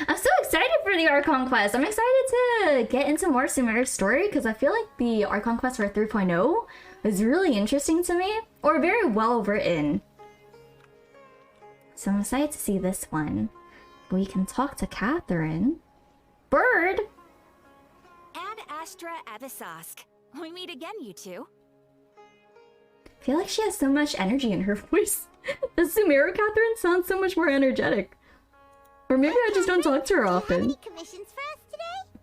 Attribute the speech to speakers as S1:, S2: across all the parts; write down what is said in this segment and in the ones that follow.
S1: I'm so excited for the Archon quest. I'm excited to get into more Sumeru's story because I feel like the Archon quest for 3.0 is really interesting to me, or very well written. So I'm excited to see this one. We can talk to Catherine. Bird!
S2: Ad Astra Avisask. We meet again, you two.
S1: I feel like she has so much energy in her voice. The Sumeru Catherine sounds so much more energetic. Or maybe I just don't talk to her often.
S3: Do you have any commissions for us today?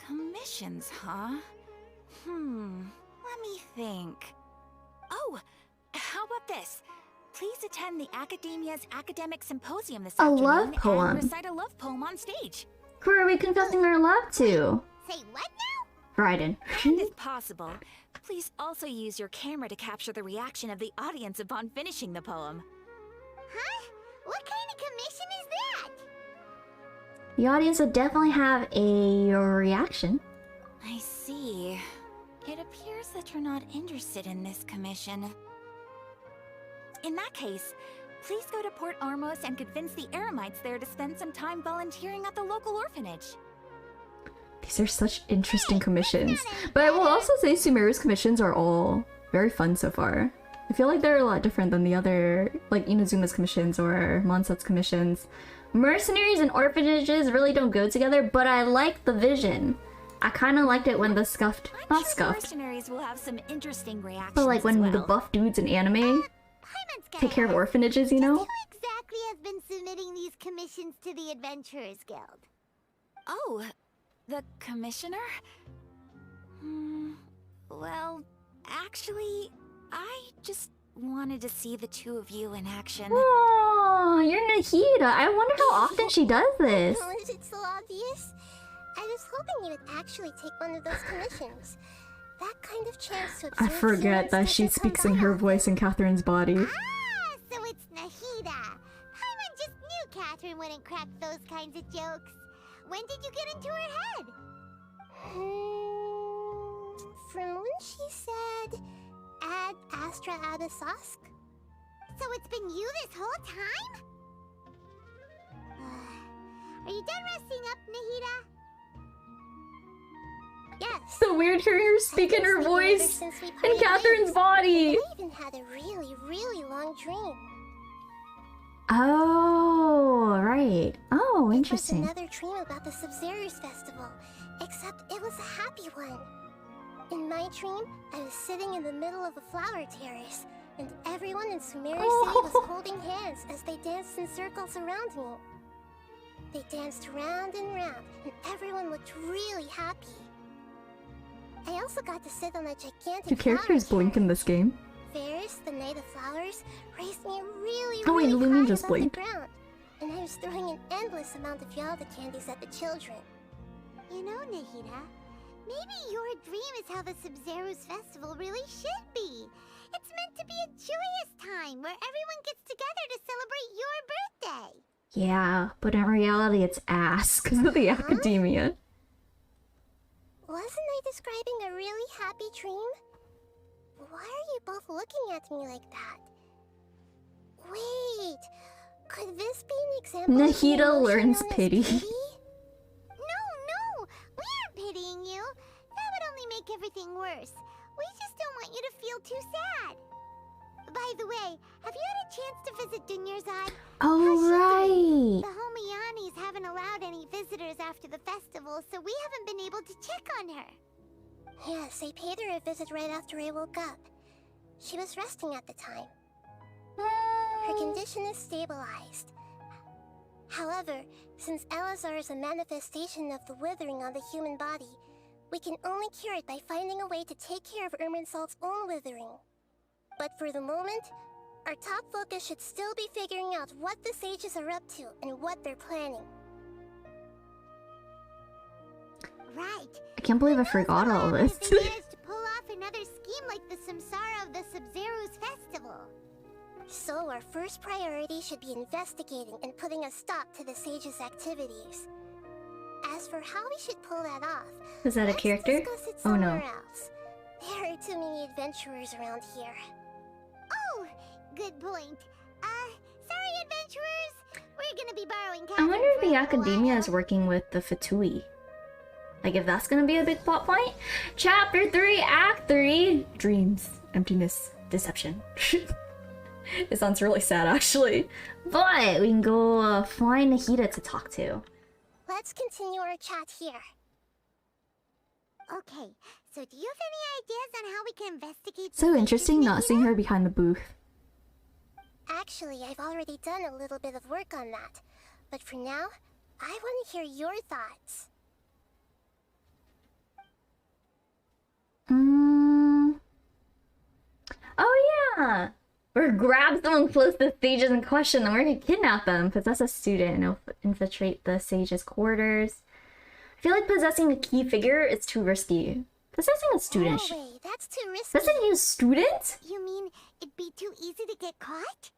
S2: Commissions, huh? Let me think. Oh, how about this? Please attend the Academia's Academic Symposium this afternoon
S1: love poem.
S2: and recite a love poem on stage.
S1: Who are we confessing our love to?
S3: Say what now?
S1: Raiden.
S2: And if possible, please also use your camera to capture the reaction of the audience upon finishing the poem.
S3: Huh? What kind of commission is that?
S1: The audience would definitely have a reaction.
S2: I see. It appears that you're not interested in this commission. In that case, please go to Port Armos and convince the Eremites there to spend some time volunteering at the local orphanage.
S1: These are such interesting commissions. But I will also say Sumeru's commissions are all very fun so far. I feel like they're a lot different than the other, like Inazuma's commissions or Monset's commissions. Mercenaries and orphanages really don't go together, but I like the vision. I kind of liked it when the scuffed, not scuffed,
S2: Mercenaries will have some interesting reactions
S1: but like when
S2: as
S1: the
S2: well.
S1: buff dudes in anime take care of orphanages, you know?
S3: Who exactly has been submitting these commissions to the Adventurers Guild?
S2: Oh, the commissioner? Well, actually, I just wanted to see the two of you in action.
S1: Oh, you're Nahida. I wonder how often she does this.
S3: Oh, is it so obvious? I was hoping you would actually take one of those commissions. That kind of chance to
S1: I
S3: observe
S1: forget that she speaks in her voice in Catherine's body.
S3: Ah, so it's Nahida. Paimon just knew Catherine wouldn't crack those kinds of jokes. When did you get into her head? From when she said, Ad Astra Abisask. So it's been you this whole time? Are you done resting up, Nahida? Yes.
S1: So weird hearing her speak in her voice in Catherine's body.
S3: I even had a really long dream.
S1: Oh, right. Oh, interesting.
S3: It was another dream about the Sub-Zero's festival, except it was a happy one. In my dream, I was sitting in the middle of a flower terrace, and everyone in Sumeru City was holding hands as they danced in circles around me. They danced round and round, and everyone looked really happy. I also got to sit on a gigantic
S1: Do characters blink in this game?
S3: Ferris, the Knight of Flowers, raised me really
S1: Lumin
S3: high
S1: just
S3: above the
S1: blinked.
S3: ground, and I was throwing an endless amount of Yalda candies at the children. You know, Nahida, maybe your dream is how the Sub-Zero's festival really should be. It's meant to be a joyous time where everyone gets together to celebrate your birthday.
S1: Yeah, but in reality it's ass because of the academia.
S3: Wasn't I describing a really happy dream? Why are you both looking at me like that? Wait, could this be an example of the
S1: Nahida
S3: emotion
S1: learns
S3: known as
S1: pity.
S3: No, we aren't pitying you. That would only make everything worse. We just don't want you to feel too sad. By the way, have you had a chance to visit Dunyarzad?
S1: Oh, right.
S3: The Homianis haven't allowed any visitors after the festival, so we haven't been able to check on her. Yes, I paid her a visit right after I woke up. She was resting at the time. Her condition is stabilized. However, since Elazar is a manifestation of the withering on the human body, we can only cure it by finding a way to take care of Irminsul's own withering. But for the moment, our top focus should still be figuring out what the sages are up to and what they're planning. Right.
S1: I can't believe I forgot all this.
S3: They managed to pull off another scheme like the Samsara of the Sub-Zero's festival. So our first priority should be investigating and putting a stop to the sages' activities. As for how we should pull that off,
S1: Is that a
S3: let's
S1: character?
S3: discuss it
S1: Oh, no.
S3: somewhere else. There are too many adventurers around here. Oh, good point. Sorry, adventurers. We're gonna be borrowing
S1: I
S3: Catherine
S1: wonder if
S3: for a
S1: the
S3: little
S1: academia
S3: while.
S1: is working with the Fatui. Like, if that's gonna be a big plot point. Chapter 3, Act 3. Dreams, emptiness, deception. It sounds really sad, actually. But we can go find Nahida to talk to.
S3: Let's continue our chat here. Okay, so do you have any ideas on how we can investigate the
S1: So
S3: sages,
S1: interesting not
S3: Nahida?
S1: seeing her behind the booth.
S3: Actually, I've already done a little bit of work on that. But for now, I want to hear your thoughts.
S1: Oh yeah! Or grab someone close to the sages in question, then we're gonna kidnap them, possess a student, and infiltrate the sages' quarters. I feel like possessing a key figure is too risky. Possessing a student.
S3: No way, that's too risky.
S1: Possessing a student?
S3: You mean it'd be too easy to get caught?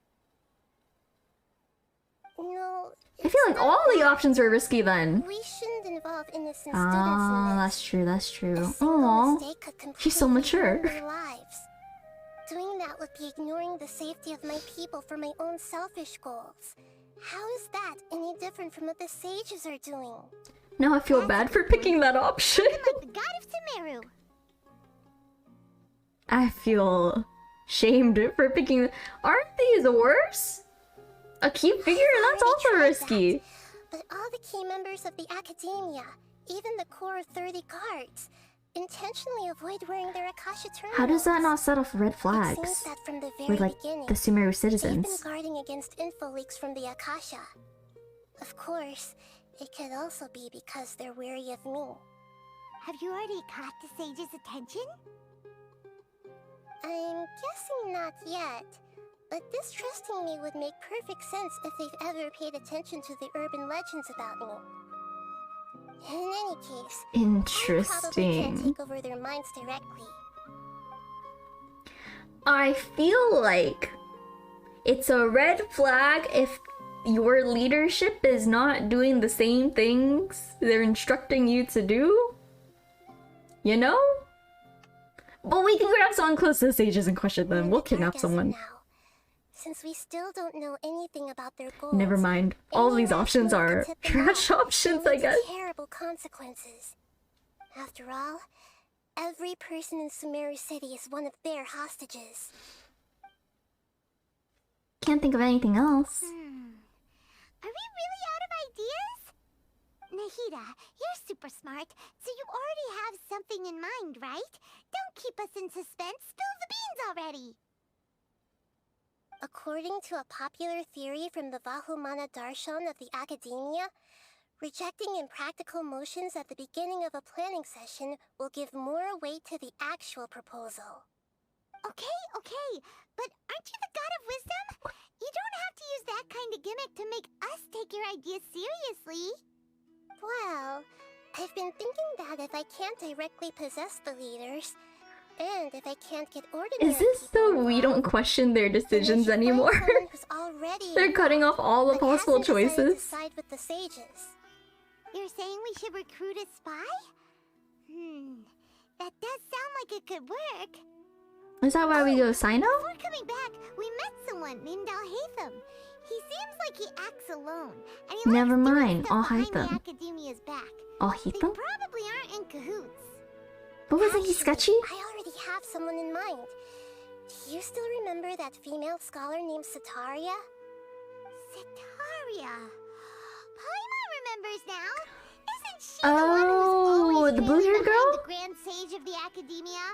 S3: No.
S1: I feel like all the options are risky then.
S3: We shouldn't involve innocent students in
S1: Ah,
S3: this.
S1: that's true, that's
S3: A
S1: true.
S3: single
S1: Aww.
S3: mistake could
S1: She's so
S3: completely
S1: mature.
S3: ruin their lives. Doing that would be ignoring the safety of my people for my own selfish goals. How is that any different from what the sages are doing?
S1: Now I feel bad for picking that option.
S3: Like the god of Sumeru.
S1: I feel shamed for picking. Aren't these worse? A key figure? That's
S3: Already
S1: also
S3: tried
S1: risky.
S3: that. But all the key members of the academia, even the core of 30 guards, intentionally avoid wearing their Akasha terminals.
S1: How does that not set off red
S3: It seems
S1: flags?
S3: that from the very
S1: With like
S3: beginning,
S1: the Sumeru
S3: they've been
S1: citizens.
S3: guarding against info leaks from the Akasha. Of course, it could also be because they're wary of me. Have you already caught the sage's attention? I'm guessing not yet. But distrusting me would make perfect sense if they've ever paid attention to the urban legends about me. In any case, I probably can't
S1: Interesting.
S3: take over their minds directly.
S1: I feel like it's a red flag if your leadership is not doing the same things they're instructing you to do. You know? But we can grab someone close to the sages and question them. We'll kidnap someone.
S3: Now, since we still don't know anything about their goals.
S1: Never mind. All
S3: any
S1: these options
S3: rational
S1: are
S3: could tip them
S1: trash
S3: off
S1: options,
S3: and
S1: I
S3: lead to
S1: guess.
S3: Terrible consequences. After all, every person in Sumeru City is one of their hostages.
S1: Can't think of anything else.
S3: Are we really out of ideas? Nahida, you're super smart, so you already have something in mind, right? Don't keep us in suspense. Spill the beans already. According to a popular theory from the Vahumana Darshan of the Academia, rejecting impractical motions at the beginning of a planning session will give more weight to the actual proposal. Okay, but aren't you the god of wisdom? You don't have to use that kind of gimmick to make us take your ideas seriously. Well, I've been thinking that if I can't directly possess the leaders, and if I can't get ordinary
S1: Is this
S3: people
S1: so we don't
S3: involved,
S1: question their
S3: then I
S1: decisions
S3: should find
S1: anymore?
S3: someone who's already
S1: They're cutting off all the
S3: but
S1: possible
S3: hasn't decided
S1: choices.
S3: to side with the sages. You're saying we should recruit a spy? That does sound like it could work.
S1: Is that why we go Cyno?
S3: Before coming back, we met someone named Alhaitham. He seems like he acts alone, and he
S1: Never
S3: likes doing
S1: mind,
S3: stuff behind the
S1: Alhaitham.
S3: Academia's back. They
S1: Alhaitham?
S3: probably aren't in cahoots.
S1: But wasn't he
S3: Actually,
S1: sketchy?
S3: I already have someone in mind. Do you still remember that female scholar named Setaria? Setaria. Paimon remembers now. Isn't she the one who's always
S1: the
S3: standing
S1: blue-haired
S3: behind
S1: girl?
S3: the Grand Sage of the Academia?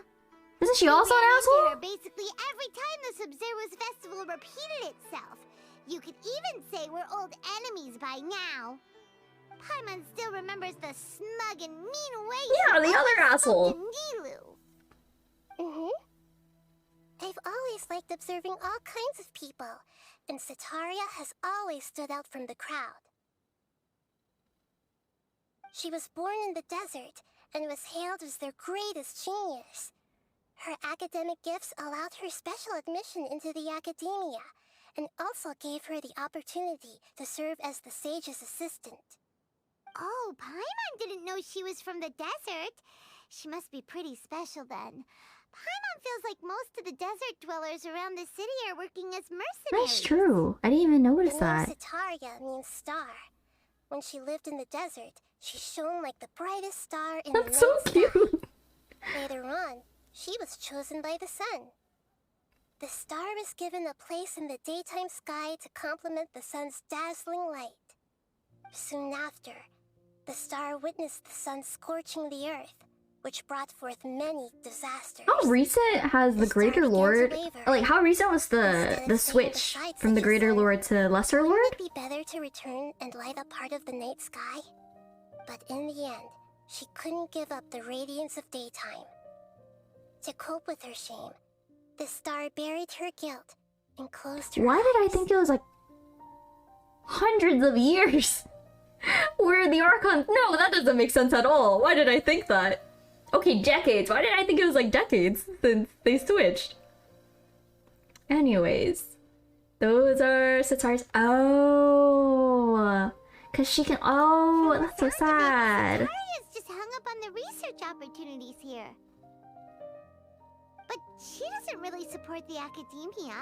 S1: Isn't she also an
S3: ran into
S1: asshole?
S3: her basically every time the Sub-Zero's festival repeated itself. You could even say we're old enemies by now. Paimon still remembers the smug and mean way
S1: Yeah,
S3: she
S1: the other
S3: always
S1: asshole.
S3: spoke to Nilou. I've always liked observing all kinds of people, and Setaria has always stood out from the crowd. She was born in the desert and was hailed as their greatest genius. Her academic gifts allowed her special admission into the academia, and also gave her the opportunity to serve as the sage's assistant. Oh, Paimon didn't know she was from the desert. She must be pretty special then. Paimon feels like most of the desert dwellers around the city are working as mercenaries.
S1: That's true. I didn't even notice
S3: The name
S1: that.
S3: Setaria means star. When she lived in the desert, she shone like the brightest star in
S1: That's
S3: the
S1: so
S3: night sky.
S1: cute.
S3: Later on, she was chosen by the sun. The star was given a place in the daytime sky to complement the sun's dazzling light. Soon after, the star witnessed the sun scorching the earth, which brought forth many disasters.
S1: How recent has the
S3: star
S1: Greater
S3: began to
S1: Lord...
S3: waver.
S1: Like, how recent was
S3: Instead
S1: the
S3: of staying
S1: switch
S3: beside
S1: from the
S3: such a
S1: Greater
S3: sun,
S1: Lord to Lesser Lord?
S3: Wouldn't it be better to return and light up part of the night sky? But in the end, she couldn't give up the radiance of daytime. To cope with her shame, the star buried her guilt and closed her
S1: Why
S3: eyes.
S1: did I think it was like hundreds of years? Where the Archon... No, that doesn't make sense at all. Why did I think that? Okay, decades. Why did I think it was like decades since they switched? Anyways. Those are Setaria's... Oh. Because she can... Oh, that's so sad.
S3: Setaria's just hung up on the research opportunities here. But she doesn't really support the academia.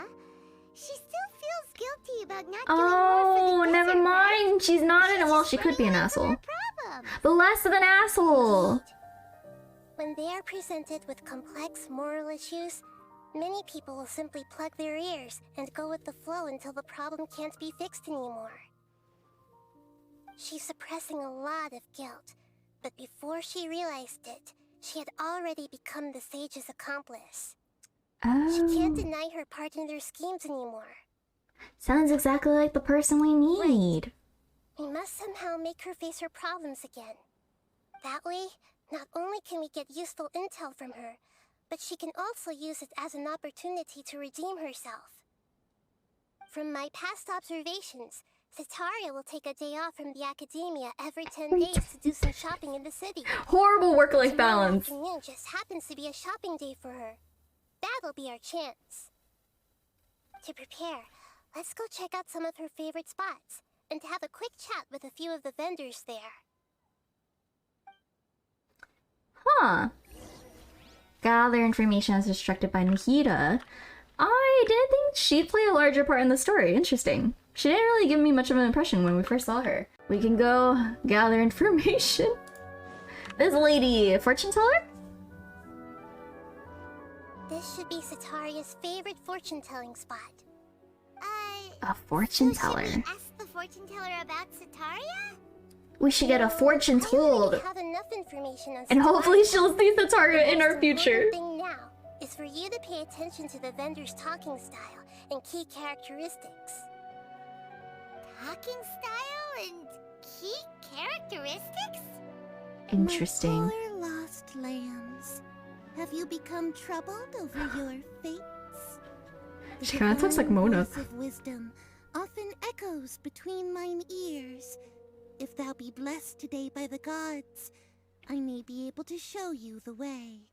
S3: She still feels guilty about not doing more for
S1: Oh,
S3: the
S1: never
S3: desert, right?
S1: mind. She's not in... Well,
S3: She's
S1: she could be an
S3: running away
S1: asshole.
S3: from her problems.
S1: But less of an asshole.
S3: When they are presented with complex moral issues, many people will simply plug their ears and go with the flow until the problem can't be fixed anymore. She's suppressing a lot of guilt, but before she realized it, she had already become the sage's accomplice. She can't
S1: Oh.
S3: deny her part in their schemes anymore.
S1: Sounds exactly like the person we need.
S3: We must somehow make her face her problems again. That way, not only can we get useful intel from her, but she can also use it as an opportunity to redeem herself. From my past observations, Setaria will take a day off from the academia every 10 days to do some shopping in the city.
S1: Horrible work-life
S3: Tomorrow
S1: balance.
S3: afternoon just happens to be a shopping day for her. That'll be our chance. To prepare, let's go check out some of her favorite spots and have a quick chat with a few of the vendors there.
S1: Huh. Gather information as instructed by Nahida. I didn't think she'd play a larger part in the story. Interesting. She didn't really give me much of an impression when we first saw her. We can go gather information. This lady, fortune teller?
S3: This should be Setaria's favorite fortune-telling spot.
S1: A fortune
S3: So should
S1: teller.
S3: we ask the fortune teller about Setaria?
S1: We should get a fortune
S3: I already
S1: told.
S3: have enough information on
S1: And
S3: Setaria.
S1: hopefully she'll see the target in
S3: The
S1: our
S3: most
S1: future.
S3: important thing now is for you to pay attention to the vendor's talking style and key characteristics. Talking style and key characteristics?
S1: Interesting.
S4: My poor lost lambs, have you become troubled over your fates? The
S1: She kinda talks like
S4: divine
S1: Mona.
S4: voice of wisdom often echoes between mine ears. If thou be blessed today by the gods, I may be able to show you the way.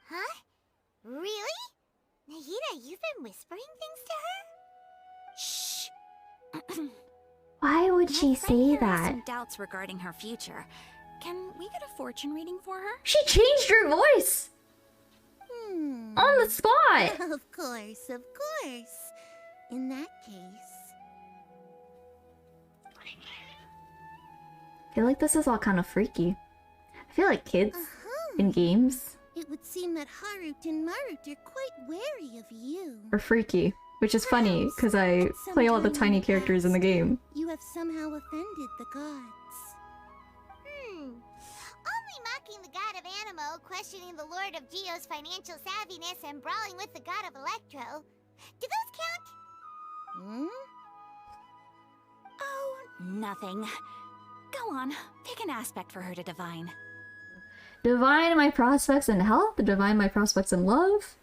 S3: Huh? Really? Nahida, you've been whispering things to her?
S2: Shh.
S1: Why would
S2: My
S1: she
S2: friend
S1: say
S2: here has
S1: that?
S2: some doubts regarding her future. Can we get a fortune reading for her?
S1: She changed her voice on the spot.
S4: Of course, of course. In that case...
S1: I feel like this is all kind of freaky. I feel like kids in games
S4: It would seem that Harut and Marut are quite wary of you.
S1: are freaky, which is funny because I play all the tiny characters in the game.
S4: You have somehow offended the gods.
S3: Only mocking the god of Animo, questioning the lord of Geo's financial savviness, and brawling with the god of Electro. Do those count?
S4: Hmm?
S2: Oh, nothing. Go on, pick an aspect for her to divine.
S1: Divine my prospects in health, divine my prospects in love.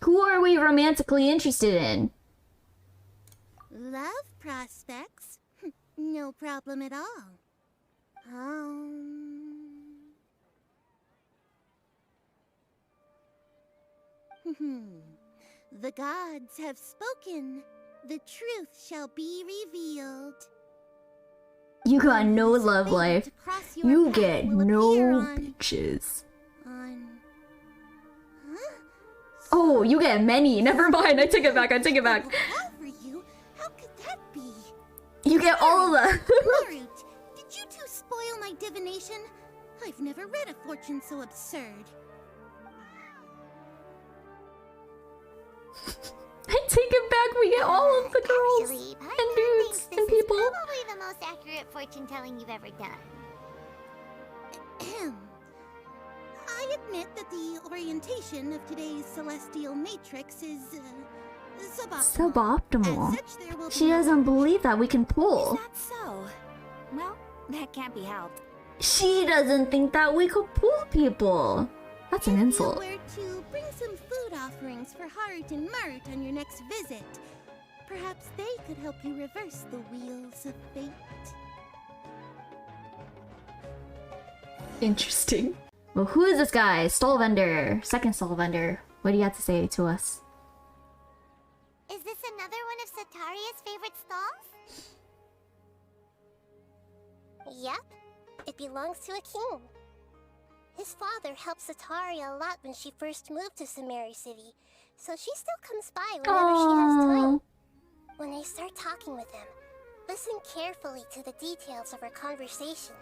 S1: Who are we romantically interested in?
S4: Love prospects? No problem at all. The gods have spoken. The truth shall be revealed.
S1: You got no
S4: This
S1: love
S4: thing
S1: life.
S4: to cross your
S1: You
S4: path
S1: get
S4: will
S1: no
S4: appear on-
S1: bitches.
S4: on... Huh?
S1: Oh, you get many. Never mind. I take it back. I take it back.
S4: How for you? How could that be?
S1: You get all of them.
S4: Marut, did you two spoil my divination? I've never read a fortune so absurd.
S1: I take it back. We get all of the girls
S3: Actually,
S1: and
S3: Paimon
S1: dudes
S3: thinks
S1: and
S3: this
S1: people.
S3: is probably the most accurate fortune telling you've ever done.
S4: Ahem. I admit that the orientation of today's celestial matrix is suboptimal.
S1: Suboptimal.
S4: As such, there will
S1: She
S4: be
S1: doesn't believe that we can
S2: Is
S1: pull.
S2: that so? Well, that can't be helped.
S1: She doesn't think that we could pull people. That's an insult.
S4: If you were to bring some food offerings for Harut and Marut on your next visit, perhaps they could help you reverse the wheels of fate.
S1: Interesting. Well, who is this guy? Stall vendor. Second stall vendor. What do you have to say to us?
S3: Is this another one of Setaria's favorite stalls? Yep. It belongs to a king. His father helped Setaria a lot when she first moved to Sumeru City, so she still comes by whenever she has time.
S1: Oh,
S3: When I start talking with him, listen carefully to the details of our conversation.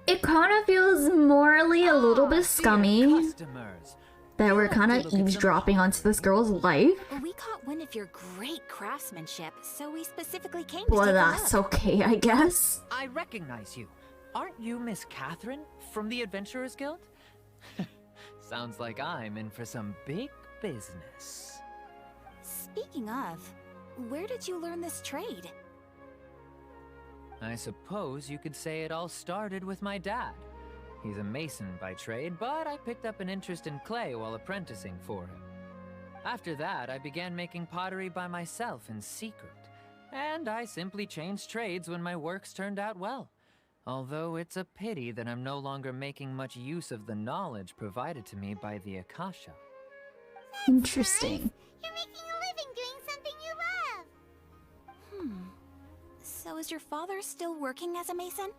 S1: it kind of feels morally a little bit
S5: Dear
S1: scummy
S5: customers,
S1: that we're
S5: I'd
S1: kind
S5: like
S1: of
S5: to look at some
S1: eavesdropping onto this girl's life.
S2: We caught wind of your great craftsmanship, so we specifically came to
S1: Well,
S2: take a
S1: that's
S2: look.
S1: okay, I guess.
S5: I recognize you. Aren't you Miss Catherine from the Adventurers Guild? Sounds like I'm in for some big business.
S2: Speaking of, where did you learn this trade?
S5: I suppose you could say it all started with my dad. He's a mason by trade, but I picked up an interest in clay while apprenticing for him. After that, I began making pottery by myself in secret, and I simply changed trades when my works turned out well. Although it's a pity that I'm no longer making much use of the knowledge provided to me by the Akasha.
S1: Interesting.
S3: You're making a living doing something you love.
S2: So is your father still working as a mason?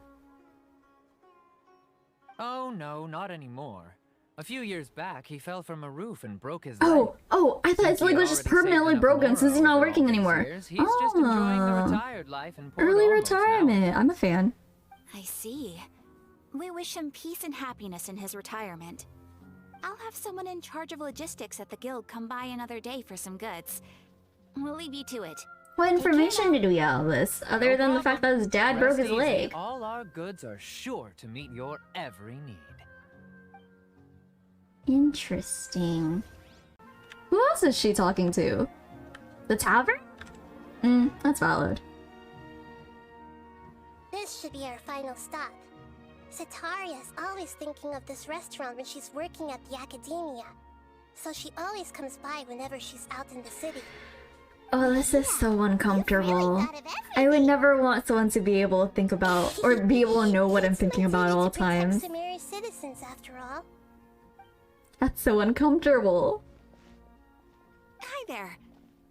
S5: Oh no, not anymore. A few years back, he fell from a roof and broke his
S1: Oh,
S5: leg.
S1: I thought his
S5: Since he
S1: leg was just
S5: already saved
S1: permanently
S5: enough
S1: broken since he's
S5: mora
S1: not
S5: over
S1: working
S5: all these
S1: anymore.
S5: years, he's just enjoying the
S1: Ah.
S5: retired life in Port
S1: Early
S5: Alamos now.
S1: retirement. I'm a fan.
S2: I see. We wish him peace and happiness in his retirement. I'll have someone in charge of logistics at the guild come by another day for some goods. We'll leave you to it.
S1: What information did we get out of this, other
S5: No
S1: than the fact that his dad broke
S5: Rest
S1: his
S5: easy.
S1: leg?
S5: All our goods are sure to meet your every need.
S1: Interesting. Who else is she talking to? The tavern? That's valid.
S3: This should be our final stop. Setaria is always thinking of this restaurant when she's working at the academia, so she always comes by whenever she's out in the city.
S1: Oh, this is so
S3: You've
S1: uncomfortable.
S3: really thought of
S1: I would
S3: everything.
S1: never want someone to be able to think about or be able to know what I'm
S3: It's
S1: thinking about at
S3: mandated
S1: all
S3: to protect
S1: times.
S3: Sumeru citizens, after all.
S1: That's so uncomfortable.
S2: Hi there.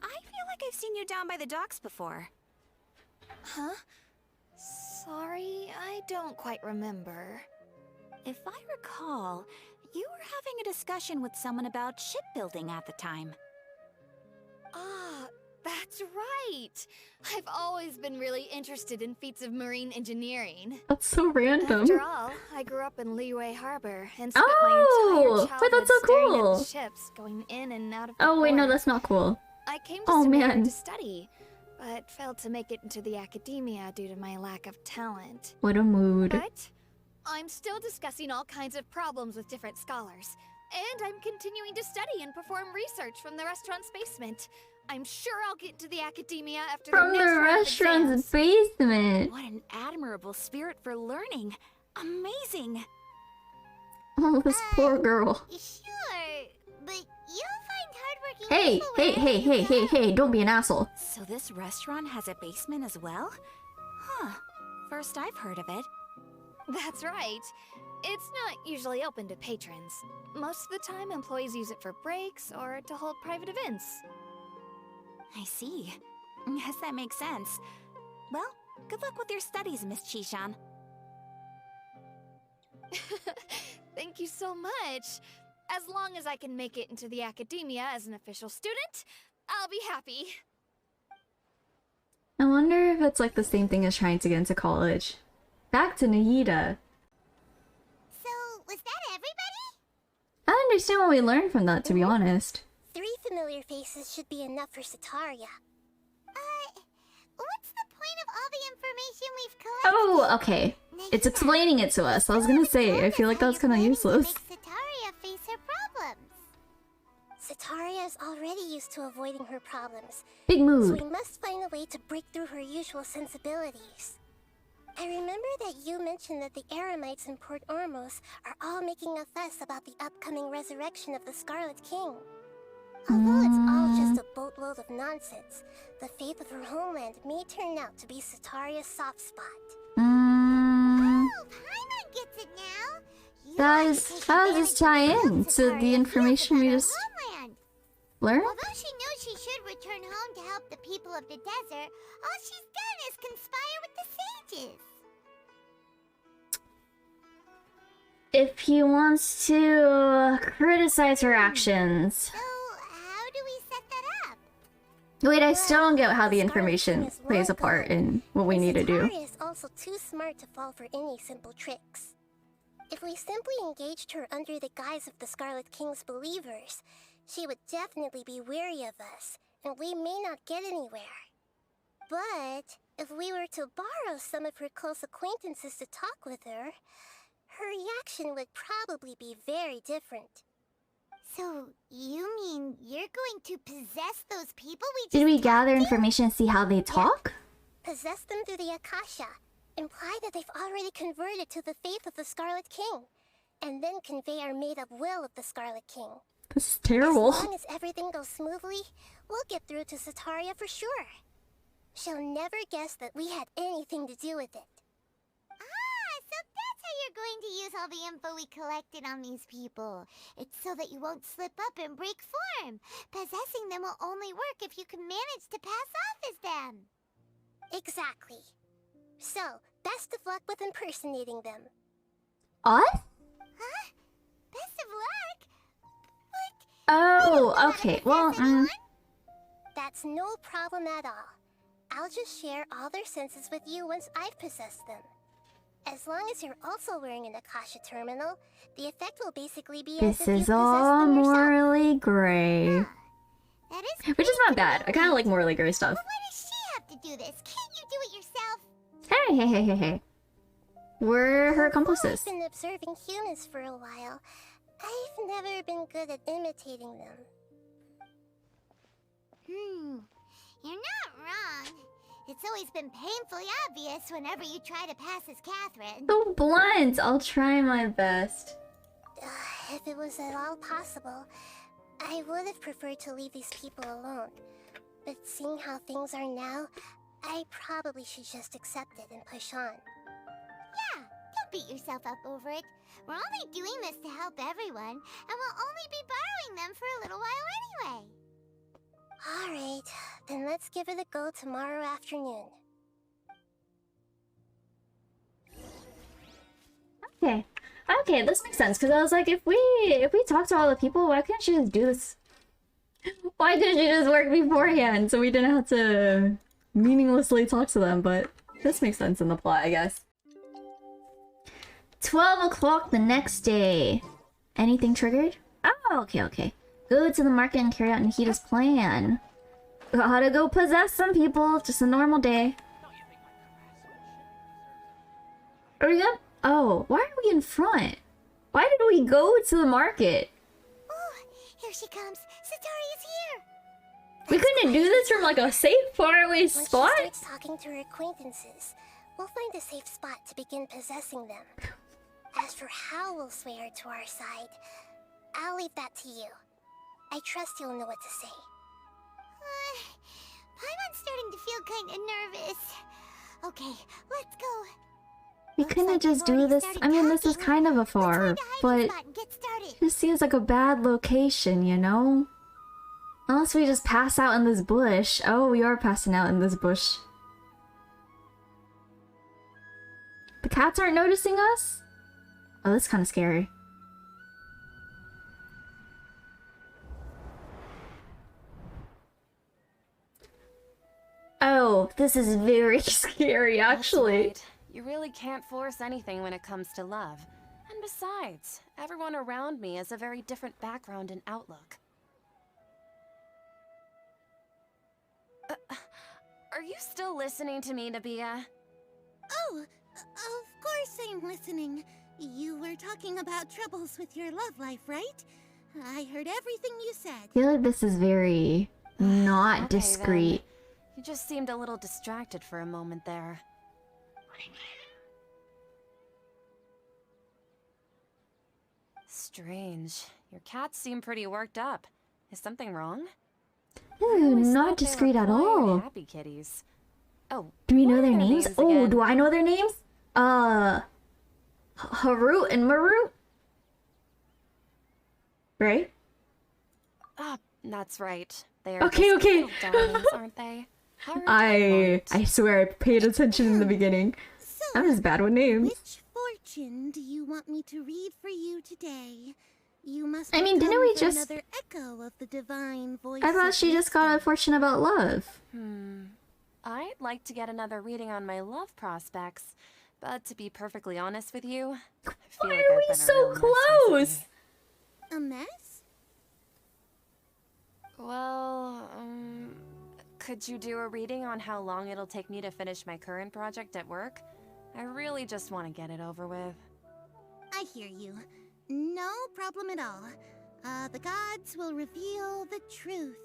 S2: I feel like I've seen you down by the docks before.
S6: Huh? Sorry, I don't quite remember.
S2: If I recall, you were having a discussion with someone about shipbuilding at the time.
S6: Ah, that's right! I've always been really interested in feats of marine engineering.
S1: That's so random.
S6: After all, I grew up in Liyue Harbor and spent
S1: Oh,
S6: my entire
S1: wait,
S6: childhood
S1: that's so
S6: staring
S1: cool.
S6: at the ships going in and out of the
S1: Oh wait, no,
S6: port.
S1: that's not cool.
S6: I came to
S1: Oh,
S6: Sumeru
S1: man.
S6: to study, but failed to make it into the academia due to my lack of talent.
S1: What a mood.
S6: But I'm still discussing all kinds of problems with different scholars. And I'm continuing to study and perform research from the restaurant's basement. I'm sure I'll get into the academia after
S1: From
S6: the next
S1: the
S6: round of
S1: restaurant's
S6: exams.
S1: basement.
S2: What an admirable spirit for learning. Amazing.
S1: Oh, this poor girl.
S3: Sure, but you'll find hardworking
S1: Hey,
S3: people
S1: hey,
S3: wherever
S1: hey,
S3: you
S1: hey, hey,
S3: go.
S1: hey, don't be an asshole.
S2: So this restaurant has a basement as well? Huh. First I've heard of it.
S6: That's right. It's not usually open to patrons. Most of the time, employees use it for breaks or to hold private events.
S2: I see. Yes, that makes sense. Well, Good luck with your studies, Miss Chishan.
S6: Thank you so much. As long as I can make it into the academia as an official student, I'll be happy.
S1: I wonder if it's like the same thing as trying to get into college. Back to Nahida.
S3: So, was that everybody?
S1: I don't understand what we learned from that, to be honest.
S3: 3 familiar faces should be enough for Setaria. What's the point of all the information we've collected?
S1: Oh, okay. It's explaining it to us. I was gonna say, I feel like that's kind of useless.
S3: Make Setaria face her problems. Setaria is already used to avoiding her problems.
S1: Big
S3: So
S1: mood.
S3: we must find a way to break through her usual sensibilities. I remember that you mentioned that the Eremites in Port Ormos are all making a fuss about the upcoming resurrection of the Scarlet King. Although it's all just a boatload of nonsense, the faith of her homeland may turn out to be Setaria's soft spot. Oh, Paimon gets it now!
S1: How does this tie in to the information we just learned?
S3: Although she knows she should return home to help the people of the desert, all she's done is conspire with the sages.
S1: If he wants to criticize her actions.
S3: So, how do we set that up?
S1: Wait, I still don't get how the
S3: Scarlet King
S1: information
S3: is
S1: plays a
S3: one
S1: part
S3: goal,
S1: in what we need to do.
S3: Setaria is also too smart to fall for any simple tricks. If we simply engaged her under the guise of the Scarlet King's believers, she would definitely be weary of us, and we may not get anywhere. But if we were to borrow some of her close acquaintances to talk with her, her reaction would probably be very different. So, you mean you're going to possess those people we just
S1: Did we gather
S3: talked to?
S1: information and see how they talk?
S3: Possess them through the Akasha. Imply that they've already converted to the faith of the Scarlet King. And then convey our made-up will of the Scarlet King.
S1: This is terrible.
S3: As long as everything goes smoothly, we'll get through to Setaria for sure. She'll never guess that we had anything to do with it. Ah, so that's how you're going to use all the info we collected on these people. It's so that you won't slip up and break form. Possessing them will only work if you can manage to pass off as them. Exactly. So, best of luck with impersonating them.
S1: Us?
S3: Huh? Best of luck? What?
S1: Oh, okay. Well,
S3: That's no problem at all. I'll just share all their senses with you once I've possessed them. As long as you're also wearing an Akasha terminal, the effect will basically be as
S1: this
S3: if you
S1: is
S3: possessed
S1: all
S3: them yourself.
S1: morally gray.
S3: That is
S1: Which is
S3: great
S1: not
S3: to
S1: bad.
S3: know.
S1: I kind of like morally gray stuff.
S3: But why does she have to do this? Can't you do it yourself?
S1: Hey, hey, hey, hey, hey. We're her accomplices.
S3: I've been observing humans for a while. I've never been good at imitating them. You're not wrong. It's always been painfully obvious whenever you try to pass as Catherine.
S1: So blunt. I'll try my best.
S3: If it was at all possible, I would have preferred to leave these people alone. But seeing how things are now, I probably should just accept it and push on. Yeah, don't beat yourself up over it. We're only doing this to help everyone, and we'll only be borrowing them for a little while anyway. Alright, then let's give it a go tomorrow afternoon.
S1: Okay. Okay, this makes sense, because I was like, if we talk to all the people, why couldn't she just do this? Why couldn't she just work beforehand so we didn't have to meaninglessly talk to them? But this makes sense in the plot, I guess. 12 o'clock the next day. Anything triggered? Oh, okay, okay. Go to the market and carry out Nahida's plan. Gotta go possess some people. Just a normal day. Are we good? Oh, why are we in front? Why did we go to the market?
S3: Oh, here she comes. Setaria's here.
S1: We couldn't do this from like a safe, faraway
S3: When
S1: spot?
S3: she starts talking to her acquaintances, we'll find a safe spot to begin possessing them. As for how we'll sway her to our side, I'll leave that to you. I trust you'll know what to say. Paimon's starting to feel kind of nervous. Okay, let's go.
S1: We
S3: Looks
S1: couldn't
S3: like
S1: just
S3: we've
S1: do
S3: already
S1: this.
S3: started
S1: I mean, this is
S3: talking.
S1: kind of
S3: Let's
S1: afar,
S3: find a
S1: but
S3: hiding spot and get started.
S1: it just seems like a bad location, you know? Unless we just pass out in this bush. Oh, we are passing out in this bush. cats aren't noticing us? Oh, that's kind of scary. Oh, this is very scary, actually.
S7: That's right. You really can't force anything when it comes to love. And besides, everyone around me has a very different background and outlook. Are you still listening to me, Nabia?
S4: Oh, of course I'm listening. You were talking about troubles with your love life, right? I heard everything you said.
S1: I feel like this is very not
S7: Okay,
S1: discreet.
S7: then. You just seemed a little distracted for a moment there. Strange. Your cats seem pretty worked up. Is something wrong?
S1: Ooh,
S7: I always
S1: not
S7: thought they were
S1: discreet at
S7: quiet,
S1: all.
S7: happy kitties. Oh,
S1: Do we know
S7: what
S1: their
S7: are
S1: names? Oh,
S7: again?
S1: do I know their names? Haru and Maru? Right?
S7: Ah, that's right. They are
S1: Okay,
S7: just
S1: okay.
S7: little darlings, aren't they? Haru
S1: I
S7: and
S1: swear I paid attention in the beginning.
S4: So,
S1: I'm just bad with names.
S4: which fortune do you want me to read for you today? You must
S1: I mean, didn't
S4: become
S1: we
S4: for
S1: just-
S4: another echo of the divine voice
S1: I
S4: of
S1: thought she just got a
S4: wisdom.
S1: fortune about love.
S7: I'd like to get another reading on my love prospects, but to be perfectly honest with you, I feel
S1: Why
S7: like
S1: are
S7: I've
S1: we
S7: been a
S1: so
S7: real mess
S1: close?
S7: recently.
S4: A mess?
S7: Well, could you do a reading on how long it'll take me to finish my current project at work? I really just want to get it over with.
S4: I hear you. No problem at all. The gods will reveal the truth.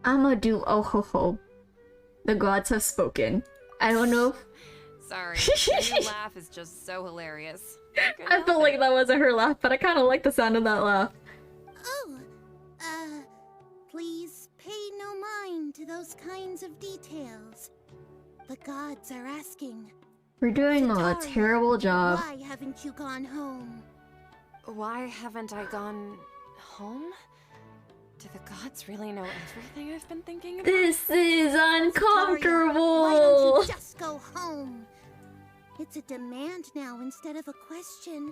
S1: I'ma do oh ho ho. The gods have spoken. I don't know if
S7: Sorry, your new laugh is just so hilarious.
S1: I felt like that wasn't her laugh, but I kind of like the sound of that laugh.
S4: Oh, please pay no mind to those kinds of details. The gods are asking.
S1: We're doing a
S4: Setaria,
S1: terrible job.
S4: Why haven't you gone home?
S7: Why haven't I gone home? Do the gods really know everything I've been thinking about?
S1: This is
S4: Setaria, why don't
S1: uncomfortable.
S4: you just go home? It's a demand now instead of a question.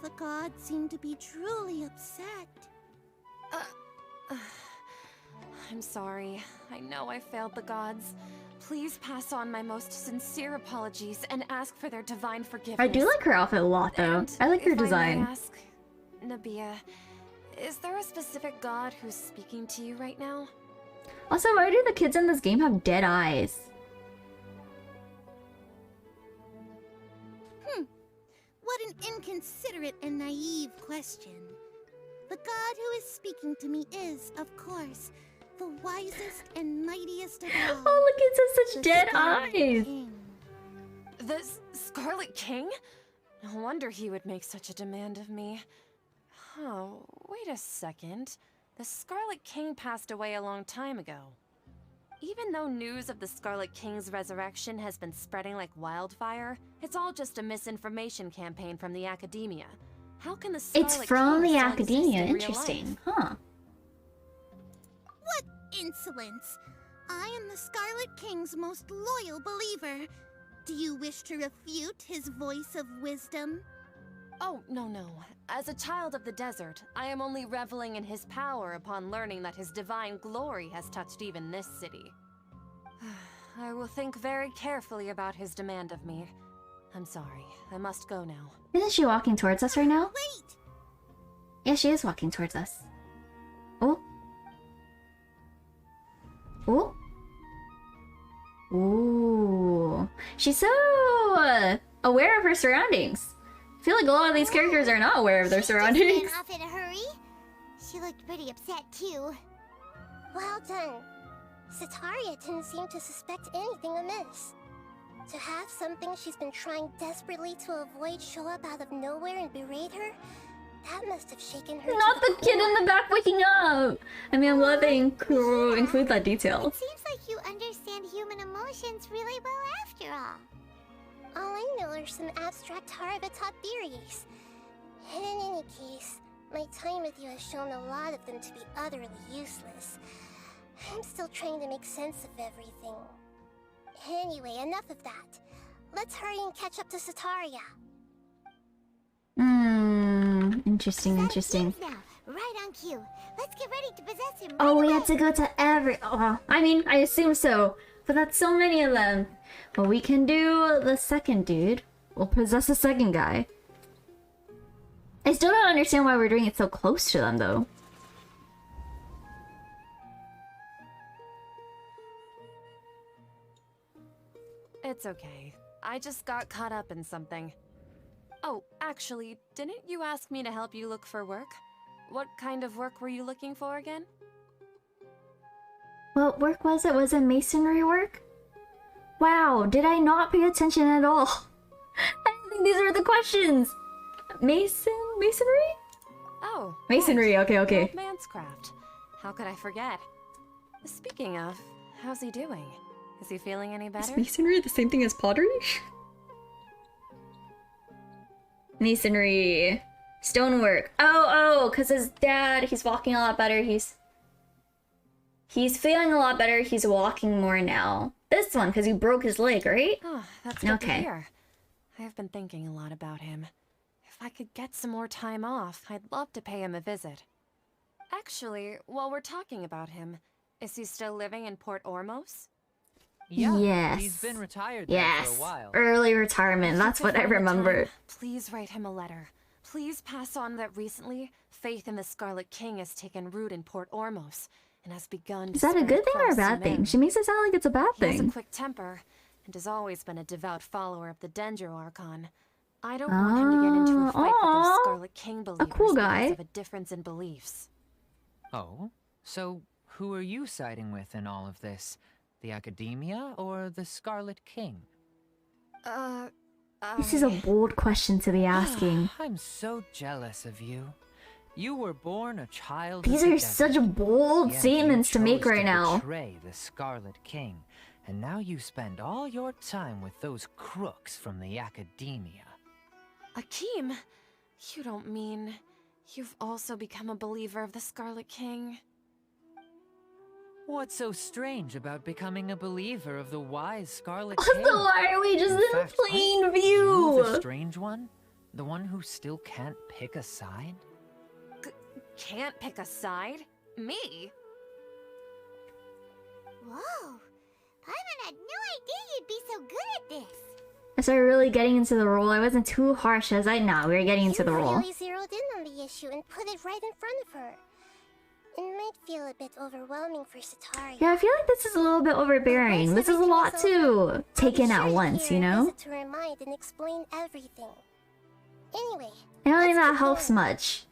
S4: The gods seem to be truly upset.
S7: I'm sorry. I know I failed the gods. Please pass on my most sincere apologies and ask for their divine forgiveness.
S1: I do like her outfit a lot, though.
S7: And
S1: I like her
S7: if I may
S1: design.
S7: ask, Nabia, is there a specific god who's speaking to you right now?
S1: Also, why do the kids in this game have dead eyes?
S4: What an inconsiderate and naive question. The god who is speaking to me is, of course, the wisest and mightiest of all.
S1: Oh, look, it says such
S4: the
S1: dead
S4: Scarlet
S1: eyes.
S4: King.
S7: The Scarlet King? No wonder he would make such a demand of me. Oh, wait a second. The Scarlet King passed away a long time ago. Even though news of the Scarlet King's resurrection has been spreading like wildfire, it's all just a misinformation campaign from the academia. How can the Scarlet
S1: It's from
S7: King
S1: the
S7: still
S1: academia.
S7: exist in real
S1: Interesting.
S7: life?
S1: Huh.
S4: What insolence! I am the Scarlet King's most loyal believer. Do you wish to refute his voice of wisdom?
S7: Oh, no. As a child of the desert, I am only reveling in his power upon learning that his divine glory has touched even this city. I will think very carefully about his demand of me. I'm sorry, I must go now.
S1: Isn't she walking towards us right now?
S4: Wait!
S1: Yeah, she is walking towards us. Oh. Oh. Ooh. She's so aware of her surroundings. I feel like a lot of these characters are not aware of their
S3: She just
S1: surroundings.
S3: ran off in a hurry. She looked pretty upset too. Well done. Setaria didn't seem to suspect anything amiss. To have something she's been trying desperately to avoid show up out of nowhere and berate her, that must have shaken her.
S1: Not
S3: to
S1: the kid in the back waking up. I mean, I'm glad they include that detail.
S3: It seems like you understand human emotions really well after all. All I know are some abstract Harvard-taught theories. And in any case, My time with you has shown a lot of them to be utterly useless. I'm still trying to make sense of everything. Anyway, enough of that. Let's hurry and catch up to Setaria.
S1: Interesting, interesting.
S3: Now, right on cue. Let's get ready to possess him.
S1: Oh, we have to go to every... Oh, I mean, I assume so. But that's so many of them. Well, we can do the second dude. We'll possess the second guy. I still don't understand why we're doing it so close to them, though.
S7: It's okay. I just got caught up in something. Oh, actually, didn't you ask me to help you look for work? What kind of work were you looking for again?
S1: What work was it? Was it masonry work? Wow, did I not pay attention at all? I didn't think these were the questions. Masonry?
S7: Oh,
S1: Masonry,
S7: right.
S1: okay, okay.
S7: Old man's craft. How could I forget? Speaking of, how's he doing? Is he feeling any better?
S1: Is masonry the same thing as pottery? Masonry. Stonework. Oh, because his dad, he's walking a lot better. He's feeling a lot better. He's walking more now. This one, because he broke his leg, right?
S7: Oh, that's good to hear. I have been thinking a lot about him. If I could get some more time off, I'd love to pay him a visit. Actually, while we're talking about him, is he still living in Port Ormos?
S5: Yeah,
S1: yes.
S5: He's been retired there for a while.
S1: Early retirement. That's what I remember.
S7: Please write him a letter. Please pass on that recently, faith in the Scarlet King has taken root in Port Ormos and has begun to
S1: Is that a good thing or a bad thing? She makes it sound like it's a bad thing.
S7: He has a quick temper and has always been a devout follower of the Dendro Archon. I don't want him to get into a fight with those Scarlet King believers
S1: cool guy.
S7: because of a difference in beliefs.
S5: Oh? So, who are you siding with in all of this? The Academia or the Scarlet King?
S1: This is a bold question to be asking.
S5: I'm so jealous of you. You were born a child.
S1: These
S5: of the
S1: are
S5: desert,
S1: such bold
S5: yet
S1: statements to
S5: you
S1: make
S5: chose
S1: right now.
S5: Betray the Scarlet King, and now you spend all your time with those crooks from the Academia.
S7: Akeem, you don't mean you've also become a believer of the Scarlet King?
S5: What's so strange about becoming a believer of the wise Scarlet
S1: Also,
S5: King?
S1: why are we just in
S5: fact,
S1: plain
S5: aren't you
S1: view?
S5: the strange one? The one who still can't pick a side?
S7: Can't pick a side? Me?
S3: Whoa! Paimon had no idea you'd be so good at this.
S1: I started really getting into the role. I wasn't too harsh as I know. We were getting into the
S3: You
S1: role.
S3: really zeroed in on the issue and put it right in front of her. It might feel a bit overwhelming for Setaria.
S1: Yeah, I feel like this is a little bit overbearing. This is a lot to take in at once, you know?
S3: To remind and explain everything. Anyway,
S1: I don't think
S3: let's
S1: that
S3: keep
S1: helps
S3: going.
S1: much.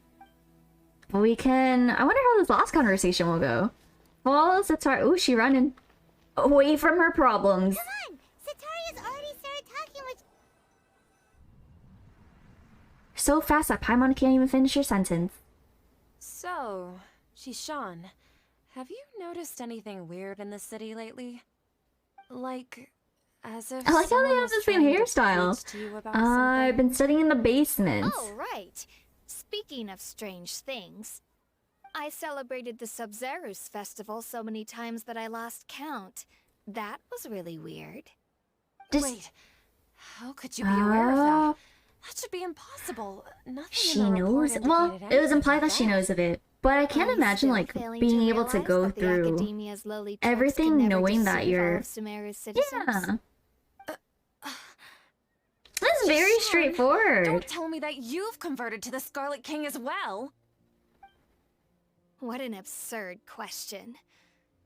S1: But we can... I wonder how this last conversation will go. Well, Setaria... Ooh, she running away from her problems.
S3: Come on! Setaria's already started talking with...
S1: So fast that Paimon can't even finish her sentence.
S7: So, Shishan, have you noticed anything weird in the city lately? Like, as if
S1: I like how they
S7: someone
S1: have
S7: was
S1: the same
S7: trying to
S1: hairstyle.
S7: preach to you about
S1: I've
S7: something?
S1: been studying in the basement.
S6: Oh, right. Speaking of strange things, I celebrated the Sub-Zerus festival so many times that I lost count. That was really weird.
S7: Wait, how could you be aware of that? That should be impossible. Nothing
S1: She
S7: in the report
S1: knows. Well,
S7: indicated
S1: it was
S7: anything
S1: implied
S7: like
S1: that she knows of it. But I can't
S6: Are you
S1: imagine,
S6: still
S1: like,
S6: failing
S1: being
S6: to
S1: able to
S6: realize
S1: go
S6: that the
S1: through
S6: Academia's lowly tricks
S1: everything
S6: can never
S1: knowing that
S6: deceive
S1: you're...
S6: all of Sumeru's citizens?
S1: Yeah. That's very
S7: Shishan,
S1: straightforward.
S7: Don't tell me that you've converted to the Scarlet King as well.
S6: What an absurd question.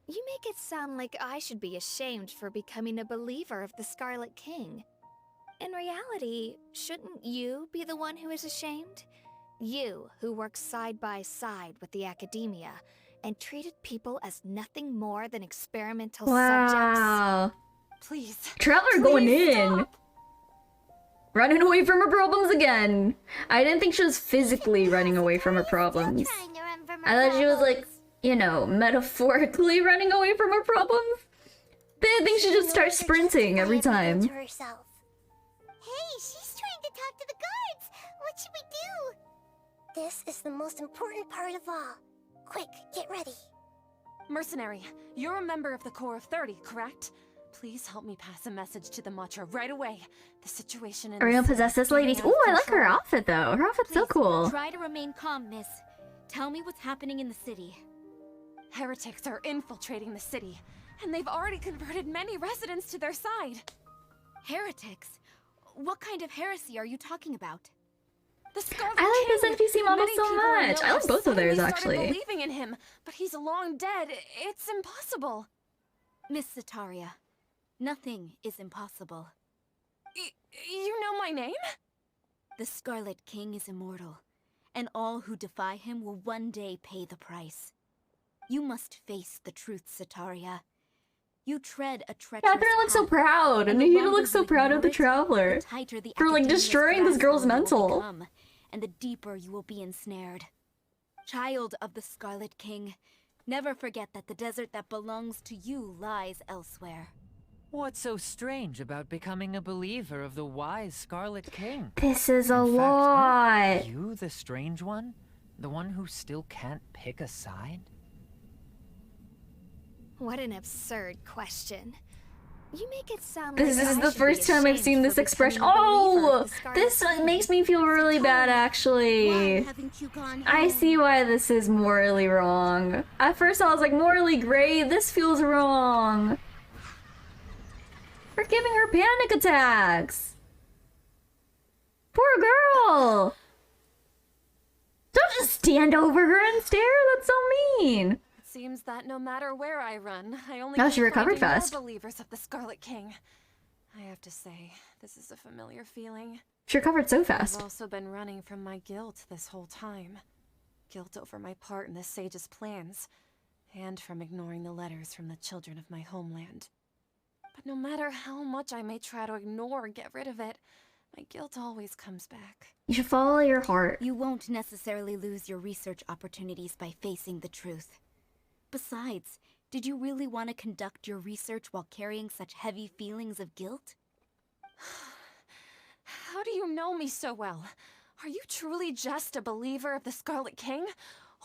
S6: You make it sound like I should be ashamed for becoming a believer of the Scarlet King. In reality, shouldn't you be the one who is ashamed? You, who works side by side with the Academia and treated people as nothing more than experimental subjects.
S1: Wow.
S7: Please.
S1: Traveler going
S7: please
S1: in.
S7: stop.
S1: Running away from her problems again. I didn't think she was physically running away from her problems.
S3: Trying to run from her
S1: I thought she was like,
S3: problems.
S1: you know, metaphorically running away from her problems. But I think she just starts sprinting every time.
S3: To herself. Hey, she's trying to talk to the guards. What should we do? This is the most important part of all. Quick, get ready.
S7: Mercenary, you're a member of the Corps of 30, correct? Please help me pass a message to the Matcha right away. The situation in
S1: Arena
S7: the city
S1: possesses
S7: is getting
S1: ladies.
S7: out of
S1: Ooh, I like her
S7: control.
S1: outfit though. Her outfit's so
S2: Please,
S1: cool.
S2: Try to remain calm, miss. Tell me what's happening in the city.
S7: Heretics are infiltrating the city, and they've already converted many residents to their side.
S2: Heretics? What kind of heresy are you talking about?
S7: The Scarlet
S1: I like
S7: King!
S1: this NPC model
S7: Many
S1: so
S7: people I
S1: much.
S7: know
S1: I like
S7: have
S1: both of theirs,
S7: suddenly
S1: actually.
S7: started believing in him, but he's long dead. It's impossible.
S2: Miss Setaria, nothing is impossible.
S7: You know my name?
S2: The Scarlet King is immortal, and all who defy him will one day pay the price. You must face the truth, Setaria. You tread a treacherous
S1: Catherine looks so
S2: path,
S1: proud, and
S2: the
S1: Nahida
S2: longer
S1: looks so
S2: you
S1: proud of the
S2: ignore it,
S1: Traveler.
S2: the tighter the
S1: For, like,
S2: Academia's
S1: destroying this
S2: grasp
S1: girl's
S2: on you will
S1: mental.
S2: become, and the deeper you will be ensnared. Child of the Scarlet King, never forget that the desert that belongs to you lies elsewhere.
S5: What's so strange about becoming a believer of the wise Scarlet King?
S1: This is a
S5: In fact,
S1: lot.
S5: aren't you the strange one? The one who still can't pick a side?
S6: What an absurd question. You make it sound
S1: This
S6: like
S1: is
S6: I
S1: the
S6: should be
S1: first time I've
S6: ashamed
S1: seen
S6: for
S1: this expression.
S6: becoming a believer
S1: Oh!
S6: of the Scarlet
S1: This
S6: King.
S1: makes me feel really bad,
S4: Why
S1: actually.
S4: haven't you gone
S1: I
S4: home?
S1: see why this is morally wrong. At first I was like, morally great, this feels wrong. For giving her panic attacks. Poor girl. Don't just stand over her and stare, that's so mean.
S7: It seems that no matter where I run, I only
S1: Oh,
S7: keep
S1: she recovered
S7: finding more
S1: fast.
S7: believers of the Scarlet King. I have to say, this is a familiar feeling.
S1: She recovered so
S7: I've
S1: fast.
S7: also been running from my guilt this whole time. Guilt over my part in the Sage's plans, and from ignoring the letters from the children of my homeland. But no matter how much I may try to ignore or get rid of it, my guilt always comes back.
S1: You should follow your heart.
S2: You won't necessarily lose your research opportunities by facing the truth. Besides, did you really want to conduct your research while carrying such heavy feelings of guilt?
S7: How do you know me so well? Are you truly just a believer of the Scarlet King?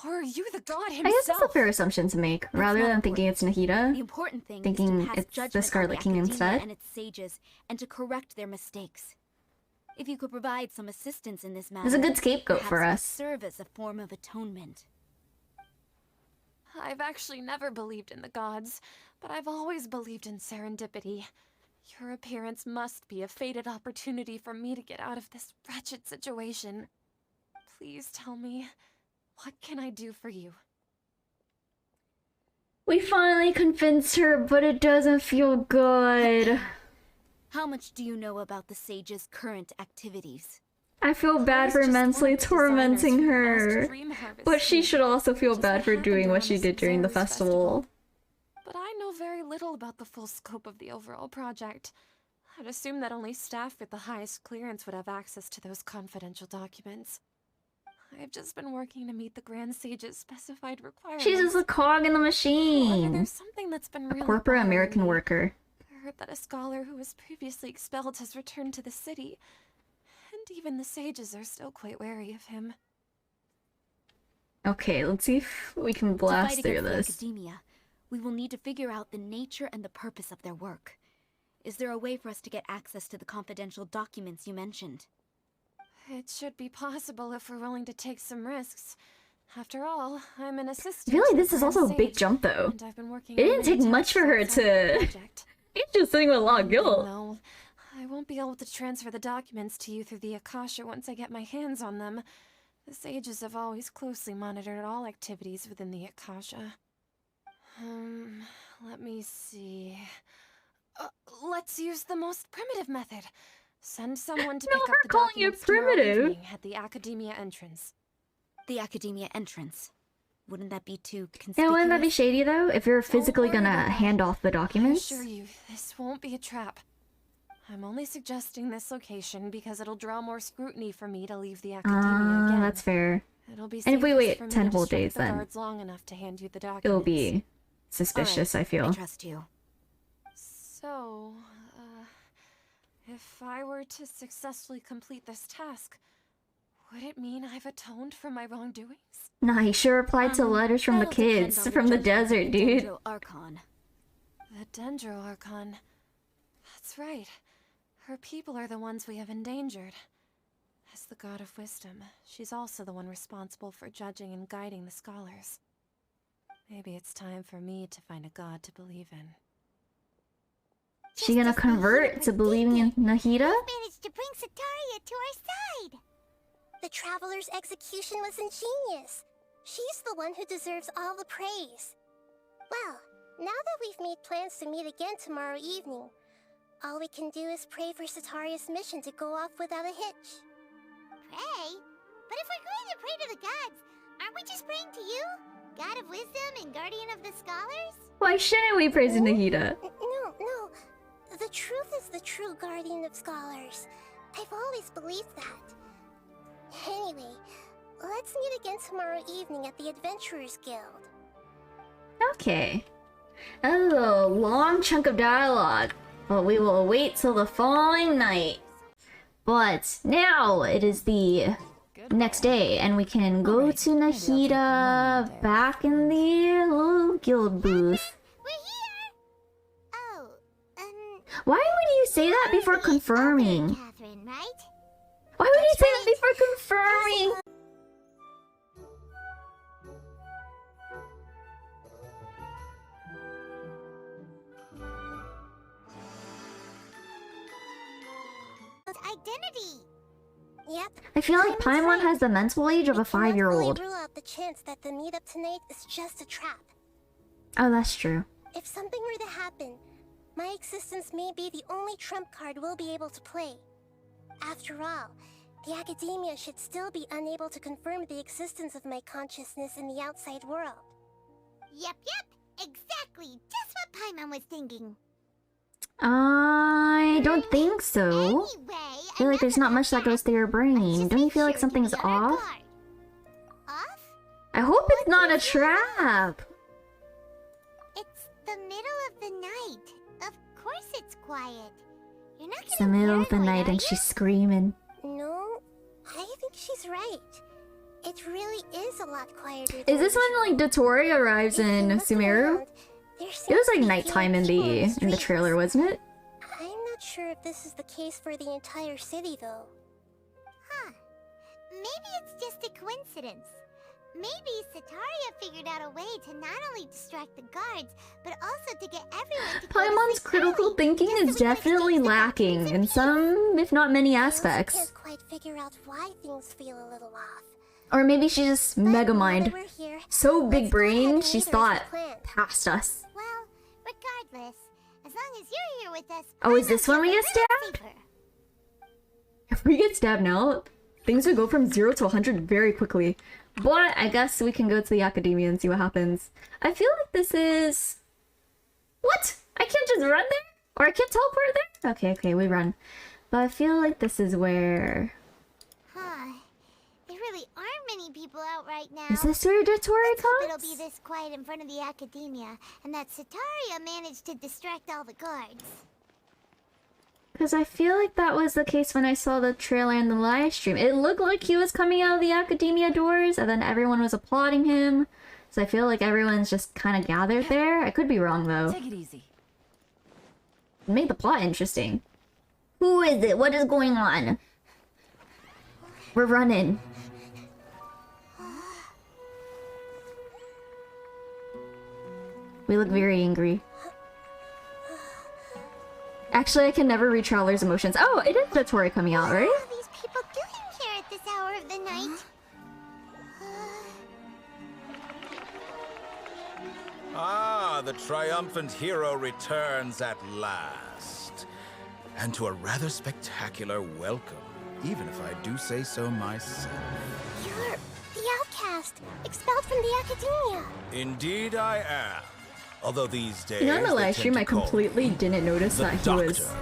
S7: Or are you the god himself?
S1: I guess it's a fair assumption to make, rather
S2: not
S1: than thinking it's
S2: The
S1: Nahida.
S2: important thing
S1: Thinking
S2: is to pass
S1: it's the
S2: judgment
S1: Scarlet
S2: on
S1: King
S2: the Academia
S1: instead?
S2: and its sages, and to correct their mistakes. If you could provide some assistance in this matter,
S1: There's a good scapegoat for
S2: perhaps it would
S1: us.
S2: serve as a form of atonement.
S7: I've actually never believed in the gods, but I've always believed in serendipity. Your appearance must be a fated opportunity for me to get out of this wretched situation. Please tell me, what can I do for you?
S1: We finally convinced her, but it doesn't feel good.
S2: How much do you know about the sage's current activities?
S1: I feel
S7: I
S1: bad
S7: was
S1: for
S7: just one
S1: immensely
S7: of the designers
S1: tormenting
S7: who
S1: her.
S7: asked Dream Harvest
S1: But she
S7: to
S1: should also feel
S7: just
S1: bad
S7: what
S1: for doing
S7: happened
S1: what
S7: around
S1: she did during the
S7: Sumeru's
S1: festival.
S7: But I know very little about the full scope of the overall project. I'd assume that only staff with the highest clearance would have access to those confidential documents. I've just been working to meet the Grand Sage's specified requirements.
S1: She's just a cog in the
S7: However,
S1: machine.
S7: there's something that's been
S1: A
S7: really
S1: corporate
S7: bothering
S1: American
S7: me.
S1: worker.
S7: I heard that a scholar who was previously expelled has returned to the city, and even the sages are still quite wary of him.
S1: Okay, let's see if we can
S2: To
S1: blast
S2: fight
S1: through
S2: against
S1: this.
S2: the Academia, we will need to figure out the nature and the purpose of their work. Is there a way for us to get access to the confidential documents you mentioned?
S7: It should be possible if we're willing to take some risks. After all, I'm an
S1: I
S7: assistant.
S1: feel like
S7: to the
S1: this is
S7: Grand
S1: also a big
S7: Sage,
S1: jump, though.
S7: and I've been working
S1: It
S7: on
S1: didn't
S7: many
S1: take much for her
S7: tasks outside the
S1: to...
S7: project.
S1: She's just sitting with a lot of guilt.
S7: No, I won't be able to transfer the documents to you through the Akasha once I get my hands on them. The sages have always closely monitored all activities within the Akasha. Let me see. Let's use the most primitive method. Send someone to
S1: No,
S7: pick
S1: her
S7: up the
S1: calling it
S7: documents tomorrow
S1: primitive.
S7: evening at the Academia entrance.
S2: The Academia entrance. Wouldn't that be too conspicuous?
S1: Yeah, wouldn't that be shady, though? If you're physically
S7: worry
S1: gonna
S7: about that.
S1: hand off the
S7: I
S1: documents?
S7: assure you, this won't be a trap. I'm only suggesting this location because it'll draw more scrutiny for me to leave the Academia again.
S1: That's fair.
S7: It'll be
S1: And if we
S7: safest
S1: wait
S7: for me
S1: 10
S7: to
S1: whole
S7: distract
S1: days,
S7: the
S1: then
S7: guards long enough to hand you the documents.
S1: It'll be suspicious,
S2: Alright,
S1: I feel.
S2: I trust you.
S7: So, if I were to successfully complete this task, Would it mean I've atoned for my wrongdoings?
S1: Nah, he sure replied to letters from the kids from the desert, dude.
S7: Archon. The Dendro Archon. That's right. Her people are the ones we have endangered. As the god of wisdom, she's also the one responsible for judging and guiding the scholars. Maybe it's time for me to find a god to believe in.
S1: She gonna convert to believing in Nahida?
S3: We managed to bring Setaria to our side! The Traveler's execution was ingenious. She's the one who deserves all the praise. Well, now that we've made plans to meet again tomorrow evening, all we can do is pray for Setaria's mission to go off without a hitch. Pray? But if we're going to pray to the gods, aren't we just praying to you? God of wisdom and guardian of the scholars?
S1: Why shouldn't we praise Nahida?
S3: No. The truth is the true guardian of scholars. I've always believed that. Anyway, let's meet again tomorrow evening at the Adventurers Guild.
S1: Okay. That was a long chunk of dialogue, but we will wait till the following night. But now it is the next day, and we can go to Nahida back in the little guild booth.
S3: We're here! Oh,
S1: Why would you say that before confirming?
S3: Catherine, right?
S1: Why would you say that before confirming?
S3: Identity! Yep.
S1: I feel like Paimon has the mental age of a 5-year-old.
S3: Rule out the chance that the meetup tonight is just a trap.
S1: Oh, that's true.
S3: If something were to happen, my existence may be the only trump card we'll be able to play. After all, the academia should still be unable to confirm the existence of my consciousness in the outside world. Yep, exactly. Just what Paimon was thinking.
S1: I don't think so.
S3: Anyway,
S1: I feel like there's not much that goes through your brain. Don't you feel like something's off?
S3: Off?
S1: I hope it's not a trap.
S3: It's the middle of the night. Of course it's quiet. You're not
S1: It's the middle of the night and she's screaming.
S3: No, I think she's right. It really is a lot quieter.
S1: Is this when like Dotori arrives in Sumeru? It was like nighttime in the trailer, wasn't it?
S3: I'm not sure if this is the case for the entire city, though. Huh. Maybe it's just a coincidence. Maybe Setaria figured out a way to not only distract the guards, but also to get everyone to
S1: Paimon's critical thinking is definitely lacking in some, if not many aspects.
S3: I can't quite figure out why things feel a little off.
S1: Or maybe she's just mega mind. So big brain, she's thought past us.
S3: Well, regardless, as long as you're here with us.
S1: Oh, is this when we get stabbed? If we get stabbed now, things would go from 0 to 100 very quickly. But I guess we can go to the academia and see what happens. I feel like this is... What? I can't just run there? Or I can't teleport there? Okay, we run. But I feel like this is where...
S3: There really aren't many people out right now.
S1: Is this where Dotori comes?
S3: It'll be this quiet in front of the academia, and that Setaria managed to distract all the guards.
S1: Because I feel like that was the case when I saw the trailer and the live stream. It looked like he was coming out of the academia doors, and then everyone was applauding him. So I feel like everyone's just kind of gathered there. I could be wrong, though.
S7: Take it easy.
S1: It made the plot interesting. Who is it? What is going on? We're running. We look very angry. Actually, I can never read Traveler's emotions. Oh, it is Dotori coming out, right?
S3: What are these people doing here at this hour of the night?
S8: Ah, the triumphant hero returns at last. And to a rather spectacular welcome, even if I do say so myself.
S3: You're the outcast, expelled from the academia.
S8: Indeed I am. Although these days,
S1: You know, in the
S8: they
S1: live
S8: tend
S1: stream,
S8: to
S1: I
S8: call
S1: completely
S8: me
S1: didn't notice
S8: the
S1: that he
S8: Doctor.
S1: was...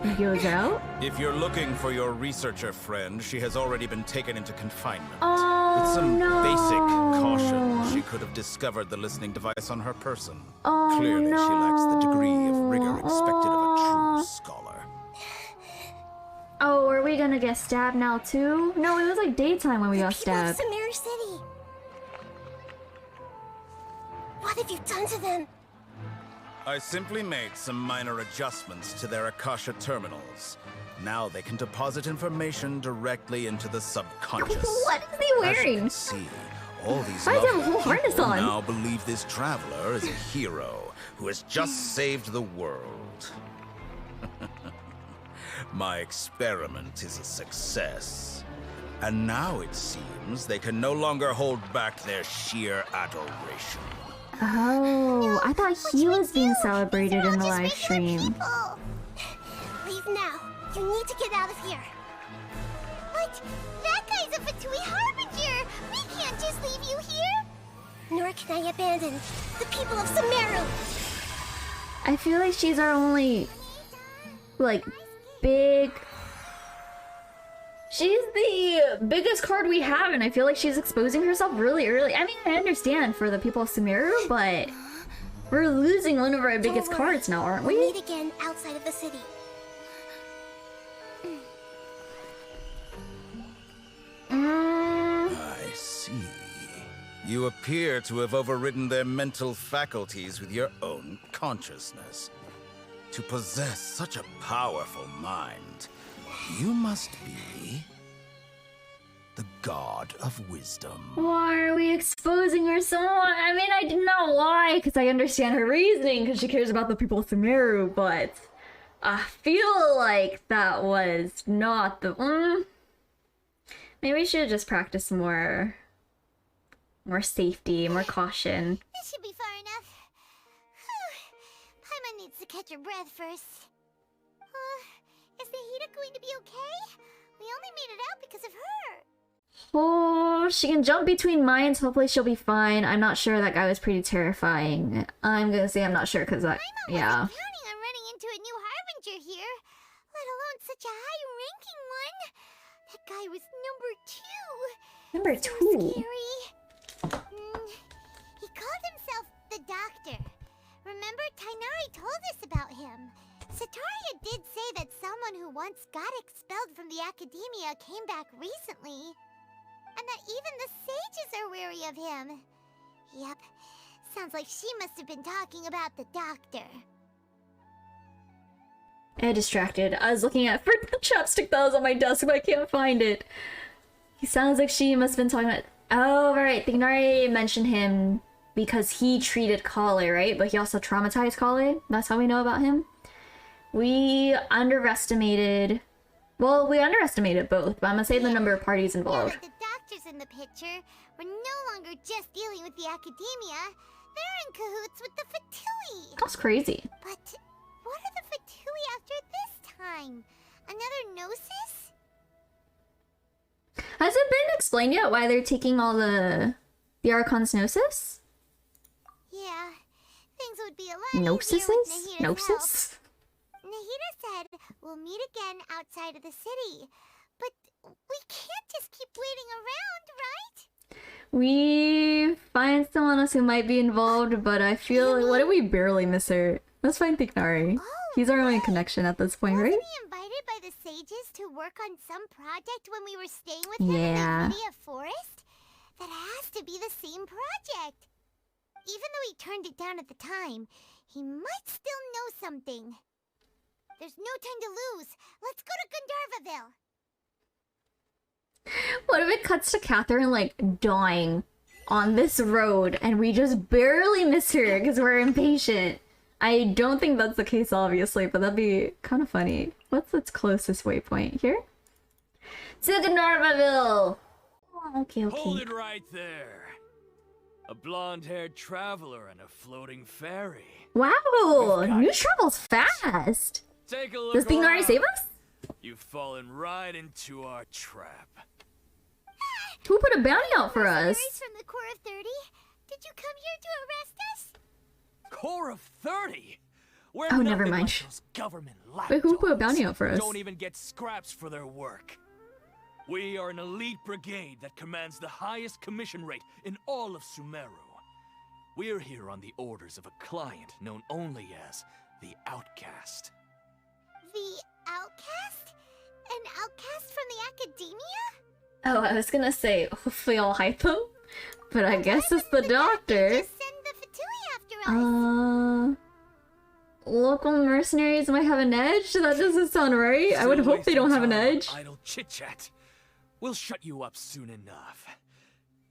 S1: He goes out?
S8: If you're looking for your researcher friend, she has already been taken into confinement.
S1: Oh,
S8: With some
S1: no.
S8: basic caution, she could have discovered the listening device on her person.
S1: Oh,
S8: Clearly, she lacks the degree of rigor expected of a
S1: no.
S8: true scholar.
S1: Oh, are we gonna get stabbed now too? No, it was like daytime when we got stabbed.
S3: People of Sumeru City. What have you done to them?
S8: I simply made some minor adjustments to their Akasha terminals. Now they can deposit information directly into the subconscious.
S1: What is he
S8: As you
S1: wearing?
S8: can see, all these
S1: Why does he have a
S8: lovely
S1: whole harness
S8: people
S1: on?
S8: now believe this traveler is a hero who has just saved the world. My experiment is a success. And now it seems they can no longer hold back their sheer adoration.
S1: Oh, I thought he was being celebrated in the live
S3: Just regular
S1: stream.
S3: people. Leave now. You need to get out of here. What? That guy's a Fatui Harbinger. We can't just leave you here. Nor can I abandon the people of Sumeru.
S1: I feel like she's our only, like, big... She's the biggest card we have, and I feel like she's exposing herself really early. I mean, I understand for the people of Sumeru, but we're losing one of our biggest
S3: Don't worry.
S1: cards now, aren't
S3: We'll
S1: we?
S3: meet again outside of the city.
S8: I see. You appear to have overridden their mental faculties with your own consciousness. To possess such a powerful mind, you must be the god of wisdom.
S1: Why are we exposing her so much? I mean, I did not lie, because I understand her reasoning, because she cares about the people of Sumeru, but I feel like that was not the... Maybe we should just practice more safety, more caution.
S3: This should be far enough. Paimon needs to catch her breath first. Is Nahida going to be okay? We only made it out because of her.
S1: Oh, she can jump between mines. Hopefully she'll be fine. I'm not sure. That guy was pretty terrifying. I'm gonna say I'm not sure because that,
S3: Paimon
S1: yeah.
S3: wasn't counting on running into a new Harbinger here, let alone such a high-ranking one. That guy was number 2.
S1: Number
S3: So
S1: 2.
S3: scary. He called himself the Doctor. Remember, Tighnari told us about him. Setaria did say that someone who once got expelled from the academia came back recently. And that even the sages are wary of him. Yep, sounds like she must have been talking about the Doctor.
S1: I distracted. I was looking at for the chapstick that was on my desk, but I can't find it. He sounds like she must have been talking about... Oh, right. Tighnari mentioned him because he treated Kale, right? But he also traumatized Kale. That's how we know about him. We underestimated... Well, we underestimated both, but I'm gonna say the number of parties
S3: Now
S1: involved.
S3: that the Doctor's in the picture, we're no longer just dealing with the academia. They're in cahoots with the Fatui.
S1: That's crazy.
S3: But what are the Fatui after this time? Another Gnosis?
S1: Has it been explained yet why they're taking all the Archon's Gnosis?
S3: Yeah, things would be a lot
S1: Gnosis?
S3: easier with Nahida's help.
S1: Gnosis?
S3: Nahida said we'll meet again outside of the city. But we can't just keep waiting around, right?
S1: We find someone else who might be involved, but I feel like, what if we barely miss her? Let's find Tighnari. He's our only connection at this point, right?
S3: Wasn't he invited by the sages to work on some project when we were staying with him
S1: Yeah.
S3: in the Haphasia forest? That has to be the same project. Even though he turned it down at the time, he might still know something. There's no time to lose. Let's go to Gandharvaville.
S1: What if it cuts to Catherine, like, dying on this road, and we just barely miss her because we're impatient? I don't think that's the case, obviously, but that'd be kind of funny. What's its closest waypoint here? To Gandharvaville! Oh, okay,
S9: Hold
S1: okay.
S9: it right there. A blonde-haired traveler and a floating fairy.
S1: Wow! News travels fast!
S9: Take a look
S1: Does Tighnari
S9: around.
S1: save us?
S9: You've fallen right into our trap.
S1: Who put a bounty out for us?
S3: Mercenaries from the Core of 30? Did you come here to arrest us?
S9: Core of 30? We're
S1: Oh, never
S9: nothing
S1: mind.
S9: like those government
S1: Wait, who put a
S9: lapdogs.
S1: bounty out for us?
S9: Don't even get scraps for their work. We are an elite brigade that commands the highest commission rate in all of Sumeru. We're here on the orders of a client known only as the Outcast.
S3: The Outcast? An
S1: Oh, I was gonna say, hopefully Alhaitham, but I guess it's the doctor.
S3: Just send the Fatui after us.
S1: Local mercenaries might have an edge? That doesn't sound right. I would
S9: Still
S1: hope they don't have an
S9: wasting time
S1: edge.
S9: on idle chit-chat. We'll shut you up soon enough.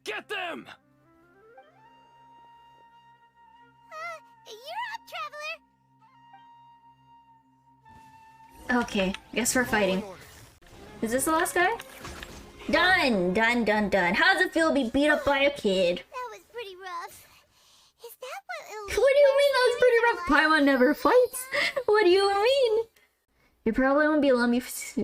S9: Get them!
S3: You're up, traveler.
S1: Okay, guess we're fighting. Is this the last guy? Done! Done, done, done. How does it feel to be beat up by a kid?
S3: That was pretty rough. Is that
S1: What do you mean that was pretty rough? Paimon never fights. What do you mean? It probably won't be long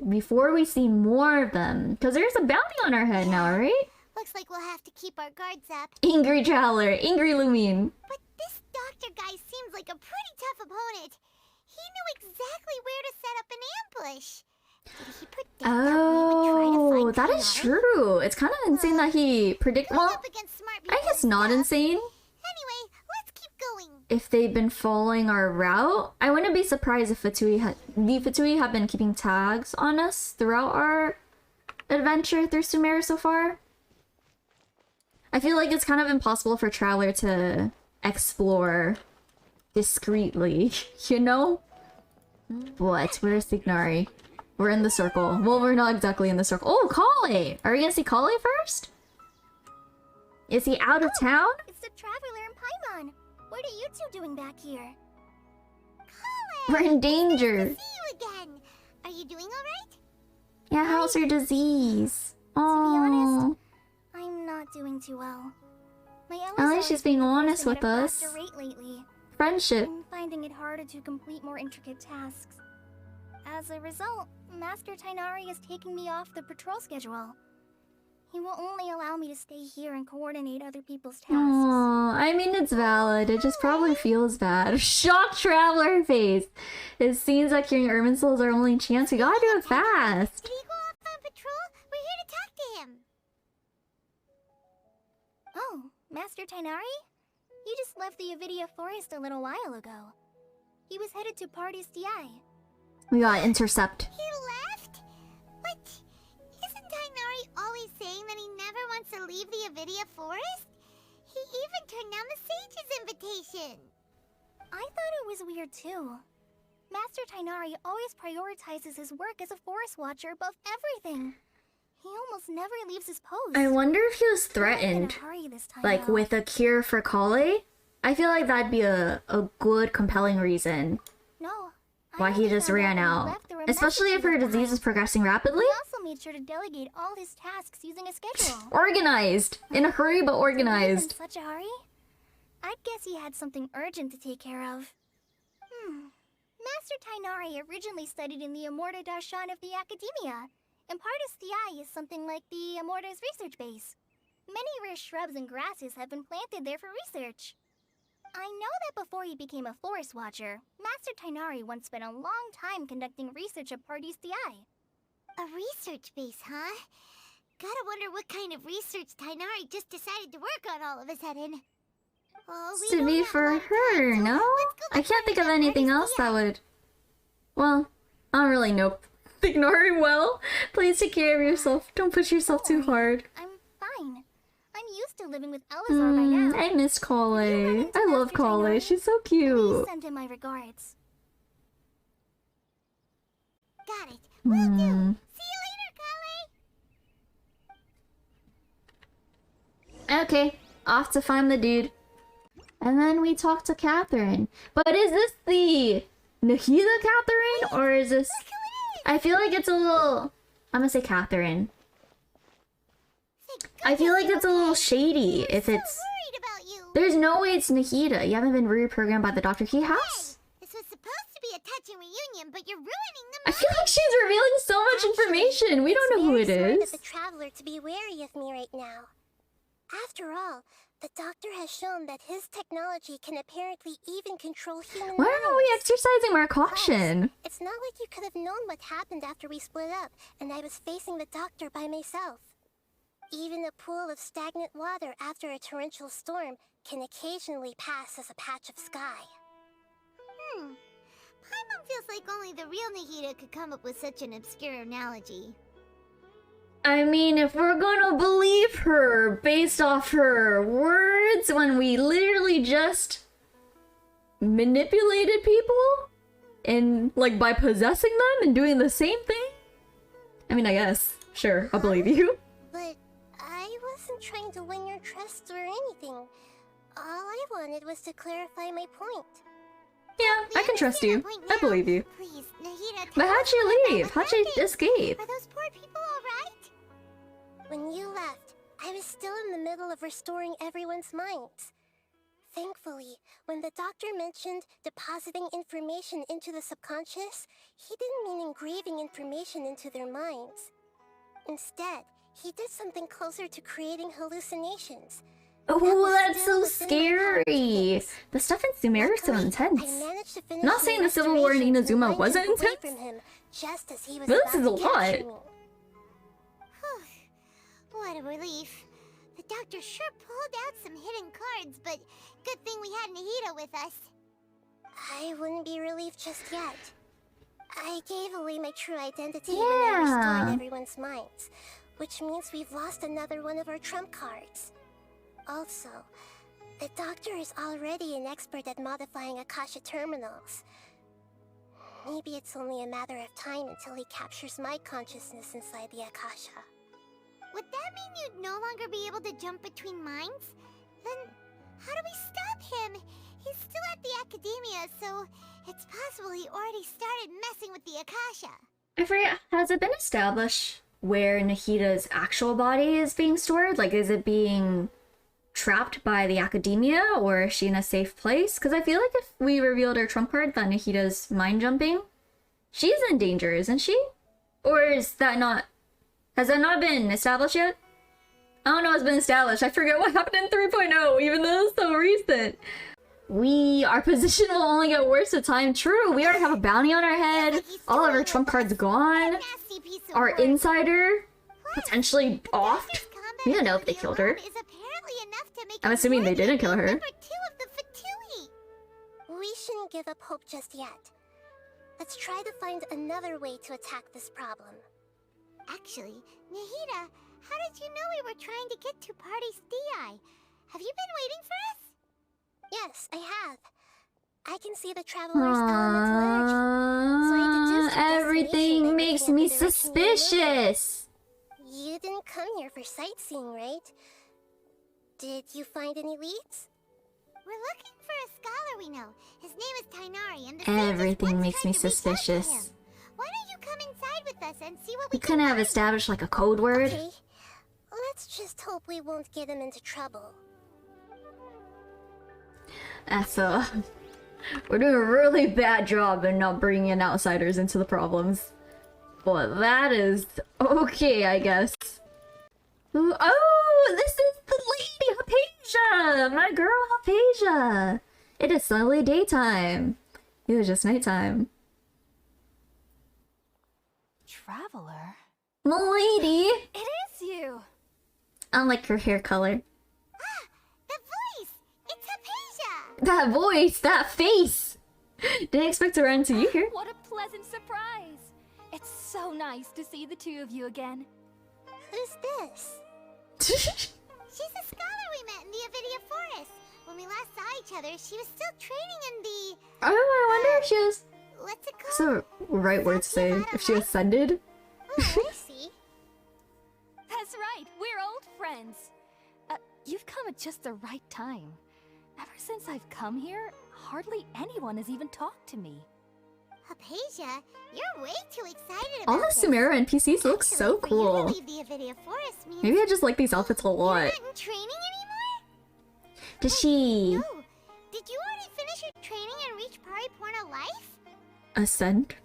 S1: before we see more of them. Because there's a bounty on our head now, right?
S3: Looks like we'll have to keep our guards up.
S1: Angry Traveler, Angry Lumine.
S3: But this doctor guy seems like a pretty tough opponent. He knew exactly where to set up an ambush. Did he predict that we would try to find
S1: that is
S3: Tighnari?
S1: true. It's kind of insane that he
S3: Going
S1: well,
S3: up against smart
S1: I
S3: people
S1: guess
S3: is
S1: not
S3: tough.
S1: insane.
S3: Anyway, let's keep going.
S1: If they've been following our route, I wouldn't be surprised if the Fatui have been keeping tags on us throughout our adventure through Sumeru so far. I feel like it's kind of impossible for Traveler to explore discreetly, you know? What? Where's Tighnari? We're in the circle. Well, we're not exactly in the circle. Oh, Kale! Are we gonna see Kale first? Is he out of town?
S3: It's the traveler and Paimon. What are you two doing back here?
S1: We're in danger.
S3: See you again. Are you doing all right?
S1: Yeah, how's your disease?
S3: To be honest,
S1: Oh,
S3: I'm not doing too well. My
S1: at least she's being honest with
S3: at a
S1: us.
S3: faster rate lately.
S1: Friendship.
S3: I'm finding it harder to complete more intricate tasks. As a result, Master Tighnari is taking me off the patrol schedule. He will only allow me to stay here and coordinate other people's tasks.
S1: Oh, I mean, it's valid. It just probably feels bad. Shock Traveler face. It seems like curing Irminsul's our only chance. We gotta do it fast.
S3: Did he go off on patrol? We're here to talk to him. Oh, Master Tighnari? He just left the Avidia Forest a little while ago. He was headed to Party's DI.
S1: We gotta intercept.
S3: He left? But isn't Tighnari always saying that he never wants to leave the Avidia Forest? He even turned down the Sage's invitation. I thought it was weird too. Master Tighnari always prioritizes his work as a forest watcher above everything. He almost never leaves his post.
S1: I wonder if he was
S3: He might be in a
S1: threatened.
S3: hurry this time,
S1: Like,
S3: though.
S1: with a cure for Kale. I feel like that'd be a good, compelling reason
S3: No. I
S1: why he
S3: only
S1: just
S3: found
S1: ran
S3: when he
S1: out.
S3: left there were
S1: Especially if her
S3: messages
S1: disease is
S3: behind.
S1: progressing rapidly.
S3: He also made sure to delegate all his tasks using a schedule.
S1: Organized. In a hurry, but
S3: He was
S1: organized.
S3: in such a hurry? I'd guess he had something urgent to take care of. Master Tighnari originally studied in the Amorta Darshan of the Academia, and Partis DI is something like the Amorta's research base. Many rare shrubs and grasses have been planted there for research. I know that before he became a forest watcher, Master Tighnari once spent a long time conducting research at Partis DI. A research base, huh? Gotta wonder what kind of research Tighnari just decided to work on all of a sudden. Oh, we
S1: To
S3: don't
S1: be
S3: have a
S1: for
S3: lot of
S1: her,
S3: time, so
S1: no?
S3: let's go
S1: I
S3: back
S1: can't think
S3: to
S1: of
S3: the
S1: anything
S3: Partis
S1: else that
S3: DI.
S1: would... Well, I don't really know. Ignore him well. Please take care of yourself. Don't push yourself too hard.
S3: I'm fine. I'm used to living with Elazar by now.
S1: I miss Kale.
S3: into
S1: I love
S3: Master
S1: Kale.
S3: Tighnari?
S1: She's so
S3: Please
S1: cute.
S3: send him my regards. Got it. Will do. See you later, Kale.
S1: Okay, off to find the dude. And then we talk to Catherine. But is this the Nahida Catherine? Or is this...
S3: Look who it is.
S1: I feel like it's a little... I'm gonna say Catherine.
S3: Thank
S1: I feel like
S3: goodness
S1: it's a
S3: you're
S1: little
S3: okay.
S1: shady
S3: We were
S1: if
S3: so
S1: it's...
S3: worried about you.
S1: There's no way it's Nahida. You haven't been reprogrammed by the Dr. Key House?
S3: This was supposed to be a touching reunion, but you're ruining the
S1: I feel like she's revealing so much information. We don't know who it is.
S3: the traveler to be wary of me right now. After all, the doctor has shown that his technology can apparently even control human
S1: Why aren't we
S3: minds.
S1: exercising more caution?
S3: It's not like you could have known what happened after we split up, and I was facing the doctor by myself. Even a pool of stagnant water after a torrential storm can occasionally pass as a patch of sky. Paimon feels like only the real Nahida could come up with such an obscure analogy.
S1: I mean, if we're gonna believe her based off her words when we literally just manipulated people and like by possessing them and doing the same thing, I mean, I guess, sure, I'll believe you.
S3: But I wasn't trying to win your trust or anything. All I wanted was to clarify my point.
S1: Yeah, I can trust you. I believe you.
S3: Please, Nahida,
S1: But how'd she leave? How'd she escape?
S3: Are those poor people alright? When you left, I was still in the middle of restoring everyone's minds. Thankfully, when the doctor mentioned depositing information into the subconscious, he didn't mean engraving information into their minds. Instead, he did something closer to creating hallucinations.
S1: Oh, that's so scary. The stuff in Sumeru is so intense. Not saying the Civil War in Inazuma wasn't intense, but this is a lot.
S3: What a relief. The doctor sure pulled out some hidden cards, but good thing we had Nahida with us. I wouldn't be relieved just yet. I gave away my true identity when I restored everyone's minds, which means we've lost another one of our trump cards. Also, the doctor is already an expert at modifying Akasha terminals. Maybe it's only a matter of time until he captures my consciousness inside the Akasha. Would that mean you'd no longer be able to jump between minds? Then, how do we stop him? He's still at the academia, so it's possible he already started messing with the Akasha.
S1: I forget, has it been established where Nahida's actual body is being stored? Like, is it being trapped by the academia, or is she in a safe place? Because I feel like if we revealed her trump card that Nahida's mind jumping, she's in danger, isn't she? Or is that not... Has that not been established yet? I don't know it's been established. I forget what happened in 3.0, even though it's so recent. Our position will only get worse with time. True, we already have a bounty on our head. All of our trump cards gone. Our insider potentially offed. We don't know if they killed her. I'm assuming they didn't kill her.
S3: We shouldn't give up hope just yet. Let's try to find another way to attack this problem. Actually, Nahida, how did you know we were trying to get to Party's DI? Have you been waiting for us? Yes, I have. I can see the traveler's elemental energy. So I deduced
S1: everything makes me suspicious.
S3: You didn't come here for sightseeing, right? Did you find any leads? We're looking for a scholar we know. His name is Tighnari, and the
S1: everything makes me suspicious.
S3: Why don't you come inside with us and see what
S1: we couldn't have established like a code word.
S3: Okay. Let's just hope we won't get him into trouble.
S1: So we're doing a really bad job in not bringing in outsiders into the problems. But that is okay, I guess. Oh, this is the lady Haphasia! My girl Haphasia! It is suddenly daytime. It was just nighttime.
S2: Traveler?
S1: Milady!
S2: It is you!
S1: I like her hair color.
S3: Ah! The voice! It's Haphasia!
S1: That voice! That face! Didn't expect to run into you here.
S6: What a pleasant surprise! It's so nice to see the two of you again.
S3: Who's this? She's a scholar we met in the Avidia Forest. When we last saw each other, she was still training in the...
S1: Oh, I wonder if she was...
S3: What's it called?
S1: That's the right word to say. If she ascended.
S3: Oh, I see.
S6: That's right, we're old friends. You've come at just the right time. Ever since I've come here, hardly anyone has even talked to me.
S3: Haphasia, you're way too excited about
S1: all the Sumeru NPCs look so cool. Maybe I just like these outfits a lot.
S3: You're not in training anymore?
S1: Does she...
S3: No. Did you already finish your training and reach Pariporna life?
S1: Ascend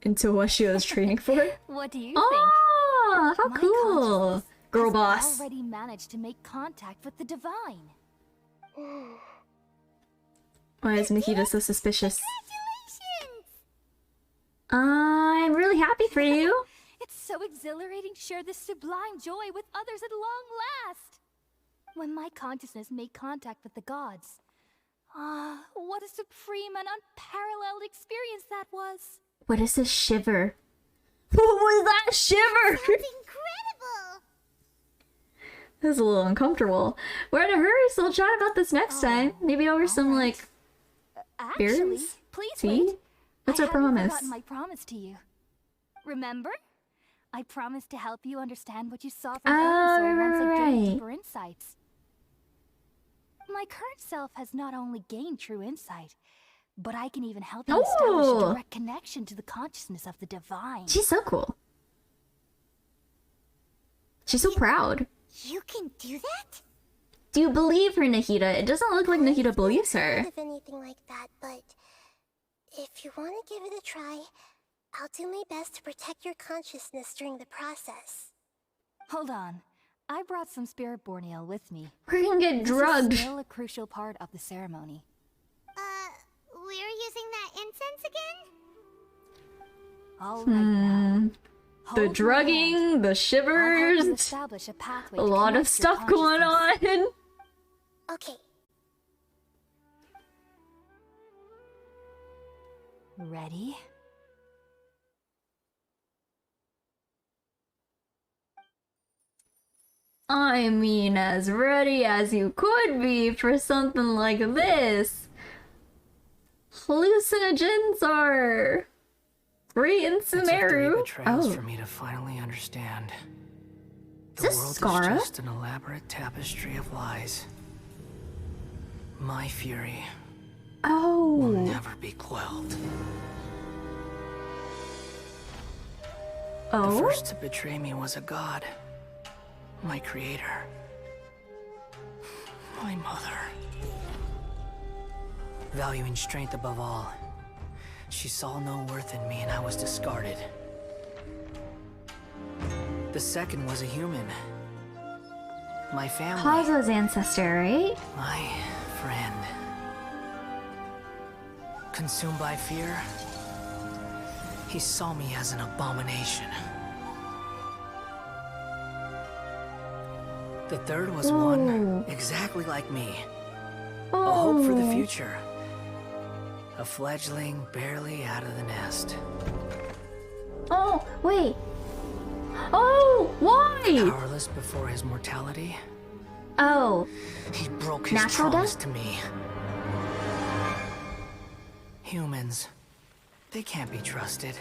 S1: into what she was training for?
S6: What do you think?
S1: Oh, how
S6: My
S1: cool! Girl boss.
S6: I've already managed to make contact with the divine.
S1: Why is Nahida so suspicious?
S3: Congratulations!
S1: I'm really happy for you.
S6: It's so exhilarating to share this sublime joy with others at long last. When my consciousness made contact with the gods. What a supreme and unparalleled experience that was.
S1: What is a shiver? What was that shiver?
S3: Sounds incredible!
S1: This is a little uncomfortable. We're in a hurry, so we'll chat about this next time. Maybe over some, like,
S2: Actually,
S1: beers?
S2: please
S1: Tea?
S2: wait.
S1: What's
S2: I
S1: our
S2: haven't
S1: promise?
S2: forgotten my promise to you. Remember? I promised to help you understand what you saw from Earth once I gained
S1: right.
S2: deeper insights. My current self has not only gained true insight, but I can even help you establish
S1: Oh.
S2: a direct connection to the consciousness of the divine.
S1: She's so cool. She's so proud.
S3: You can do that?
S1: Do you believe her, Nahida? It doesn't look like Nahida believes her.
S3: Of anything like that, but if you want to give it a try, I'll do my best to protect your consciousness during the process.
S2: Hold on. I brought some spirit borneal with me.
S1: We're gonna get drugged.
S2: This is still a crucial part of the ceremony.
S3: We're using that incense again?
S2: All right now.
S1: The
S2: Hold
S1: drugging,
S2: my hand.
S1: the
S2: I'll help you
S1: shivers,
S2: establish a pathway
S1: a
S2: to
S1: lot of
S2: connect your
S1: stuff going
S2: consciousness.
S1: on.
S3: Okay.
S2: Ready?
S1: I mean, as ready as you could be for something like this. Hallucinogens are free in
S10: It took 3
S1: Sumeru.
S10: betrayals for me to finally understand.
S1: Is
S10: The
S1: this
S10: world
S1: Scara?
S10: is just an elaborate tapestry of lies. My fury will
S1: Oh.
S10: never be quelled. The
S1: Oh?
S10: first to betray me was a god. My creator. My mother. Valuing strength above all, she saw no worth in me and I was discarded. The second was a human. My family.
S1: Hazo's ancestor, right?
S10: My friend. Consumed by fear, he saw me as an abomination. The third was one exactly like me. A hope for the future. A fledgling barely out of the nest.
S1: Oh, wait. Oh, why?
S10: Powerless before his mortality,
S1: Oh,
S10: he broke his
S1: Natural
S10: promise
S1: death?
S10: to me. Humans, they can't be trusted.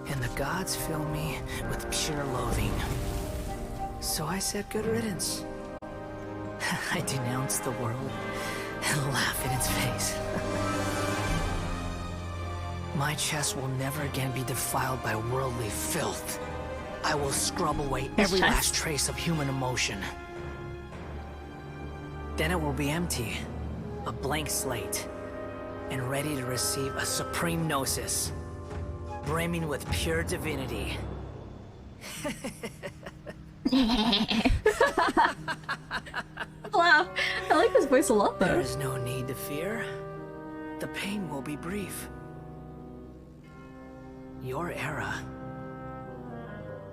S10: And the gods fill me with pure loathing. So I said good riddance. I denounced the world and laugh in its face. My chest will never again be defiled by worldly filth. I will scrub away every
S1: chest.
S10: last trace of human emotion. Then it will be empty, a blank slate, and ready to receive a supreme gnosis, brimming with pure divinity.
S1: laugh. I like his voice a lot,
S10: There
S1: though.
S10: is no need to fear. The pain will be brief. Your era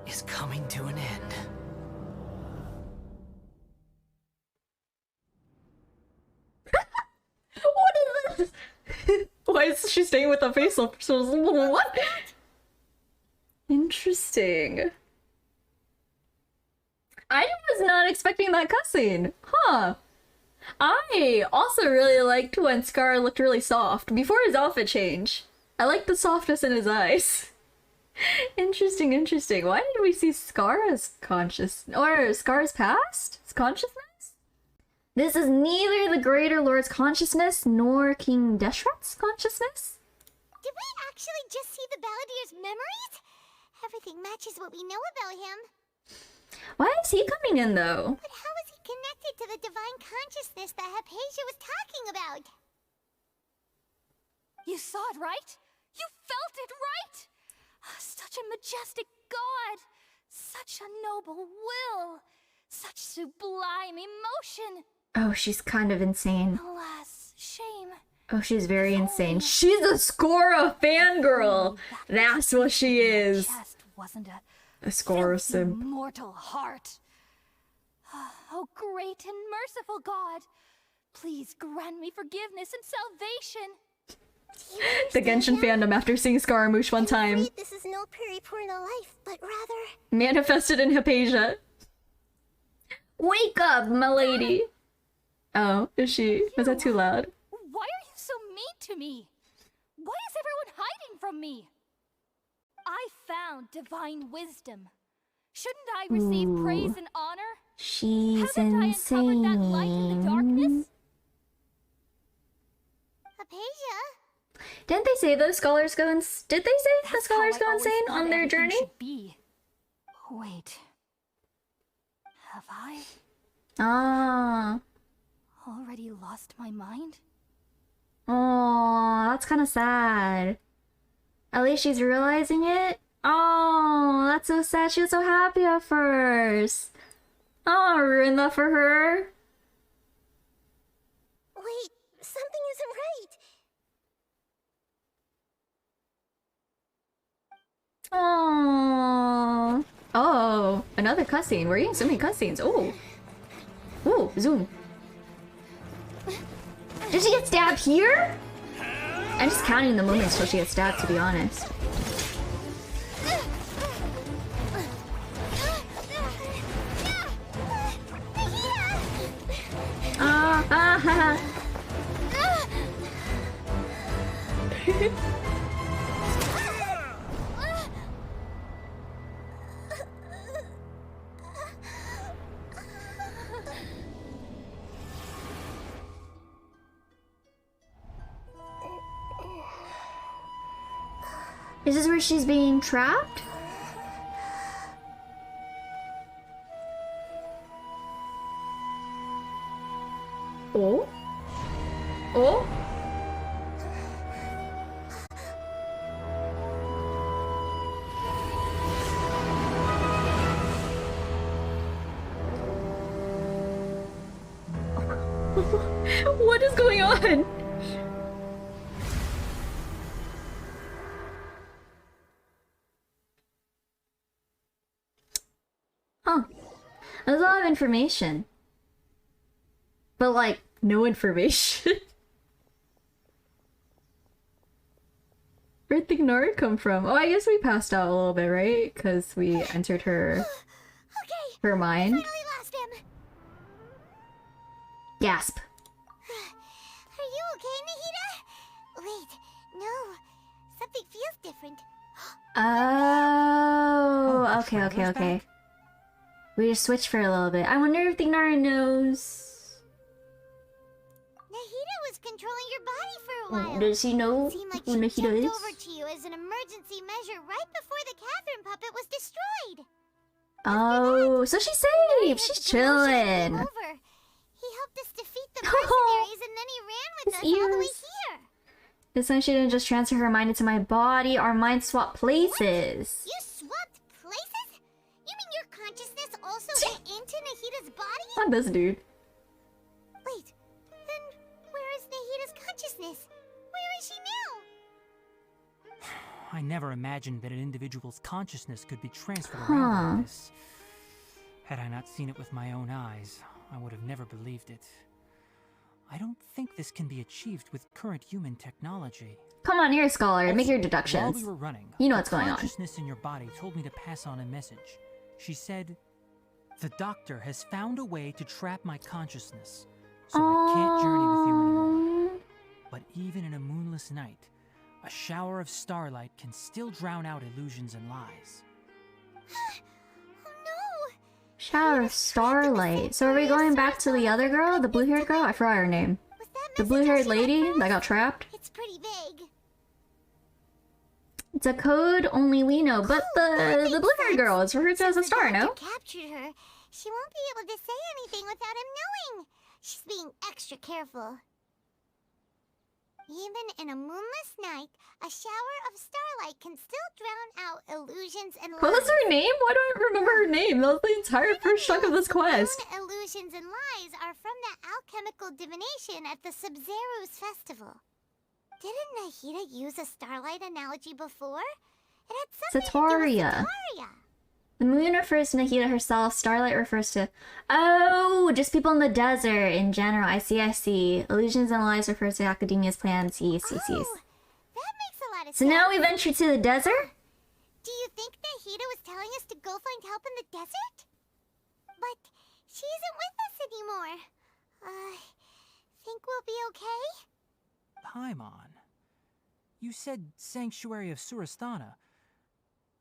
S10: is coming to an end.
S1: What is this? Why is she staying with a face up? So what? Interesting. I was not expecting that cutscene. Huh. I also really liked when Scar looked really soft before his outfit change. I like the softness in his eyes. Interesting, interesting. Why did we see Scar's conscious or Scar's past? His consciousness? This is neither the Greater Lord's consciousness nor King Deshret's consciousness.
S3: Did we actually just see the Balladeer's memories? Everything matches what we know about him.
S1: Why is he coming in though?
S3: But how is he connected to the divine consciousness that Haphasia was talking about?
S2: You saw it, right? You felt it, right? Such a majestic god! Such a noble will! Such sublime emotion!
S1: Oh, she's kind of insane.
S2: Alas, shame.
S1: Oh, she's very insane. She's a Scora fangirl. That's what she is.
S2: Chest wasn't
S1: A Scora
S2: filthy
S1: simp.
S2: mortal heart. Oh, great and merciful God, please grant me forgiveness and salvation.
S1: The Genshin fandom after seeing Scaramouche one time.
S3: Afraid this is no periporno life, but rather...
S1: Manifested in Haphasia. Wake up, my lady. Oh, is she? Was that too loud?
S11: Why are you so mean to me? Why is everyone hiding from me? I found divine wisdom. Shouldn't I receive praise and honor?
S1: She's
S11: Haven't I uncovered that light in the darkness?
S1: insane.
S3: Haphasia?
S1: Didn't they say those scholars go Did they say the
S11: That's
S1: scholars
S11: how I
S1: go
S11: always
S1: insane
S11: thought
S1: on their
S11: everything
S1: journey?
S11: should be. Wait. Have I
S1: Ah.
S11: already lost my mind?
S1: Oh, that's kind of sad. At least she's realizing it. Oh, that's so sad. She was so happy at first. Oh, ruined that for her.
S3: Wait, something isn't right.
S1: Oh. Oh, another cutscene. We're getting so many cutscenes. Oh. Ooh, zoom. Did she get stabbed here? I'm just counting the moments till she gets stabbed, to be honest. Ha. Is this where she's being trapped? Oh? Oh? What is going on? Huh. There's a lot of information. But like, no information. Where'd Tighnari come from? Oh, I guess we passed out a little bit, right? Because we entered her... her mind.
S3: Finally lost him.
S1: Gasp.
S3: Are you okay, Nahida? Wait, no. Something feels different.
S1: Oh, okay. We just switched for a little bit. I wonder if Tighnari knows...
S3: Nahida was controlling your body for a while.
S1: Does he know
S3: It seemed like
S1: who
S3: she
S1: Nahida
S3: jumped
S1: is?
S3: over to you as an emergency measure right before the Catherine puppet was destroyed.
S1: Oh, so she's safe. She's
S3: The promotion came
S1: chilling.
S3: over. He helped us defeat the mercenaries and then he ran with us
S1: His
S3: all the way
S1: ears.
S3: here.
S1: This time she didn't just transfer her mind into my body. Our minds swap places.
S3: You swapped places? You mean your consciousness also went into Nahida's body?
S1: Not this dude.
S3: Wait, then where is Nahida's consciousness? Where is she now?
S12: I never imagined that an individual's consciousness could be transferred around like this. Had I not seen it with my own eyes, I would have never believed it. I don't think this can be achieved with current human technology.
S1: Come on, you're a scholar. Make your
S12: While
S1: deductions.
S12: we were running,
S1: You know
S12: the
S1: what's going on.
S12: consciousness in your body told me to pass on a message. She said, "The doctor has found a way to trap my consciousness, so I can't journey with you anymore. But even in a moonless night, a shower of starlight can still drown out illusions and lies."
S1: Shower of starlight. So are we going back to the other girl? The blue-haired girl? I forgot her name. The blue-haired lady that got trapped?
S3: It's pretty vague.
S1: It's a code only we know, but the blue-haired girl is referred to as a star, no?
S3: Captured her. She won't be able to say anything without him knowing. She's being extra careful. Even in a moonless night, a shower of starlight can still drown out illusions and lies.
S1: What was her name? Why don't I remember her name? That was the entire first chunk of this quest.
S3: Known illusions and lies are from the alchemical divination at the Sumeru's festival. Didn't Nahida use a starlight analogy before? It had something to do
S1: Setaria.
S3: with Setaria.
S1: The moon refers to Nahida herself. Starlight refers to... Oh, just people in the desert in general. I see. Illusions and lies refers to academia's plans. Yes.
S3: That makes a lot of
S1: So
S3: sense.
S1: now we venture to the desert?
S3: Do you think Nahida was telling us to go find help in the desert? But she isn't
S12: Paimon. You said Sanctuary of Surasthana.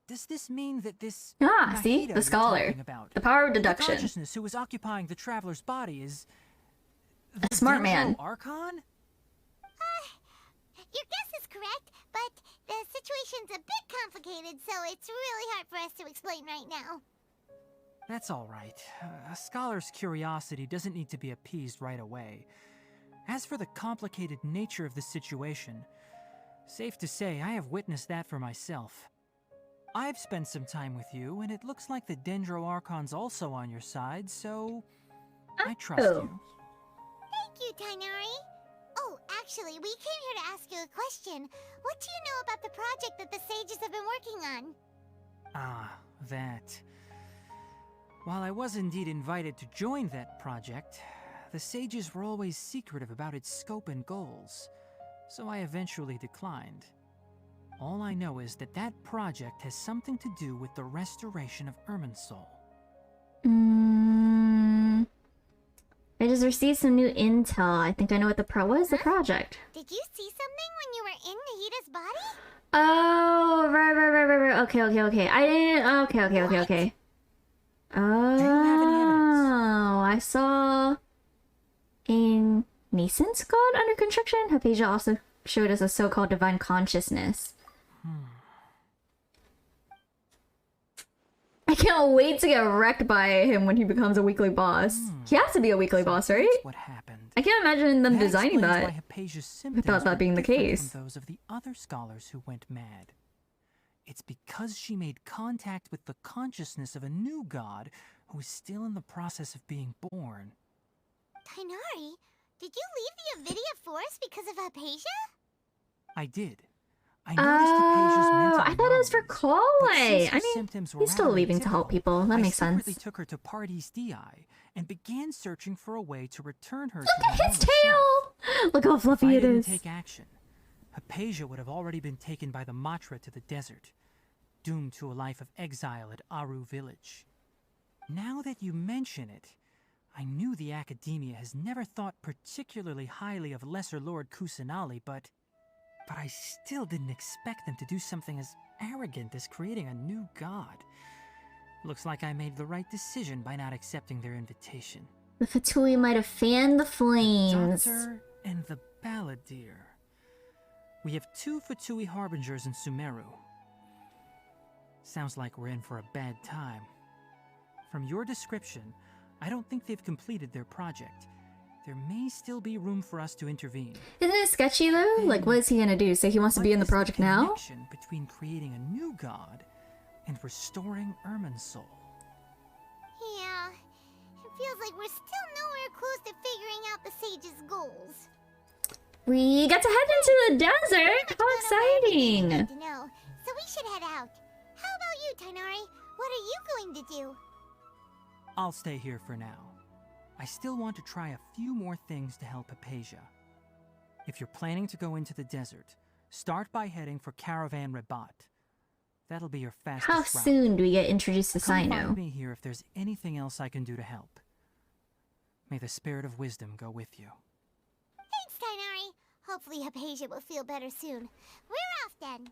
S12: Does this mean that this
S1: see?
S12: Nahida
S1: The scholar.
S12: you're talking about,
S1: The power of
S12: the
S1: deduction.
S12: consciousness who was occupying the traveler's body is...
S1: A smart man.
S12: Archon?
S3: Your guess is correct, but the situation's a bit complicated, so it's really hard for us to explain right now.
S12: That's all right. A scholar's curiosity doesn't need to be appeased right away. As for the complicated nature of the situation, safe to say I have witnessed that for myself. I've spent some time with you, and it looks like the Dendro Archon's also on your side, so I trust you.
S3: Thank you, Tighnari. Oh, actually, we came here to ask you a question. What do you know about the project that the sages have been working on?
S12: Ah, that. While I was indeed invited to join that project, the sages were always secretive about its scope and goals, so I eventually declined. All I know is that that project has something to do with the restoration of Irminsul.
S1: I just received some new intel. I think I know what what is the project?
S3: Did you see something when you were in Nahida's body?
S1: Oh, right. Okay. I didn't. Okay. Oh, I saw a nascent god under construction. Haphasia also showed us a so-called divine consciousness. I can't wait to get wrecked by him when he becomes a weekly boss. He has to be a weekly boss, right?
S12: What happened?
S1: I can't imagine them designing
S12: explains
S1: that
S12: why Haphasia's symptoms
S1: without that
S12: were
S1: being the
S12: different
S1: case.
S12: From those of the other scholars who went mad. It's because she made contact with the consciousness of a new god who is still in the process of being born.
S3: Tighnari, did you leave the Avidia Forest because of Haphasia?
S12: I did. I noticed Haphasia's mental
S1: I thought it was for
S12: anomalies, but since
S1: Kawhi.
S12: her
S1: I mean,
S12: symptoms were
S1: he's still
S12: rather
S1: leaving to help
S12: atypical,
S1: people. That makes
S12: I secretly
S1: sense.
S12: took her to Pardes Di and began searching for a way to return her
S1: Look
S12: to
S1: at
S12: her
S1: his
S12: normal
S1: tail!
S12: self.
S1: Look how fluffy
S12: If I
S1: it
S12: didn't
S1: is.
S12: take action, Haphasia would have already been taken by the Matra to the desert, doomed to a life of exile at Aru village. Now that you mention it, I knew the Academia has never thought particularly highly of Lesser Lord Kusanali, but I still didn't expect them to do something as arrogant as creating a new god. Looks like I made the right decision by not accepting their invitation.
S1: The Fatui might have fanned the flames.
S12: Doctor and the Balladeer. We have 2 Fatui Harbingers in Sumeru. Sounds like we're in for a bad time. From your description, I don't think they've completed their project. There may still be room for us to intervene.
S1: Isn't it sketchy though? Like, what is he gonna do? Say he wants to be in the project now?
S12: What is the connection between creating a new god and restoring Irminsul?
S3: Yeah, it feels like we're still nowhere close to figuring out the sage's goals.
S1: We got to head into the desert! How exciting!
S3: To know, so we should head out. How about you, Tighnari? What are you going to do?
S12: I'll stay here for now. I still want to try a few more things to help Haphasia. If you're planning to go into the desert, start by heading for Caravan Rabat. That'll be your fastest
S1: How
S12: route.
S1: soon do we get introduced to
S12: Come
S1: Cyno?
S12: find me here if there's anything else I can do to help. May the spirit of wisdom go with you.
S3: Thanks, Tighnari. Hopefully Haphasia will feel better soon. We're off then.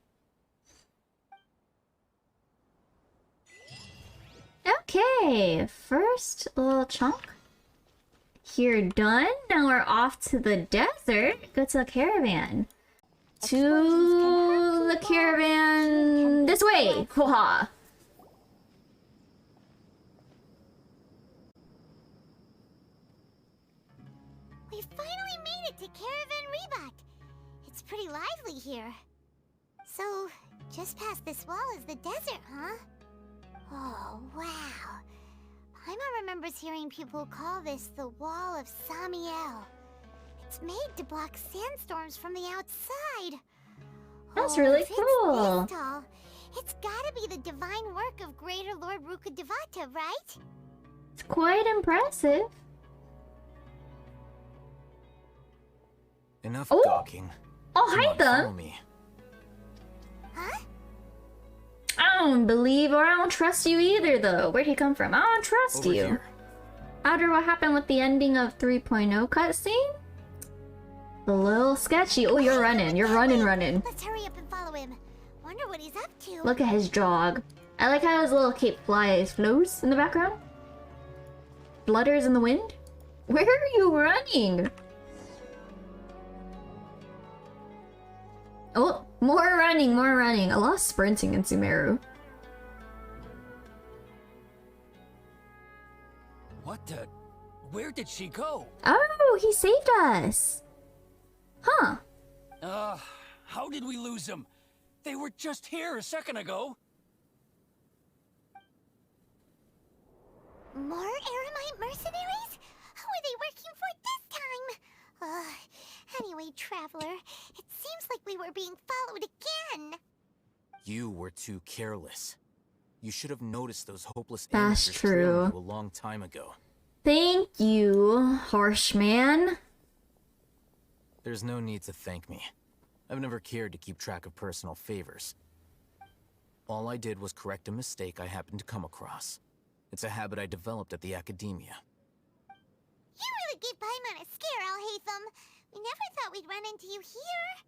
S1: Okay, first little chunk here done. Now we're off to the desert. Go to the caravan. To the caravan this way. Hoo-ha.
S3: We finally made it to Caravan Rebat. It's pretty lively here. So, just past this wall is the desert, huh? Oh, wow. Paimon remembers hearing people call this the Wall of Samiel. It's made to block sandstorms from the outside.
S1: That's really
S3: if
S1: cool.
S3: It's this tall, it's gotta be the divine work of Greater Lord Rukkhadevata, right?
S1: It's quite impressive.
S13: Enough
S1: Oh.
S13: gawking.
S1: Alhaitham?
S13: Follow me.
S3: Huh?
S1: I don't believe or I don't trust you either, though. Where'd he come from? I don't trust
S13: Over
S1: you.
S13: here.
S1: After what happened with the ending of 3.0 cutscene? A little sketchy. Oh, you're running. You're running.
S3: Let's hurry up and follow him. Wonder what he's up to.
S1: Look at his jog. I like how his little cape flows in the background. Flutters in the wind. Where are you running? Oh, more running. A lot of sprinting in Sumeru.
S13: What the? Where did she go?
S1: Oh, he saved us. Huh.
S13: How did we lose them? They were just here a second ago.
S3: More Eremite mercenaries? Who are they working for this time? Anyway, Traveler, it seems like we were being followed again.
S14: You were too careless. You should have noticed those hopeless
S1: That's
S14: amateurs trailing
S1: true.
S14: you a long time ago.
S1: Thank you, harsh man.
S14: There's no need to thank me. I've never cared to keep track of personal favors. All I did was correct a mistake I happened to come across. It's a habit I developed at the academia.
S3: You really gave Paimon a scare, Alhaitham. We never thought we'd run into you here.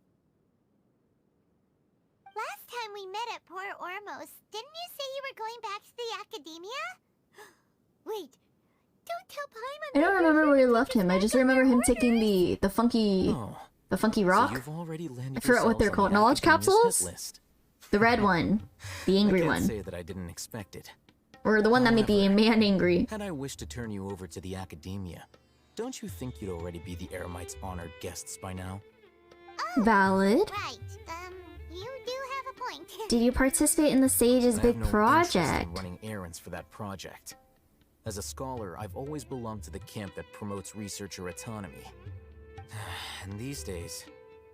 S3: Last time we met at Port Ormos, didn't you say you were going back to the academia? Wait, don't tell Paimon.
S1: I don't remember where we left him. I just remember him taking the funky rock.
S14: So you've already landed
S1: I forgot what they're
S14: yourselves on
S1: called.
S14: the
S1: Knowledge
S14: academia's hit
S1: capsules?
S14: list.
S1: The red one. The angry
S14: I
S1: one.
S14: can't say that I didn't expect it.
S1: Or the one that made the man angry.
S14: Had I wished to turn you over to the academia, don't you think you'd already be the Eremites' honored guests by now?
S1: Valid.
S3: Right, you do have a point.
S1: Did you participate in the Sage's
S14: I
S1: big
S14: have no interest
S1: project?
S14: in running errands for that project. As a scholar, I've always belonged to the camp that promotes researcher autonomy. And these days,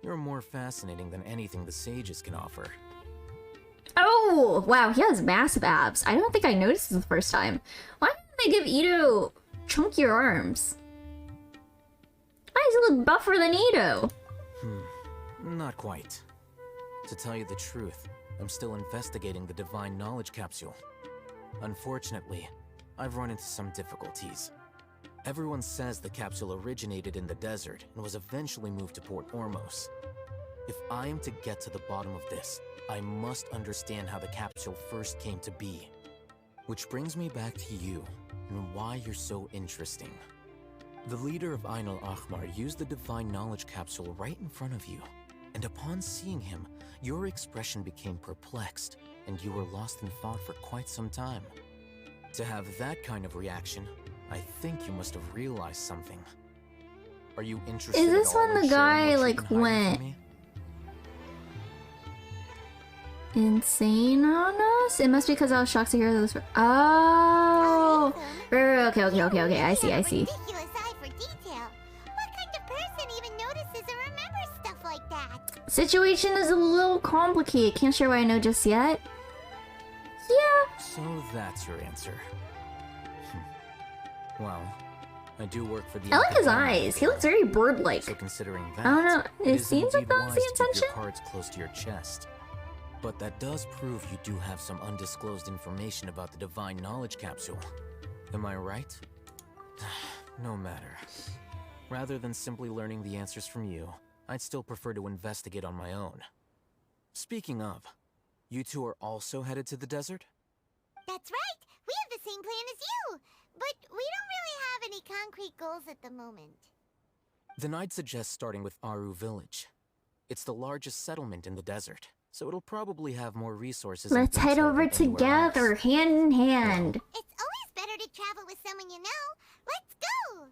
S14: you're more fascinating than anything the Sages can offer.
S1: Oh, wow, he has massive abs. I don't think I noticed this the first time. Why didn't they give Ito chunkier arms? Why does he look buffer than Ito?
S14: Not quite. To tell you the truth, I'm still investigating the Divine Knowledge Capsule. Unfortunately, I've run into some difficulties. Everyone says the capsule originated in the desert and was eventually moved to Port Ormos. If I am to get to the bottom of this, I must understand how the capsule first came to be. Which brings me back to you, and why you're so interesting. The leader of Ain al-Ahmar used the Divine Knowledge Capsule right in front of you, and upon seeing him, your expression became perplexed, and you were lost in thought for quite some time. To have that kind of reaction, I think you must have realized something. Are you interested
S1: Is this
S14: at all
S1: when
S14: in
S1: the
S14: sharing
S1: guy,
S14: what
S1: like,
S14: you've been hiding
S1: went
S14: from me?
S1: insane on us? It must be because I was shocked to hear those. Oh! Okay. I see.
S3: Ridiculous eye for detail. What kind of person even notices or remembers stuff like that?
S1: Situation is a little complicated. Can't share what I know just yet. Yeah.
S14: So that's your answer. Well, I do work for the
S1: I like his
S14: academia,
S1: eyes. He looks very bird-like.
S14: So considering that,
S1: I don't know. It
S14: is
S1: seems like
S14: indeed
S1: that's
S14: wise
S1: the
S14: to keep
S1: intention.
S14: your cards close to your chest. But that does prove you do have some undisclosed information about the Divine Knowledge Capsule. Am I right? No matter. Rather than simply learning the answers from you, I'd still prefer to investigate on my own. Speaking of, you two are also headed to the desert?
S3: That's right. We have the same plan as you. But we don't really have any concrete goals at the moment.
S14: Then I'd suggest starting with Aru Village. It's the largest settlement in the desert, so it'll probably have more resources. and
S1: Let's head
S14: intel
S1: over
S14: than anywhere
S1: together,
S14: else.
S1: hand in hand.
S3: It's always better to travel with someone you know. Let's go!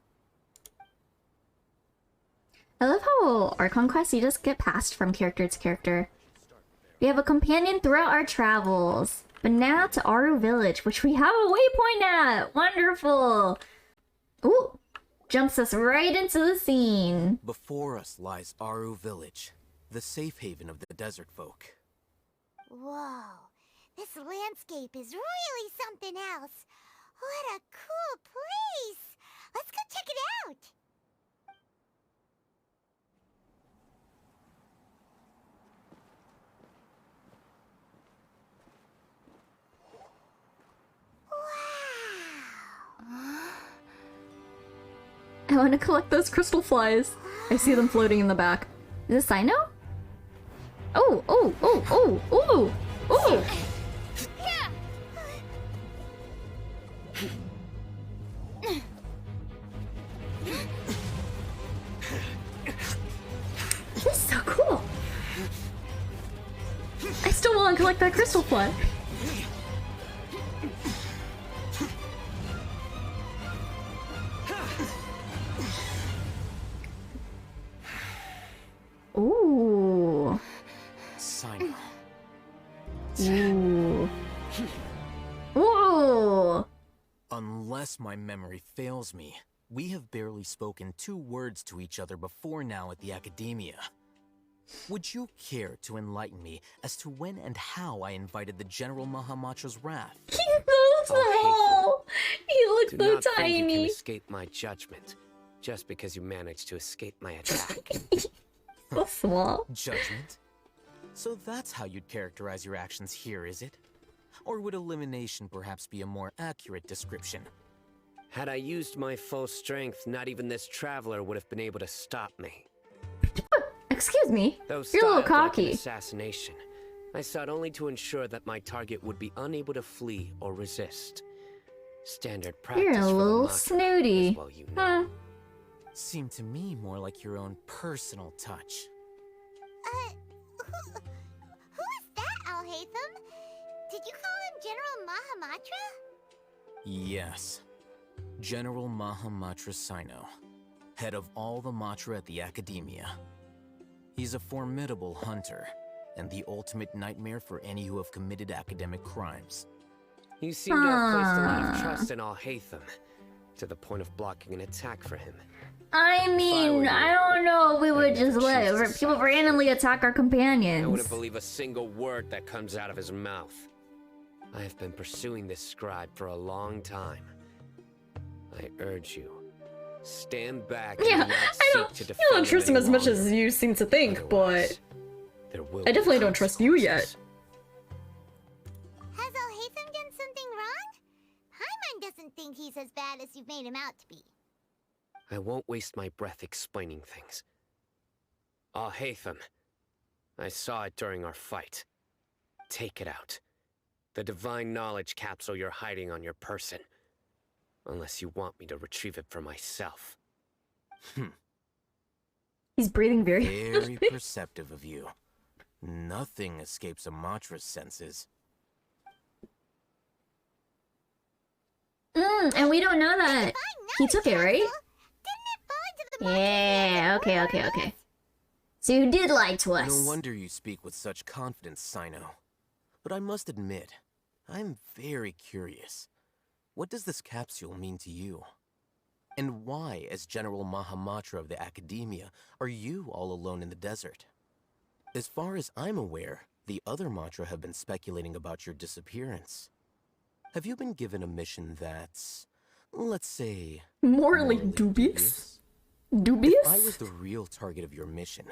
S1: I love how Archon quests, you just get passed from character to character. We have a companion throughout our travels. But now to Aru Village, which we have a waypoint at! Wonderful! Ooh! Jumps us right into the scene.
S14: Before us lies Aru Village, the safe haven of the desert folk.
S3: Whoa, this landscape is really something else. What a cool place! Let's go check it out!
S1: I want to collect those crystal flies. I see them floating in the back. Is this Cyno? Oh, oh, oh, oh, oh, oh! This is so cool. I still want to collect that crystal fly. Ooh.
S14: Cyno.
S1: Ooh. Ooh.
S14: Unless my memory fails me, we have barely spoken 2 words to each other before now at the Academia. Would you care to enlighten me as to when and how I invited the General Mahamatra's wrath?
S1: He's so small! He looks
S15: Do
S1: so
S15: not think you can
S1: tiny.
S15: escape my judgment, just because you managed to escape my attack.
S1: So small.
S14: Judgment? So that's how you'd characterize your actions here, is it? Or would elimination perhaps be a more accurate description?
S15: Had I used my full strength, not even this traveler would have been able to stop me.
S1: Excuse me?
S15: Though
S1: You're a little
S15: styled like an
S1: cocky.
S15: assassination, I sought only to ensure that my target would be unable to flee or resist. Standard practice
S1: You're a
S15: for the
S1: little
S15: Matra,
S1: snooty.
S15: as well you know.
S1: Huh.
S14: Seemed to me more like your own personal touch.
S3: Who is that, Alhaitham? Did you call him General Mahamatra?
S14: Yes. General Mahamatra Cyno, head of all the Matra at the Academia. He's a formidable hunter, and the ultimate nightmare for any who have committed academic crimes.
S15: You seem to have placed a lot of trust in Alhaitham, to the point of blocking an attack for him.
S1: I mean, I don't know if we would just let people randomly attack our
S15: I
S1: companions.
S15: wouldn't believe a single word that comes out of his mouth. I have been pursuing this scribe for a long time. I urge you, stand back and
S1: Yeah,
S15: not
S1: I don't,
S15: seek to
S1: I
S15: defend
S1: don't trust him
S15: any
S1: as much
S15: longer.
S1: as you seem to think, but
S15: There will
S1: I definitely don't trust you yet.
S3: Has Alhaitham done something wrong? Paimon doesn't think he's as bad as you've made him out to be.
S15: I won't waste my breath explaining things. Alhaitham, I saw it during our fight. Take it out. The divine knowledge capsule you're hiding on your person. Unless you want me to retrieve it for myself.
S1: He's breathing very
S14: Very perceptive of you. Nothing escapes a Matra's senses.
S1: And we don't know that he took it, right? Yeah, okay. So you did lie to us.
S14: No wonder you speak with such confidence, Cyno. But I must admit, I'm very curious. What does this capsule mean to you? And why, as General Mahamatra of the Academia, are you all alone in the desert? As far as I'm aware, the other Matra have been speculating about your disappearance. Have you been given a mission that's, let's say,
S1: morally dubious? Dubious?
S14: If I was the real target of your mission,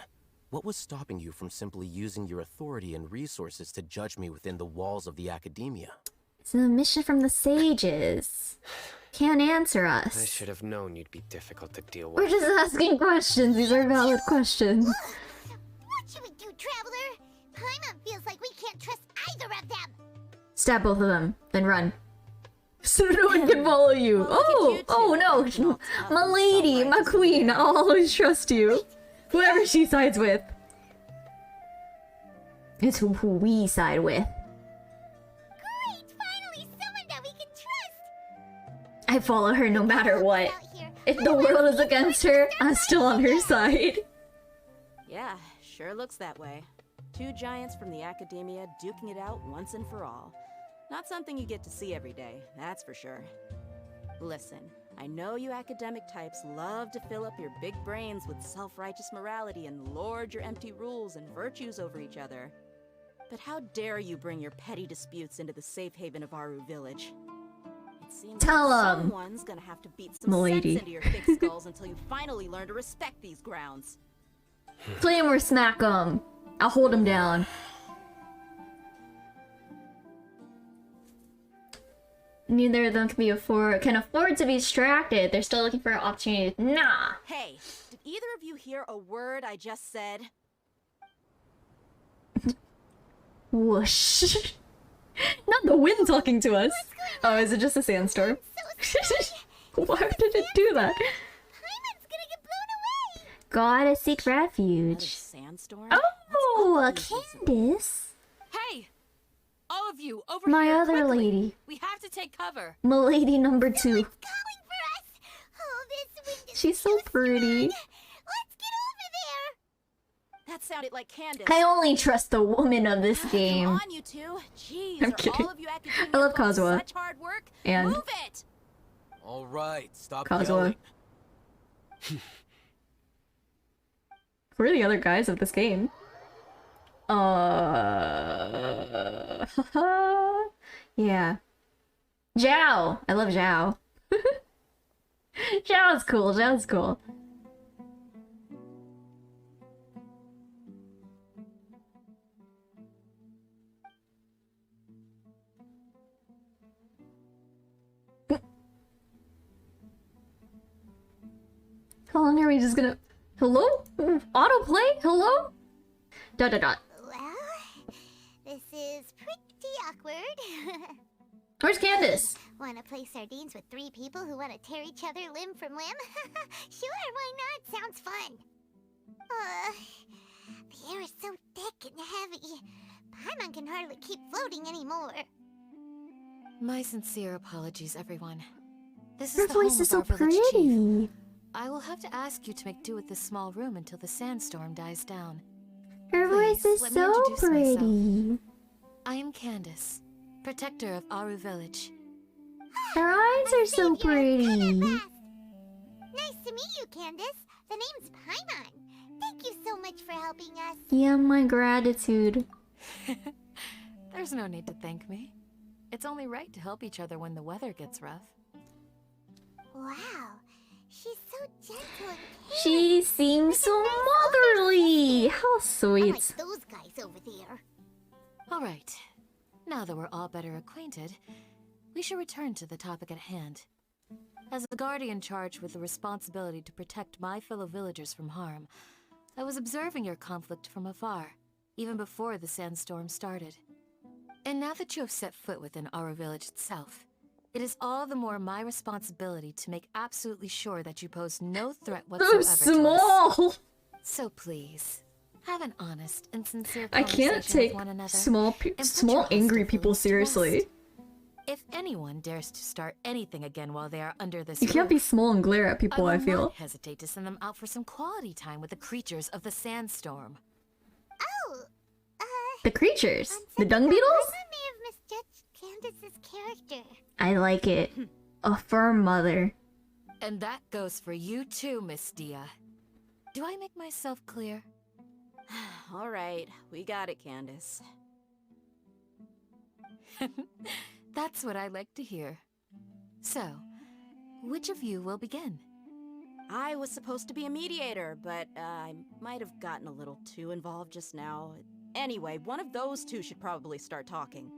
S14: what was stopping you from simply using your authority and resources to judge me within the walls of the Academia?
S1: It's a mission from the sages. Can't answer
S15: I
S1: us.
S15: should have known you'd be difficult to deal
S1: We're
S15: with.
S1: just asking questions. These are valid questions.
S3: What should we do, Traveler? Paimon feels like we can't trust either of them.
S1: Stab both of them, then run. So no one can follow you. Oh no, my lady, my queen, I'll always trust you. Whoever she sides with. It's who we side with.
S3: Great, finally someone that we can trust.
S1: I follow her no matter what. If the world is against her, I'm still on her side.
S16: Yeah, sure looks that way. 2 giants from the Academia duking it out once and for all. Not something you get to see every day, that's for sure. Listen, I know you academic types love to fill up your big brains with self-righteous morality and lord your empty rules and virtues over each other. But how dare you bring your petty disputes into the safe haven of Aru Village? It seems
S1: Tell
S16: like
S1: 'em,
S16: someone's gonna have to beat some
S1: m'lady.
S16: sense into your thick skulls until you finally learn to respect these grounds.
S1: Flame or smack him. I'll hold him down. neither of them can afford to be distracted. They're still looking for an opportunity. Nah.
S16: Hey, did either of you hear a word I just said?
S1: Whoosh. Not the wind talking to us. Oh, is it just a sandstorm? Why did it do that? Gotta seek refuge.
S16: Sandstorm?
S1: Oh, Candace.
S7: Hey! All of you, over
S1: My
S7: here,
S1: other
S7: quickly.
S1: lady.
S7: We have to take cover.
S1: Milady number 2. She's so pretty.
S16: That sounded like Candace.
S1: I only trust the woman of this game.
S16: Come on, you two. Jeez,
S1: I'm
S16: are
S1: kidding.
S16: all of you academia
S1: I love
S16: folks
S1: Kazuha.
S16: such hard work?
S1: And
S16: Move it!
S14: All right, stop
S1: Kazuha.
S14: yelling.
S1: Who are the other guys of this game? Yeah. Zhao! I love Zhao. Zhao's cool, Zhao's cool. How long are we just gonna... Hello? Autoplay? Hello? Dot dot dot.
S3: Well, this is pretty awkward.
S1: Where's Candace?
S3: Want to play sardines with 3 people who want to tear each other limb from limb? Sure, why not? Sounds fun. The air is so thick and heavy. Paimon can hardly keep floating anymore.
S17: My sincere apologies, everyone. This
S1: Her
S17: is the
S1: voice
S17: home
S1: is
S17: of
S1: so
S17: our village chief.
S1: pretty.
S17: I will have to ask you to make do with this small room until the sandstorm dies down.
S1: Her voice is
S17: let me
S1: so
S17: introduce myself.
S1: pretty.
S17: I am Candace, protector of Aru village.
S1: Her eyes are so pretty.
S3: Nice to meet you, Candace. The name's Paimon. Thank you so much for helping us.
S1: Yeah, my gratitude.
S17: There's no need to thank me. It's only right to help each other when the weather gets rough.
S3: Wow, she's so gentle and caring.
S1: She seems so motherly. How sweet.
S3: Unlike those guys over there.
S17: All right. Now that we're all better acquainted, we should return to the topic at hand. As the guardian charged with the responsibility to protect my fellow villagers from harm, I was observing your conflict from afar, even before the sandstorm started. And now that you have set foot within our village itself, it is all the more my responsibility to make absolutely sure that you pose no threat whatsoever
S1: So
S17: to us.
S1: small.
S17: So please, have an honest and sincere
S1: I
S17: conversation
S1: can't take
S17: with one another.
S1: small angry people seriously.
S17: If anyone dares to start anything again while they are under this
S1: You can't be
S17: roof,
S1: small and glare at people, I
S17: will
S1: feel.
S17: not hesitate to send them out for some quality time with the creatures of the sandstorm.
S1: The creatures? The dung beetles?
S3: I may have misjudged Candace's character.
S1: I like it. A firm mother.
S17: And that goes for you too, Miss Dia. Do I make myself clear?
S16: All right, we got it, Candace.
S17: That's what I like to hear. So, which of you will begin?
S16: I was supposed to be a mediator, but I might have gotten a little too involved just now. Anyway, one of those two should probably start talking.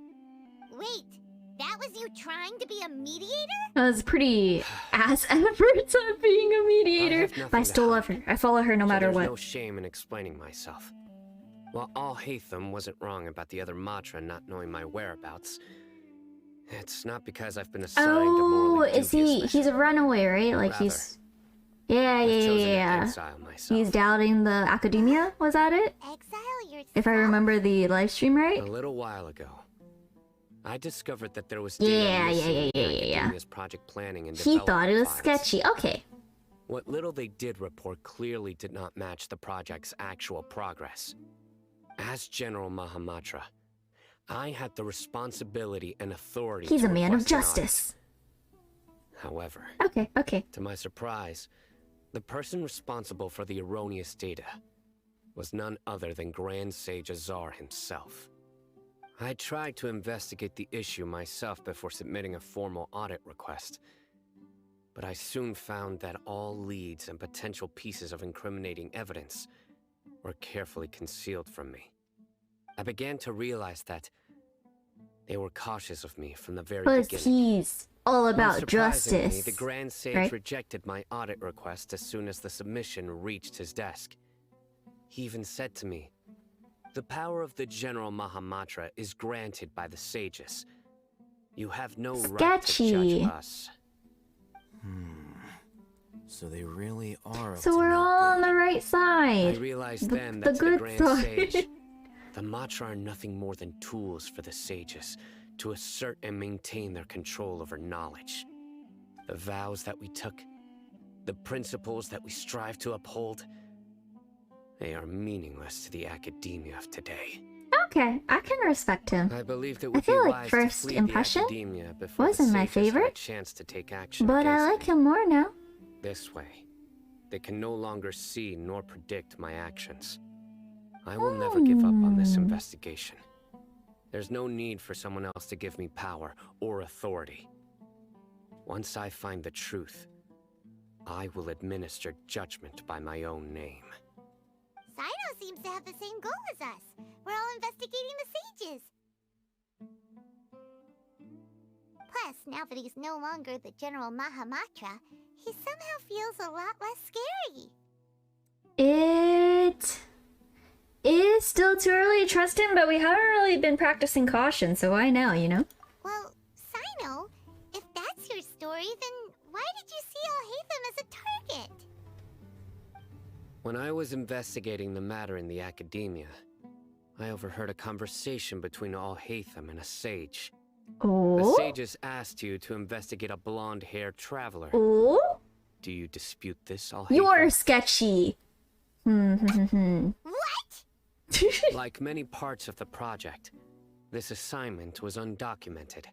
S3: Wait, that was you trying to be a mediator?
S1: That was pretty ass efforts at being a mediator. But I still love her. I follow her no matter
S15: there's
S1: what.
S15: no shame in explaining myself. While Alhaitham wasn't wrong about the other Matra not knowing my whereabouts, it's not because I've been assigned a
S1: Oh,
S15: morally
S1: is he?
S15: dubious
S1: He's a runaway, right? Like
S15: Rather,
S1: he's. Yeah.
S15: exile myself.
S1: He's doubting the academia. Was that it?
S3: Exile yourself.
S1: If I remember the live stream right.
S15: A little while ago, I discovered that there was
S1: Yeah.
S15: Academia's project planning and
S1: He thought it was
S15: development files.
S1: sketchy. Okay.
S15: What little they did report clearly did not match the project's actual progress. As General Mahamatra, I had the responsibility and authority
S1: He's
S15: to
S1: a man of
S15: request an audit.
S1: justice.
S15: However,
S1: Okay.
S15: to my surprise, the person responsible for the erroneous data was none other than Grand Sage Azar himself. I tried to investigate the issue myself before submitting a formal audit request, but I soon found that all leads and potential pieces of incriminating evidence were carefully concealed from me. I began to realize that They were cautious of me from the very
S1: But
S15: beginning.
S1: he's all about
S15: Unsurprisingly,
S1: justice.
S15: the Grand Sage
S1: right?
S15: rejected my audit request as soon as the submission reached his desk. He even said to me, "The power of the General Mahamatra is granted by the sages. You have no right to
S1: Sketchy.
S15: judge us."
S14: So they really are up
S1: So
S14: to
S1: we're
S14: no
S1: all on the right
S15: I
S1: side.
S15: realized
S1: The-
S15: then
S1: the
S15: that the
S1: good
S15: Grand
S1: side.
S15: Sage, the Matra are nothing more than tools for the sages to assert and maintain their control over knowledge. The vows that we took, the principles that we strive to uphold, they are meaningless to the academia of today.
S1: Okay, I can respect him.
S15: I believed it
S1: I
S15: would
S1: feel
S15: be
S1: like
S15: wise
S1: first
S15: to flee
S1: impression
S15: the academia before
S1: wasn't
S15: the
S1: my
S15: sages had a
S1: favorite,
S15: chance to take action
S1: but I
S15: against
S1: like
S15: me.
S1: him more now.
S15: This way, they can no longer see nor predict my actions. I will never give up on this investigation. There's no need for someone else to give me power or authority. Once I find the truth, I will administer judgment by my own name.
S3: Cyno seems to have the same goal as us. We're all investigating the sages. Plus, now that he's no longer the General Mahamatra, he somehow feels a lot less scary.
S1: It is still too early to trust him, but we haven't really been practicing caution, so why now, you know?
S3: Well, Cyno, if that's your story, then why did you see Alhaitham as a target?
S15: When I was investigating the matter in the academia, I overheard a conversation between Alhaitham and a sage. The
S1: Oh?
S15: sages asked you to investigate a blonde-haired traveler.
S1: Oh?
S15: Do you dispute this, Alhaitham?
S1: You're sketchy.
S3: What?
S15: Like many parts of the project, this assignment was undocumented.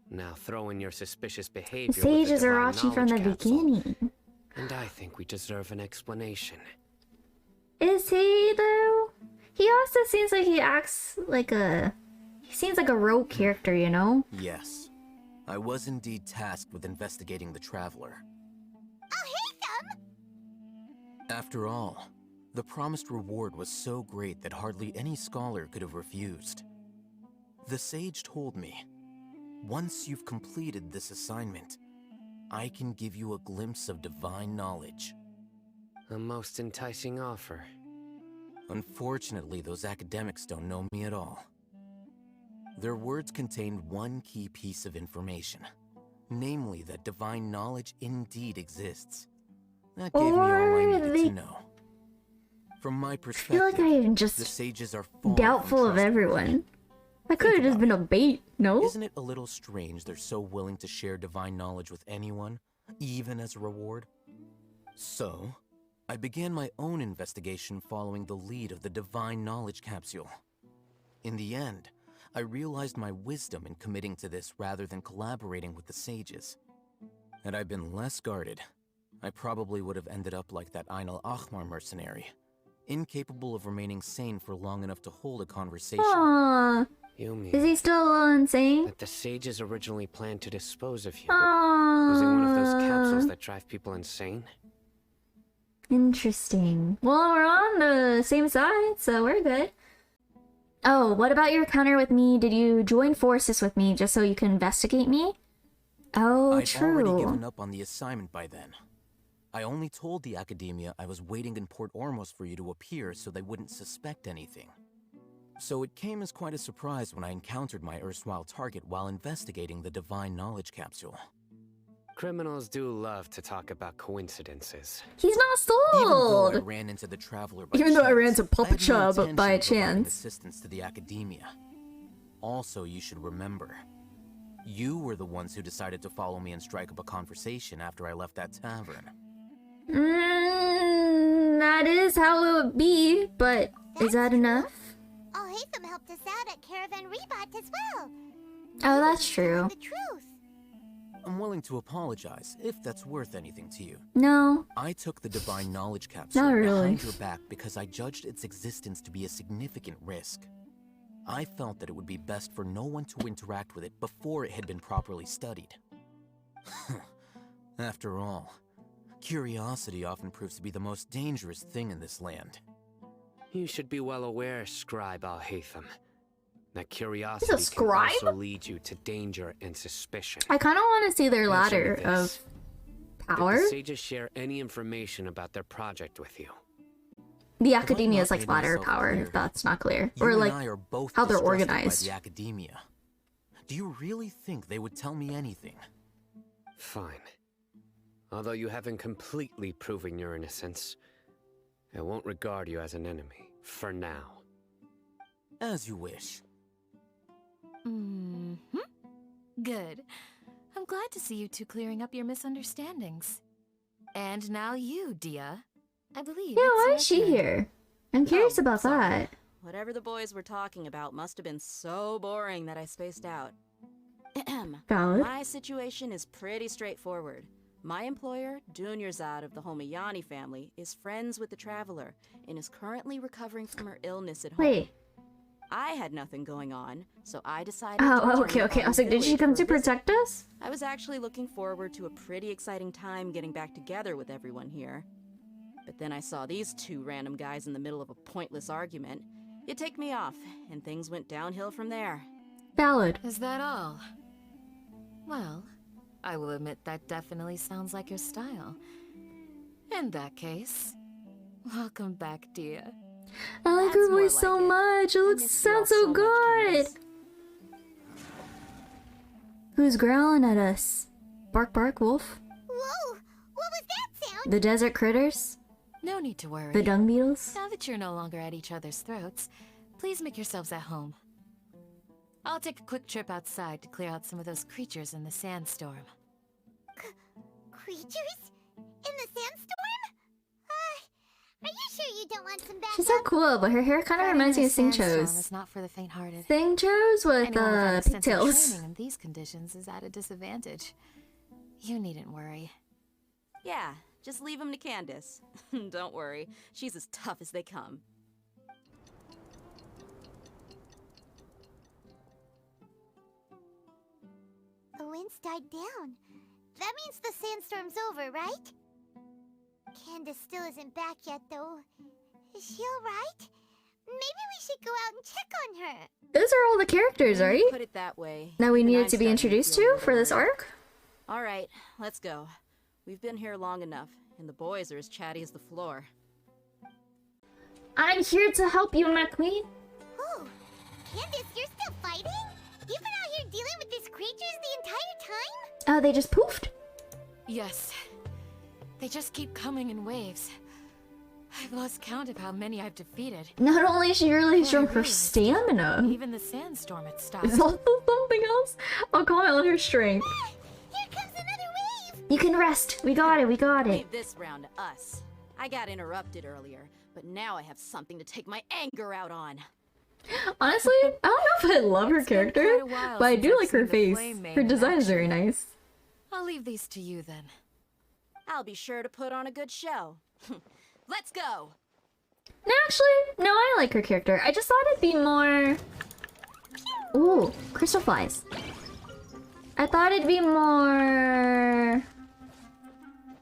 S15: Now throw in your suspicious
S1: The
S15: behavior
S1: sages
S15: with the
S1: are
S15: divine
S1: watching from the
S15: knowledge capsule,
S1: beginning.
S15: and I think we deserve an explanation.
S1: Is he, though? He also seems like he acts like a... He seems like a rogue character, you know?
S14: Yes. I was indeed tasked with investigating the traveler.
S3: Alhaitham!
S14: After all, the promised reward was so great that hardly any scholar could have refused. The sage told me, once you've completed this assignment, I can give you a glimpse of divine knowledge.
S15: A most enticing offer.
S14: Unfortunately, those academics don't know me at all. Their words contained one key piece of information, namely that divine knowledge indeed exists. That gave me all I needed to know. From my
S1: I
S14: perspective,
S1: feel like I am
S14: the
S1: just
S14: sages are far
S1: doubtful
S14: from
S1: of
S14: trustworthy.
S1: everyone. That could have just been a bait, no?
S14: Isn't it a little strange they're so willing to share divine knowledge with anyone, even as a reward? So, I began my own investigation following the lead of the divine knowledge capsule. In the end, I realized my wisdom in committing to this rather than collaborating with the sages. Had I been less guarded, I probably would have ended up like that Ainul Ahmar mercenary, incapable of remaining sane for long enough to hold a conversation.
S1: Aww.
S15: You mean
S1: Is he still a little insane?
S15: that the sages originally planned to dispose of you, using one of those capsules that drive people insane?
S1: Interesting. Well, we're on the same side, so we're good. Oh, what about your encounter with me? Did you join forces with me just so you can investigate me? Oh,
S14: I'd already
S1: true.
S14: given up on the assignment by then. I only told the academia I was waiting in Port Ormos for you to appear so they wouldn't suspect anything. So it came as quite a surprise when I encountered my erstwhile target while investigating the divine knowledge capsule.
S15: Criminals do love to talk about coincidences.
S1: He's not
S14: Even though I
S1: sold!
S14: ran into the traveler by
S1: Even though I
S14: chance,
S1: ran to Papa
S14: had no
S1: Chub
S14: intention
S1: by
S14: of providing
S1: chance.
S14: assistance to the academia. Also, you should remember, you were the ones who decided to follow me and strike up a conversation after I left that tavern.
S1: That is how it would be, but is that enough?
S3: Alhaitham helped us out at Caravan Rebat as well.
S1: Oh, that's true.
S3: The truth.
S14: I'm willing to apologize if that's worth anything to you.
S1: No.
S14: I took the divine knowledge capsule
S1: Not really.
S14: behind your back because I judged its existence to be a significant risk. I felt that it would be best for no one to interact with it before it had been properly studied. After all, curiosity often proves to be the most dangerous thing in this land.
S15: You should be well aware, Scribe Alhaitham, That curiosity can
S1: scribe?
S15: also lead you to danger and suspicion.
S1: I kind of want to see their
S15: Answer me
S1: ladder of
S15: this.
S1: power.
S15: Did the sages share any information about their project with you?
S1: The academia's
S14: not
S1: like
S14: made
S1: ladder of
S14: myself
S1: power,
S14: clear,
S1: if that's not clear.
S14: You
S1: Or
S14: and
S1: like
S14: I are both
S1: how they're
S14: distrusted
S1: organized.
S14: by the academia. Do you really think they would tell me anything?
S15: Fine. Although you haven't completely proven your innocence, I won't regard you as an enemy, for now.
S14: As you wish.
S17: Good. I'm glad to see you two clearing up your misunderstandings. And now you, Dia. I believe.
S1: Yeah,
S17: it's
S1: why
S17: your
S1: is she
S17: turn.
S1: here? I'm curious about
S16: sorry.
S1: that.
S16: Whatever the boys were talking about must have been so boring that I spaced out.
S1: Valid.
S16: My situation is pretty straightforward. My employer, Dunyarzad of the Homayani family, is friends with the Traveler and is currently recovering from her illness at home.
S1: Wait.
S16: I had nothing going on, so I decided to
S1: Oh,
S16: return
S1: okay.
S16: to
S1: I was like, did she
S16: village
S1: come
S16: for
S1: to
S16: a visit.
S1: protect us?
S16: I was actually looking forward to a pretty exciting time getting back together with everyone here. But then I saw these two random guys in the middle of a pointless argument. It ticked me off, and things went downhill from there.
S1: Valid.
S17: Is that all? Well, I will admit that definitely sounds like your style. In that case, welcome back, Dia.
S1: I like her voice so much. It looks sounds so good. Who's growling at us? Bark, bark, wolf.
S3: Whoa! What was that sound?
S1: The desert critters.
S17: No need to worry.
S1: The dung beetles.
S17: Now that you're no longer at each other's throats, please make yourselves at home. I'll take a quick trip outside to clear out some of those creatures in the sandstorm.
S3: Creatures? In the sandstorm? Are you sure you don't want some backup?
S1: She's so cool, but her hair kind of reminds me of Singcho's.
S17: Is not for the faint-hearted.
S1: Singcho's with
S17: Anyone without extensive
S1: pigtails.
S17: training in these conditions is at a disadvantage. You needn't worry.
S16: Yeah, just leave them to Candace. Don't worry, she's as tough as they come.
S3: The wind's died down. That means the sandstorm's over, right? Candace still isn't back yet, though. Is she alright? Maybe we should go out and check on her.
S1: Those are all the characters,
S16: When
S1: right?
S16: you put it that way.
S1: That we
S16: even
S1: needed
S16: I'm
S1: to be
S16: starting
S1: introduced
S16: feel a
S1: to
S16: little
S1: for this
S16: worried.
S1: arc?
S16: All right, let's go. We've been here long enough, and the boys are as chatty as the floor.
S1: I'm here to help you, my queen.
S3: Oh, Candace, you're still fighting? You've been out here dealing with these creatures the entire time?
S1: Oh, they just poofed?
S17: Yes. They just keep coming in waves. I've lost count of how many I've defeated.
S1: Not only is she really
S17: Well, I
S1: strong for
S17: realized
S1: stamina,
S17: Even the sandstorm had stopped.
S1: it's also something else. I'll comment on her strength.
S3: Here comes another wave!
S1: You can rest. We got it. We got it.
S16: Leave this round to us. I got interrupted earlier, but now I have something to take my anger out on.
S1: Honestly, I don't know if I love her character,
S17: quite a while
S1: but I
S17: since
S1: do
S17: I've
S1: like her
S17: seen the
S1: face.
S17: Flame Maiden
S1: Her
S17: in
S1: design is
S17: action.
S1: very nice.
S17: I'll leave these to you then.
S16: I'll be sure to put on a good show. Let's go!
S1: No, actually, no, I like her character. I just thought it'd be more... Ooh, crystal flies. I thought it'd be more...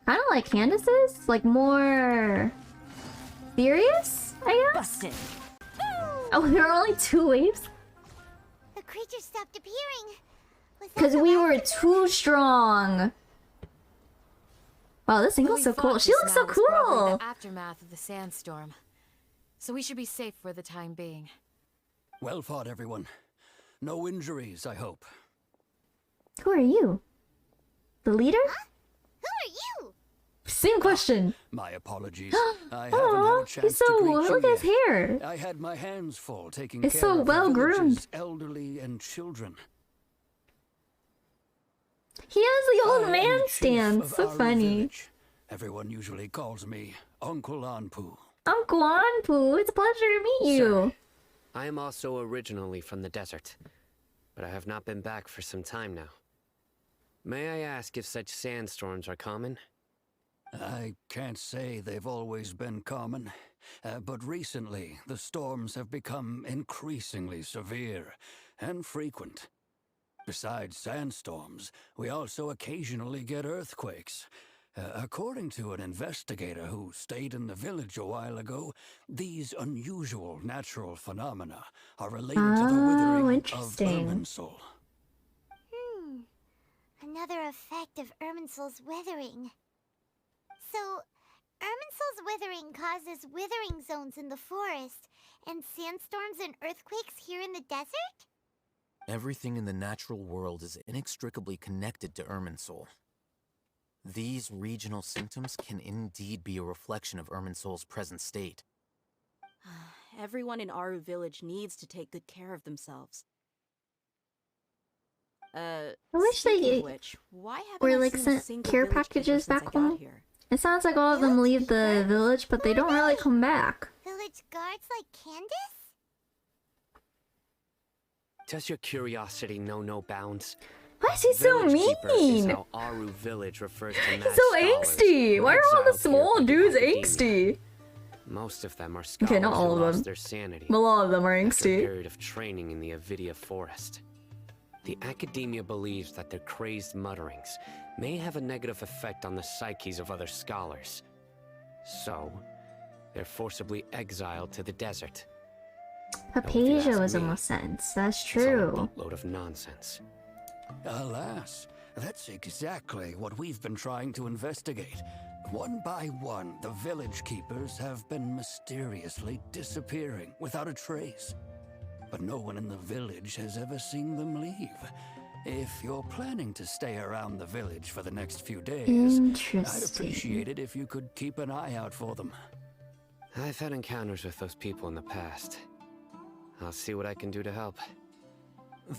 S1: kind of like Candace's? Like more... serious, I guess?
S16: Busted!
S1: Oh, there are only 2 waves?
S3: The creatures stopped appearing. Was that
S1: Because
S3: the
S1: we
S3: last
S1: were
S3: of them?
S1: too strong. Wow, this
S17: What
S1: single's
S17: we
S1: so cool.
S17: fought
S1: She
S17: just
S1: looks so
S17: now was probably
S1: cool.
S17: the aftermath of the sandstorm. So we should be safe for the time being.
S13: Well fought, everyone. No injuries, I hope.
S1: Who are you? The leader?
S3: Who are you?
S1: Same question.
S13: My apologies. I haven't had a
S1: Aw,
S13: chance
S1: he's so...
S13: to greet
S1: look
S13: you
S1: at his
S13: yet.
S1: hair.
S13: I had my hands full taking
S1: It's
S13: care
S1: so
S13: of the
S1: well-groomed.
S13: village's elderly and children.
S1: He has the
S13: I
S1: old
S13: am
S1: man
S13: the chief
S1: stance.
S13: of
S1: So
S13: Aru
S1: funny.
S13: Village. Everyone usually calls me Uncle Anpu.
S1: Uncle Anpu, it's a pleasure to meet you.
S15: I am also originally from the desert, but I have not been back for some time now. May I ask if such sandstorms are common?
S13: I can't say they've always been common, but recently the storms have become increasingly severe and frequent. Besides sandstorms, we also occasionally get earthquakes, According to an investigator who stayed in the village a while ago, these unusual natural phenomena are related to the withering of Irminsul.
S3: Another effect of Irminsul's withering. So, Irminsul's withering causes withering zones in the forest, and sandstorms and earthquakes here in the desert?
S14: Everything in the natural world is inextricably connected to Irminsul. These regional symptoms can indeed be a reflection of Irminsul's present state.
S16: Everyone in Aru village needs to take good care of themselves.
S1: I wish they were like sent care packages back home. It sounds like all of them leave the village, but they don't really come back.
S3: Village guards like Candace?
S15: Does your curiosity know no bounds?
S1: Why is he so mean?
S15: Is how Aru village refers to
S1: He's so angsty. Why are all the small dudes angsty?
S15: Most of them are scholars
S1: okay, not all
S15: who
S1: of
S15: lost
S1: them.
S15: their sanity.
S1: A lot of them are
S15: After a
S1: angsty.
S15: period of training in the Avidia forest. The academia believes that their crazed mutterings may have a negative effect on the psyches of other scholars. So, they're forcibly exiled to the desert.
S1: Haphasia was almost sentenced. That's true.
S15: It's all a boatload of nonsense.
S13: Alas, that's exactly what we've been trying to investigate. One by one, the village keepers have been mysteriously disappearing without a trace. But no one in the village has ever seen them leave. If you're planning to stay around the village for the next few days, I'd appreciate it if you could keep an eye out for them.
S15: I've had encounters with those people in the past. I'll see what I can do to help.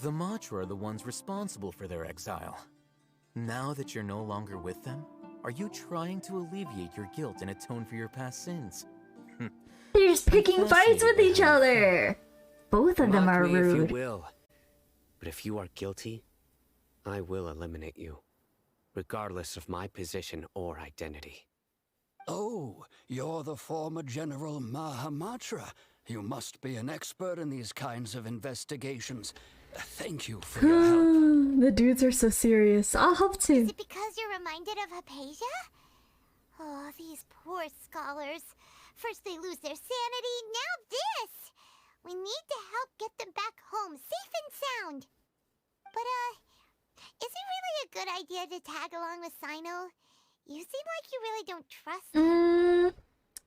S14: The Matra are the ones responsible for their exile. Now that you're no longer with them, are you trying to alleviate your guilt and atone for your past sins?
S1: They're just picking fights with each other. Both of them are
S15: Mock me
S1: rude.
S15: if you will. But if you are guilty, I will eliminate you, regardless of my position or identity.
S13: Oh, you're the former General Mahamatra. You must be an expert in these kinds of investigations. Thank you for your help.
S1: The dudes are so serious. I'll help too.
S3: Is it because you're reminded of Haphasia? Oh, these poor scholars. First they lose their sanity, now this! We need to help get them back home, safe and sound. But, is it really a good idea to tag along with Cyno? You seem like you really don't trust him.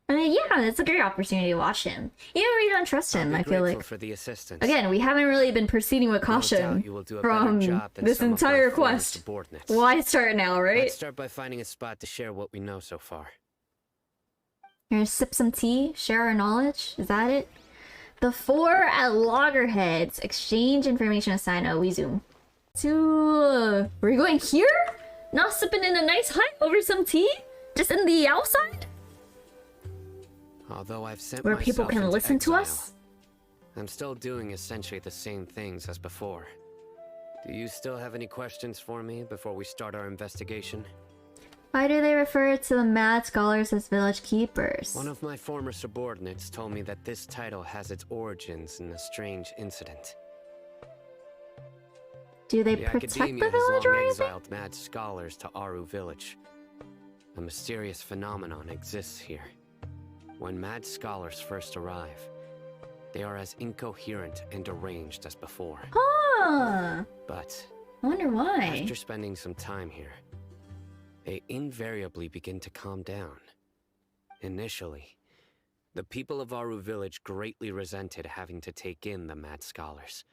S1: I mean, yeah, it's a great opportunity to watch him. Even if you don't trust him, I feel like.
S15: For the assistance.
S1: Again, we haven't really been proceeding with caution from this entire quest. Why start now, right?
S15: Let's start by finding a spot to share what we know so far.
S1: You're gonna sip some tea, share our knowledge. Is that it? The 4 at loggerheads exchange information with Cyno. We zoom. We're going here? Not sipping in a nice hut over some tea? Just in the outside?
S15: Although I've sent
S1: where people
S15: myself
S1: can
S15: into
S1: listen to
S15: exile,
S1: us?
S15: I'm still doing essentially the same things as before. Do you still have any questions for me before we start our investigation?
S1: Why do they refer to the mad scholars as village keepers?
S15: One of my former subordinates told me that this title has its origins in a strange incident.
S1: Do they protect the
S15: academia
S1: village
S15: has
S1: or
S15: long
S1: anything?
S15: exiled mad scholars to Aru village. A mysterious phenomenon exists here. When mad scholars first arrive, they are as incoherent and deranged as before.
S1: Huh.
S15: But
S1: I wonder why.
S15: after spending some time here, they invariably begin to calm down. Initially, the people of Aru village greatly resented having to take in the mad scholars.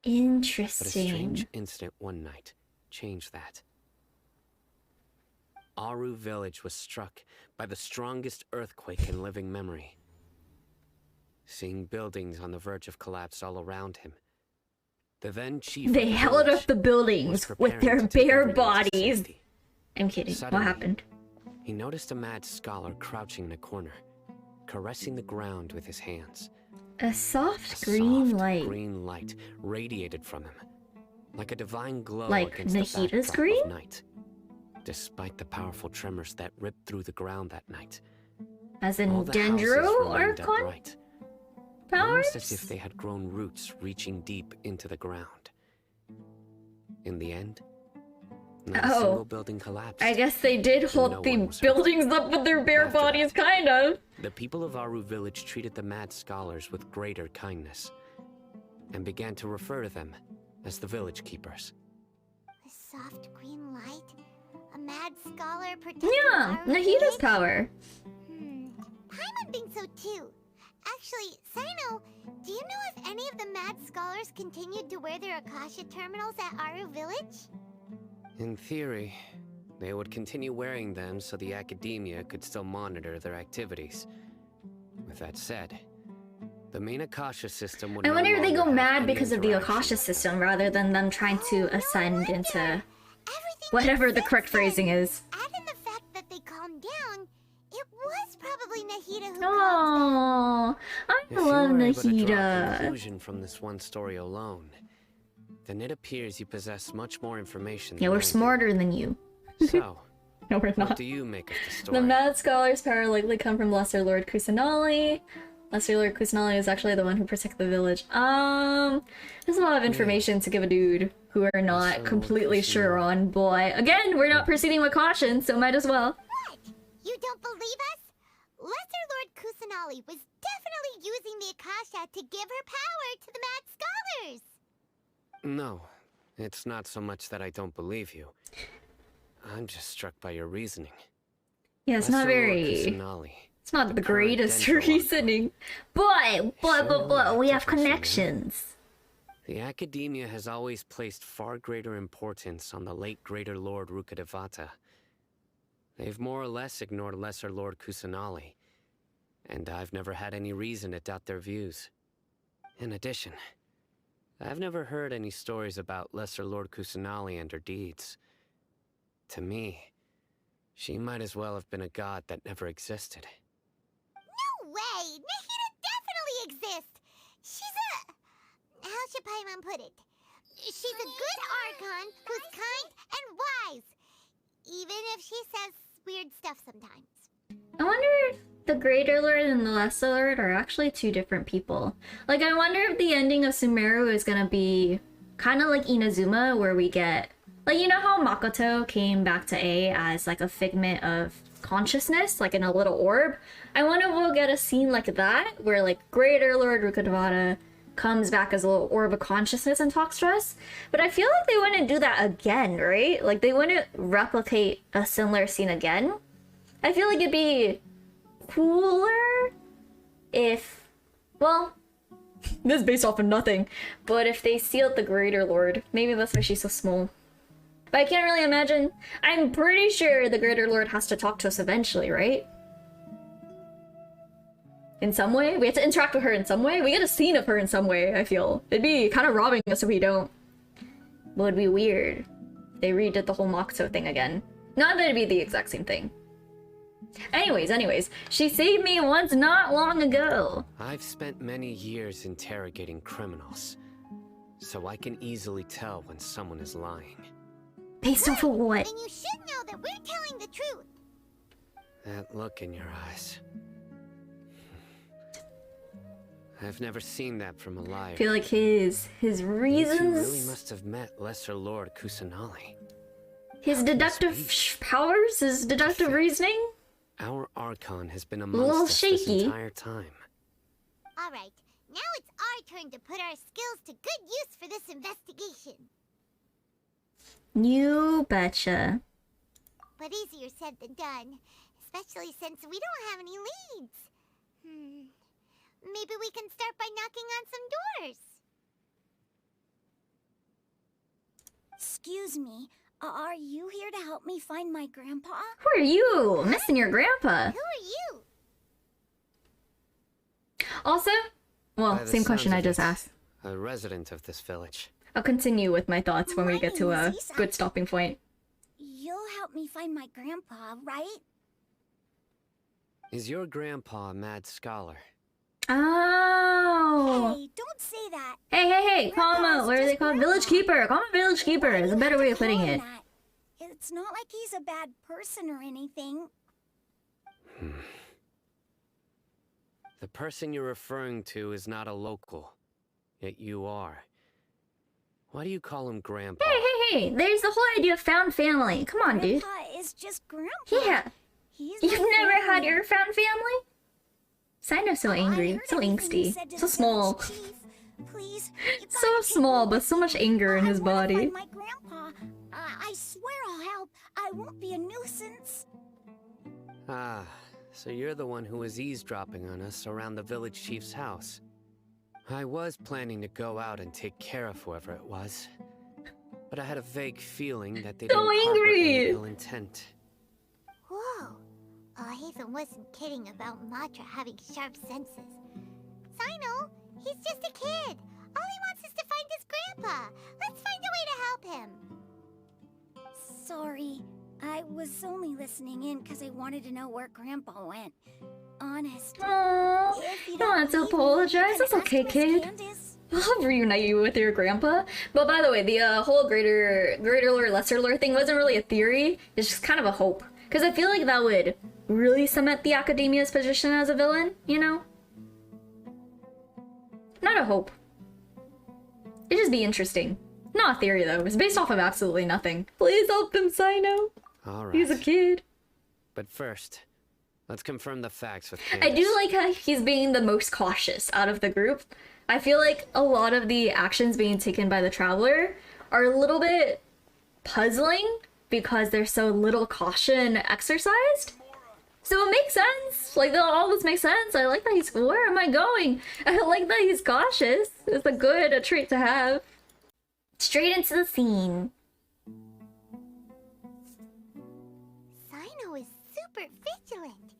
S15: But a
S1: Interesting.
S15: strange incident one night changed that. Aru village was struck by the strongest earthquake in living memory. Seeing buildings on the verge of collapse all around him, the then chief of
S1: They
S15: the
S1: held
S15: village
S1: up the buildings with their
S15: preparing to take
S1: bare
S15: everyone to
S1: bodies.
S15: safety.
S1: I'm kidding.
S15: Suddenly,
S1: What happened?
S15: He noticed a mad scholar crouching in a corner, caressing the ground with his hands.
S1: A soft
S15: A
S1: green
S15: soft
S1: light.
S15: green light radiated from him, like a divine glow
S1: Like
S15: against the
S1: Nahida's
S15: backdrop
S1: green?
S15: of night. Despite the powerful tremors that ripped through the ground that night,
S1: As
S15: all
S1: in
S15: the
S1: Dendro
S15: houses
S1: or
S15: remained
S1: Con
S15: upright,
S1: powers?
S15: almost as if they had grown roots reaching deep into the ground. In the end, Not a single building collapsed.
S1: I guess they did hold the buildings up with their bare bodies, kind of.
S15: The people of Aru village treated the mad scholars with greater kindness, and began to refer to them as the village keepers.
S3: A soft green light? A mad scholar protecting
S1: Yeah, Nahida's power.
S3: Paimon thinks so too. Actually, Cyno, do you know if any of the mad scholars continued to wear their Akasha terminals at Aru village?
S15: In theory, they would continue wearing them so the academia could still monitor their activities. With that said, the main Akasha system would
S1: I wonder if they go mad
S15: any
S1: because of the Akasha system rather than them trying to ascend into whatever the correct phrasing is.
S3: Add in the fact that they calmed down, it was probably Nahida who
S1: Oh, I
S15: If you
S1: love
S15: were able to draw a
S1: Nahida.
S15: conclusion from this one story alone, then it appears you possess much more information
S1: Yeah,
S15: than
S1: we're
S15: I do.
S1: smarter than you.
S15: So,
S1: No, we're
S15: what
S1: not.
S15: do you make of the story?
S1: The Mad Scholar's power likely come from Lesser Lord Kusanali. Lesser Lord Kusanali is actually the one who protects the village. There's a lot of information to give a dude who we're not completely sure on, but again, we're not proceeding with caution, so might as well.
S3: What? You don't believe us? Lesser Lord Kusanali was definitely using the Akasha to give her power to the mad scholars!
S15: No, it's not so much that I don't believe you. I'm just struck by your reasoning.
S1: Yeah, it's not
S15: Lesser Lord
S1: very...
S15: Kusanali,
S1: It's not the
S15: current
S1: greatest
S15: Dendro
S1: reasoning. But we have connections.
S15: The academia has always placed far greater importance on the late Greater Lord Rukkhadevata. They've more or less ignored Lesser Lord Kusanali, and I've never had any reason to doubt their views. In addition, I've never heard any stories about Lesser Lord Kusanali and her deeds. To me, she might as well have been a god that never existed.
S3: No way! Nahida definitely exists! She's a... How should Paimon put it? She's a good Archon who's kind and wise. Even if she says weird stuff sometimes.
S1: I wonder if the Greater Lord and the Lesser Lord are actually two different people. Like, I wonder if the ending of Sumeru is gonna be kind of like Inazuma, where we get... Like, you know how Makoto came back to A as, like, a figment of consciousness, like in a little orb? I wonder if we'll get a scene like that, where, like, Greater Lord Rukkhadevata comes back as a little orb of consciousness and talks to us. But I feel like they wouldn't do that again, right? Like, they wouldn't replicate a similar scene again. I feel like it'd be cooler if... Well, this is based off of nothing. But if they sealed the Greater Lord, maybe that's why she's so small. But I can't really imagine. I'm pretty sure the Greater Lord has to talk to us eventually, right? In some way? We have to interact with her in some way? We get a scene of her in some way, I feel. It'd be kind of robbing us if we don't. But it'd be weird if they redid the whole Mokuto thing again. Not that it'd be the exact same thing. Anyways, she saved me once not long ago.
S15: I've spent many years interrogating criminals, so I can easily tell when someone is lying.
S1: Based off of what?
S3: Then you should know that we're telling the truth.
S15: That look in your eyes. I've never seen that from a liar.
S1: I feel like his
S15: You two
S1: reasons...
S15: really must have met Lesser Lord Kusanali.
S1: His deductive powers? His deductive reasoning?
S15: Our Archon has been
S1: A little
S15: amongst us this
S1: shaky.
S15: entire time.
S3: Alright, now it's our turn to put our skills to good use for this investigation.
S1: You betcha.
S3: But easier said than done, especially since we don't have any leads. Maybe we can start by knocking on some doors.
S18: Excuse me, are you here to help me find my grandpa?
S1: Who are you? Missing your grandpa.
S3: Who are you?
S1: Also, well,
S15: By the
S1: same question
S15: sounds
S1: I
S15: of
S1: just
S15: it,
S1: asked.
S15: A resident of this village.
S1: I'll continue with my thoughts when we get to a
S18: Isak.
S1: good stopping point.
S18: You'll help me find my grandpa, right?
S15: Is your grandpa a mad scholar?
S1: Oh.
S18: Hey, don't say that.
S1: Hey, call him out. What are they called? Village Keeper. Call him a Village Keeper. Is a better way of putting
S18: Call him
S1: it.
S18: that. It's not like he's a bad person or anything.
S15: The person you're referring to is not a local, yet you are. Why do you call him Grandpa?
S1: Hey, Hey, there's the whole idea of found family. Come on, dude.
S18: Grandpa is just Grandpa.
S1: Yeah.
S18: He's
S1: You've
S18: my
S1: never had
S18: family.
S1: your found family? Cyno's so angry, so angsty, so small.
S18: Please,
S1: So small, but so much anger in his body.
S18: my grandpa. I swear I'll help. I won't be a nuisance.
S15: Ah, so you're the one who was eavesdropping on us around the village chief's house. I was planning to go out and take care of whoever it was, but I had a vague feeling that they
S1: So
S15: didn't harbor
S1: angry.
S15: any ill intent.
S3: Whoa. Alhaitham wasn't kidding about Matra having sharp senses. Cyno, he's just a kid. All he wants is to find his grandpa. Let's find a way to help him.
S18: Sorry. I was only listening in because I wanted to know where Grandpa went. Honest.
S1: Aww, you don't have to apologize. That's okay, kid. I'll reunite you with your grandpa. But by the way, the whole greater lore, lesser lore thing wasn't really a theory. It's just kind of a hope. Because I feel like that would really cement the Academia's position as a villain, you know? Not a hope. It'd just be interesting. Not a theory, though. It's based off of absolutely nothing. Please help him, Cyno.
S15: All right.
S1: He's a kid.
S15: But first, let's confirm the facts with
S1: I
S15: Candace.
S1: do like how he's being the most cautious out of the group. I feel like a lot of the actions being taken by the Traveler are a little bit puzzling because there's so little caution exercised. So it makes sense. Like, all this makes sense. I like that he's... Where am I going? I like that he's cautious. It's a good trait to have. Straight into the scene.
S3: Cyno is super vigilant.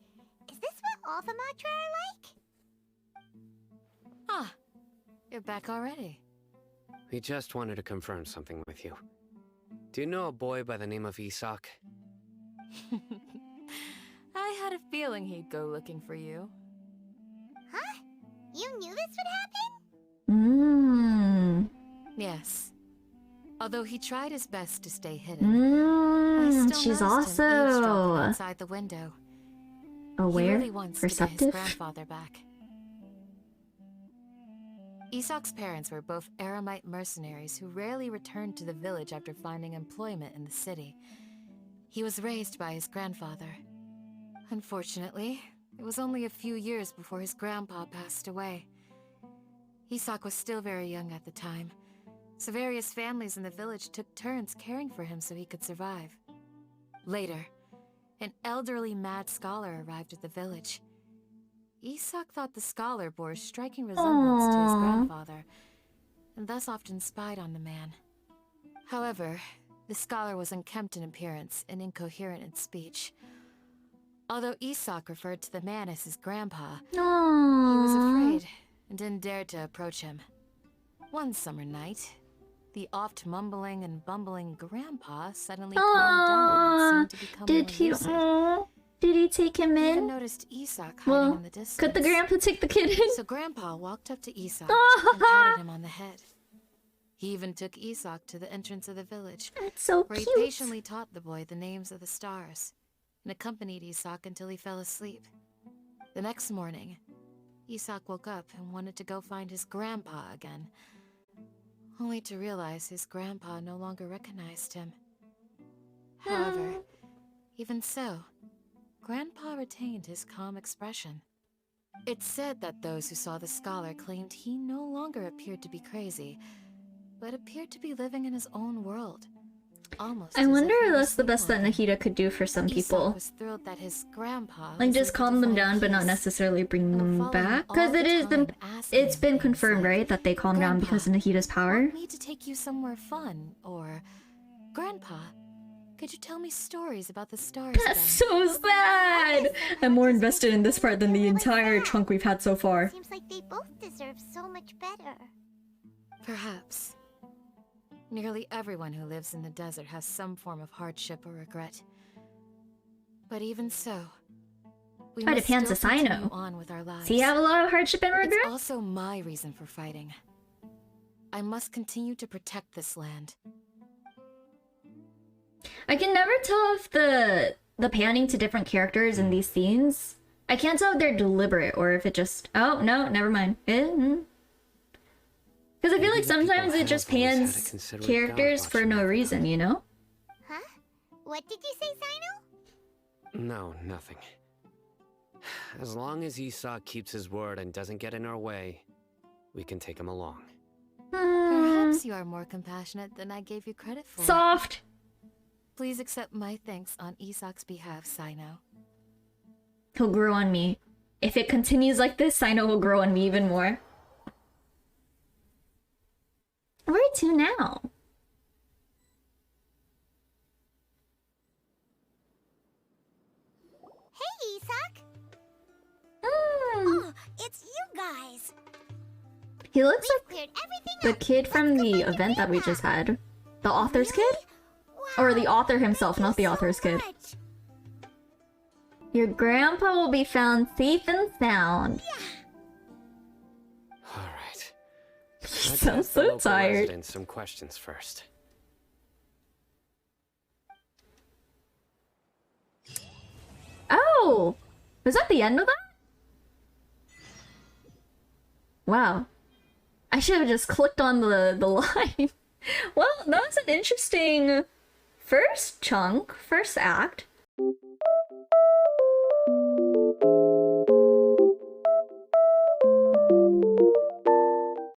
S3: Is this what all the Matra are like?
S17: Ah, you're back already.
S15: We just wanted to confirm something with you. Do you know a boy by the name of Isak?
S17: I had a feeling he'd go looking for you.
S3: Huh? You knew this would happen?
S17: Yes. Although he tried his best to stay hidden. I still
S1: She's
S17: noticed him eavesdropping
S1: also
S17: outside the window. He
S1: aware,
S17: really wants to get his
S1: perceptive.
S17: grandfather back. Isak's parents were both Eremite mercenaries who rarely returned to the village after finding employment in the city. He was raised by his grandfather. Unfortunately, it was only a few years before his grandpa passed away. Isak was still very young at the time, so various families in the village took turns caring for him so he could survive. Later, an elderly mad scholar arrived at the village. Isak thought the scholar bore a striking resemblance to his grandfather, and thus often spied on the man. However, the scholar was unkempt in appearance and incoherent in speech. Although Isak referred to the man as his grandpa, he was afraid and didn't dare to approach him. One summer night, the oft mumbling and bumbling grandpa suddenly calmed down and seemed to become more lucid.
S1: Did he take him
S17: He
S1: in?
S17: even noticed Isak hiding in the distance.
S1: Could the grandpa take the kid in?
S17: So Grandpa walked up to Isak and patted him on the head. He even took Isak to the entrance of the village,
S1: That's so
S17: where
S1: cute.
S17: he patiently taught the boy the names of the stars, and accompanied Isak until he fell asleep. The next morning, Isak woke up and wanted to go find his grandpa again, only to realize his grandpa no longer recognized him. However, even so, Grandpa retained his calm expression. It's said that those who saw the scholar claimed he no longer appeared to be crazy, but appeared to be living in his own world. Almost
S1: I
S17: as
S1: wonder
S17: if he
S1: if
S17: were
S1: that's the best that Nahida could do for some
S17: Isak
S1: people.
S17: was thrilled that his grandpa
S1: Like
S17: was
S1: just
S17: able
S1: calm
S17: to
S1: them
S17: find
S1: down, but not
S17: peace.
S1: necessarily bring them
S17: following
S1: back.
S17: all
S1: Because
S17: the
S1: it is
S17: time,
S1: it's been confirmed, right, that they calm down because of Nahida's power.
S17: Want me to take you somewhere fun, or Grandpa, could you tell me stories about the stars?
S1: That's so sad. I'm more invested in this part than the entire chunk we've had so far.
S3: Seems like they both deserve so much better.
S17: Perhaps. Nearly everyone who lives in the desert has some form of hardship or regret. But even so, we
S1: But
S17: must
S1: it pans
S17: still
S1: to
S17: continue
S1: Cyno.
S17: on with our lives.
S1: So you have a lot of hardship and regret?
S17: It's also my reason for fighting. I must continue to protect this land.
S1: I can never tell if the panning to different characters in these scenes, I can't tell if they're deliberate or if it just... Oh, no, never mind. Because I feel like
S15: Maybe the people
S1: sometimes it
S15: have
S1: just
S15: always had a
S1: pans
S15: considerate
S1: characters
S15: God
S1: for
S15: watching
S1: no
S15: over
S1: reason, you know?
S3: Huh? What did you say, Cyno?
S15: No, nothing. As long as Isak keeps his word and doesn't get in our way, we can take him along.
S17: Perhaps you are more compassionate than I gave you credit for.
S1: Soft.
S17: Please accept my thanks on Isak's behalf, Cyno.
S1: He'll grow on me. If it continues like this, Cyno will grow on me even more. Where to now?
S3: Hey, Isak!
S18: Oh, it's you guys!
S1: He looks
S3: We've
S1: like
S3: cleared everything
S1: the
S3: up.
S1: kid from the event that we just had. The author's kid? Or the author himself, not the author's kid.
S3: Much.
S1: Your grandpa will be found safe and sound.
S15: All right.
S1: He
S15: Let's
S1: sounds
S15: ask the
S1: so
S15: local
S1: tired.
S15: residents some questions first.
S1: Oh! Was that the end of that? Wow. I should have just clicked on the line. Well, that was an interesting first chunk, first act.